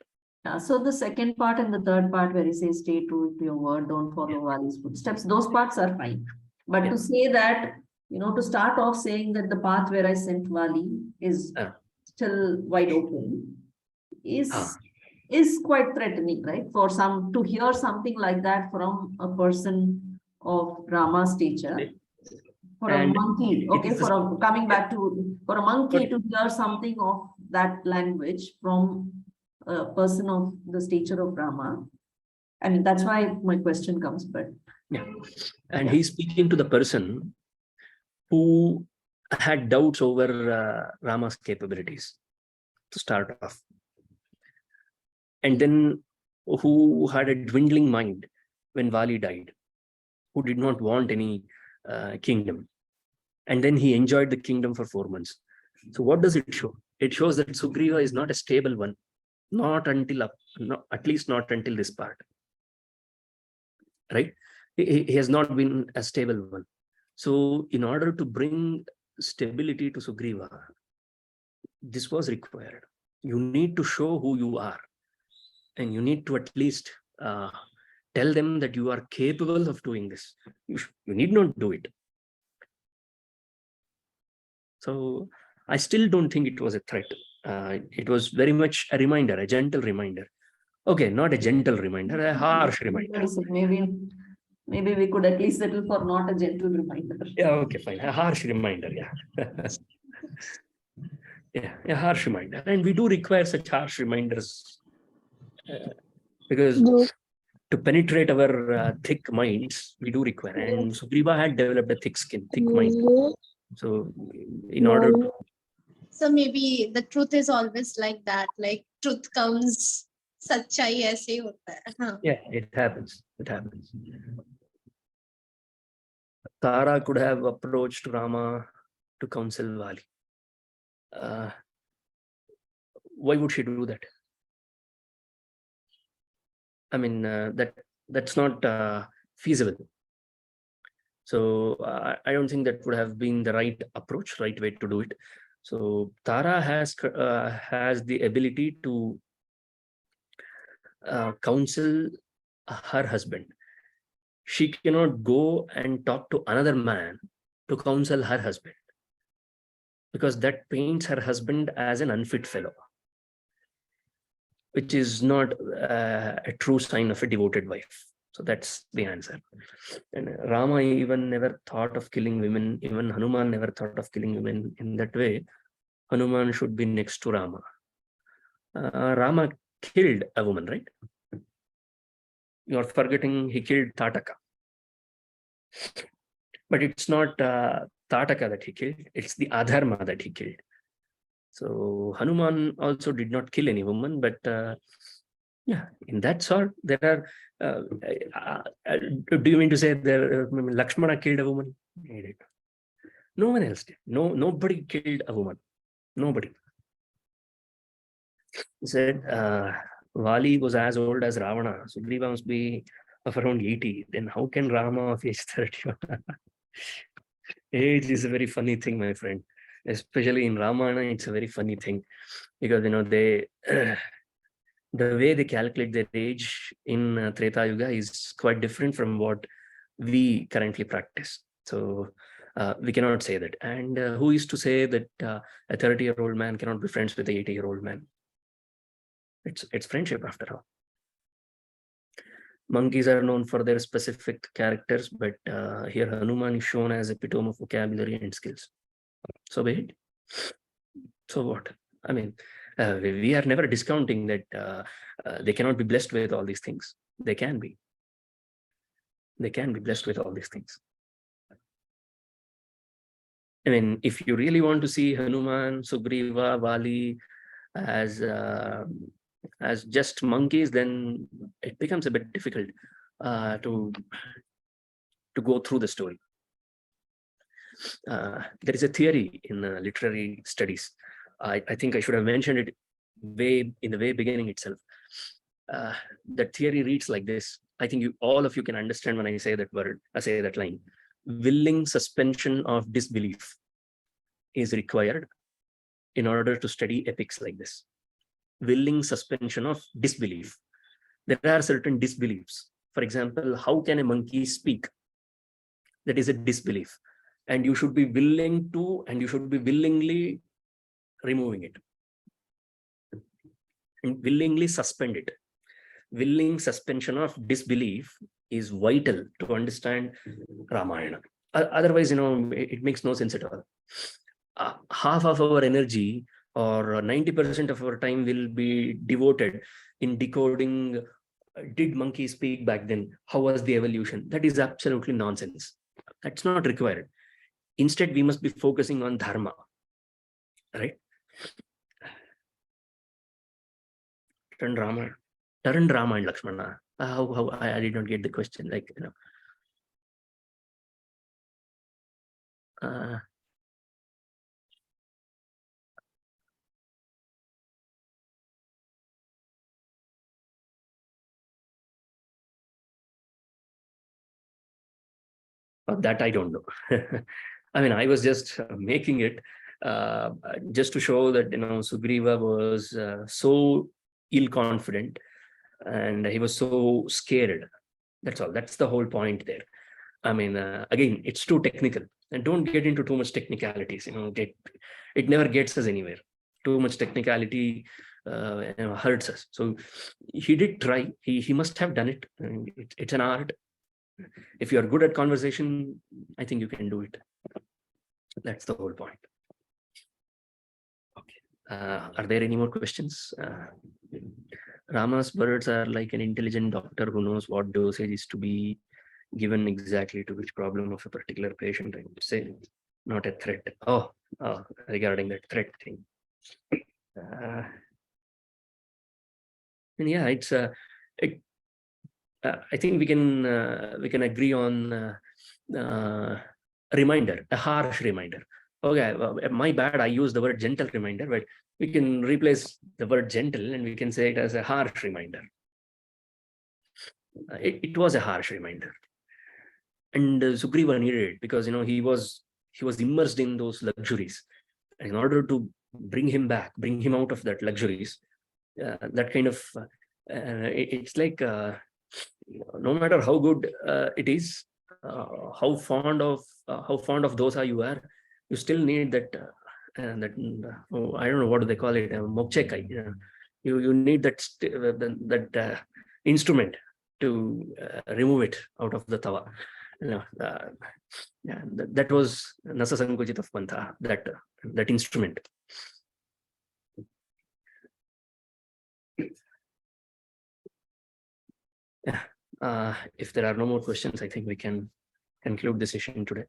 So the second part and the third part where he says, stay true to your word, don't follow Vali's footsteps, those parts are fine. But to say that, to start off saying that the path where I sent Vali is still wide open is quite threatening, right? For some to hear something like that from a person of Rama's stature. For a monkey, coming back to, for a monkey to hear something of that language from a person of the stature of Rama. I mean, that's why my question comes, but. Yeah. And he's speaking to the person who had doubts over Rama's capabilities to start off. And then who had a dwindling mind when Vali died, who did not want any kingdom. And then he enjoyed the kingdom for 4 months. So what does it show? It shows that Sugrīva is not a stable one, at least not until this part. Right? He has not been a stable one. So in order to bring stability to Sugrīva, this was required. You need to show who you are. And you need to at least tell them that you are capable of doing this. You need not do it. So I still don't think it was a threat. It was very much a reminder, a gentle reminder. Okay, not a gentle reminder, a harsh reminder. Maybe we could at least settle for not a gentle reminder. Yeah, okay, fine. A harsh reminder, yeah. Yeah, a harsh reminder. And we do require such harsh reminders because to penetrate our thick minds, we do require. And Sugrīva had developed a thick skin, thick mind. So in order to... So maybe the truth is always like that, like truth comes, sachai aise hota hai. Yeah, it happens. It happens. Tara could have approached Rama to counsel Vali. Why would she do that? I mean, that's not feasible. So I don't think that would have been the right approach, right way to do it. So Tara has the ability to counsel her husband. She cannot go and talk to another man to counsel her husband, because that paints her husband as an unfit fellow, which is not a true sign of a devoted wife. So that's the answer. And Rama even never thought of killing women. Even Hanuman never thought of killing women in that way. Hanuman should be next to Rama. Rama killed a woman, right? You're forgetting he killed Tataka. But it's not Tataka that he killed. It's the Adharma that he killed. So Hanuman also did not kill any woman, but Yeah, in that sort, there are. Do you mean to say there Lakshmana killed a woman? He did. No one else did. Nobody killed a woman. Nobody. He said Vali was as old as Ravana. Sugrīva must be of around 80. Then how can Rama of age 31? Age is a very funny thing, my friend. Especially in Ramayana, it's a very funny thing because they the way they calculate their age in Treta Yuga is quite different from what we currently practice. So we cannot say that. And who is to say that a 30-year-old man cannot be friends with an 80-year-old man? It's friendship after all. Monkeys are known for their specific characters, but here Hanuman is shown as epitome of vocabulary and skills. So be it. So what? I mean, we are never discounting that they cannot be blessed with all these things. They can be. They can be blessed with all these things. I mean, if you really want to see Hanuman, Sugrīva, Vali as just monkeys, then it becomes a bit difficult to go through the story. There is a theory in literary studies. I think I should have mentioned it in the way beginning itself. That theory reads like this. I think all of you can understand when I say that word. I say that line. Willing suspension of disbelief is required in order to study epics like this. Willing suspension of disbelief. There are certain disbeliefs. For example, how can a monkey speak? That is a disbelief. And you should be willing to, and you should be willingly removing it. And willingly suspend it. Willing suspension of disbelief is vital to understand Ramayana. Otherwise, it makes no sense at all. Half of our energy or 90% of our time will be devoted in decoding, did monkeys speak back then? How was the evolution? That is absolutely nonsense. That's not required. Instead, we must be focusing on dharma, right? Turn Rama and Lakshmana. How I did not get the question. Like, that I don't know. I mean, I was just making it just to show that Sugrīva was so ill-confident and he was so scared. That's all. That's the whole point there. I mean, again, it's too technical, and don't get into too much technicalities. It never gets us anywhere. Too much technicality hurts us. So he did try. He must have done it. It's an art. If you are good at conversation, I think you can do it. That's the whole point. Okay. Are there any more questions? Rama's birds are like an intelligent doctor who knows what dosage is to be given exactly to which problem of a particular patient. I would say, not a threat. Oh, regarding that threat thing. And yeah, it's I think we can agree on a reminder, a harsh reminder. Okay, well, my bad, I used the word gentle reminder, but we can replace the word gentle and we can say it as a harsh reminder. It was a harsh reminder. And Sugrīva needed it because he was immersed in those luxuries. And in order to bring him out of that luxuries, that kind of it's like no matter how good it is, how fond of dosa you are, you still need that I don't know what do they call it, mokchekai. You need that instrument to remove it out of the tawa. Yeah, that was Nasa Sankuchita Pantha, that instrument. Yeah. If there are no more questions, I think we can conclude the session today.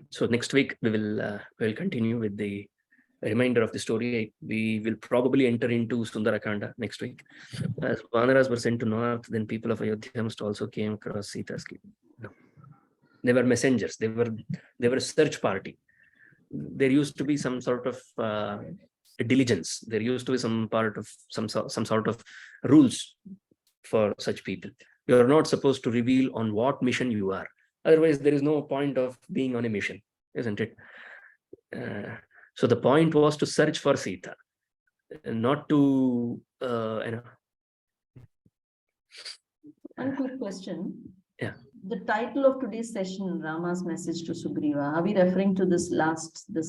So next week we will continue with the reminder of the story. We will probably enter into Sundarakanda next week. As Vanaras were sent to north, then people of Ayodhya must also came across Sita's cave. No. They were messengers. They were a search party. There used to be some sort of diligence. There used to be some sort of rules for such people. You are not supposed to reveal on what mission you are. Otherwise, there is no point of being on a mission, isn't it? So the point was to search for Sita, not to, One quick question. Yeah. The title of today's session, Rama's message to Sugrīva, are we referring to this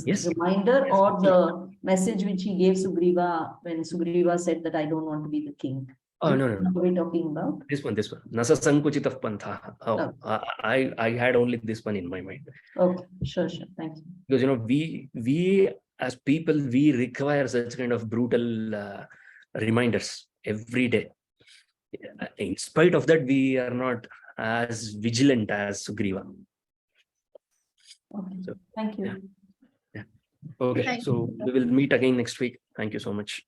Yes. reminder, Yes. or the message which he gave Sugrīva when Sugrīva said that I don't want to be the king? Oh, no. What are we talking about? This one. Nasa sankuchitah pantha. Oh, I had only this one in my mind. Okay, sure. Thank you. Because, we as people, we require such kind of brutal reminders every day. In spite of that, we are not as vigilant as Sugrīva. Okay, So, thank you. Okay, Thank so we will meet again next week. Thank you so much.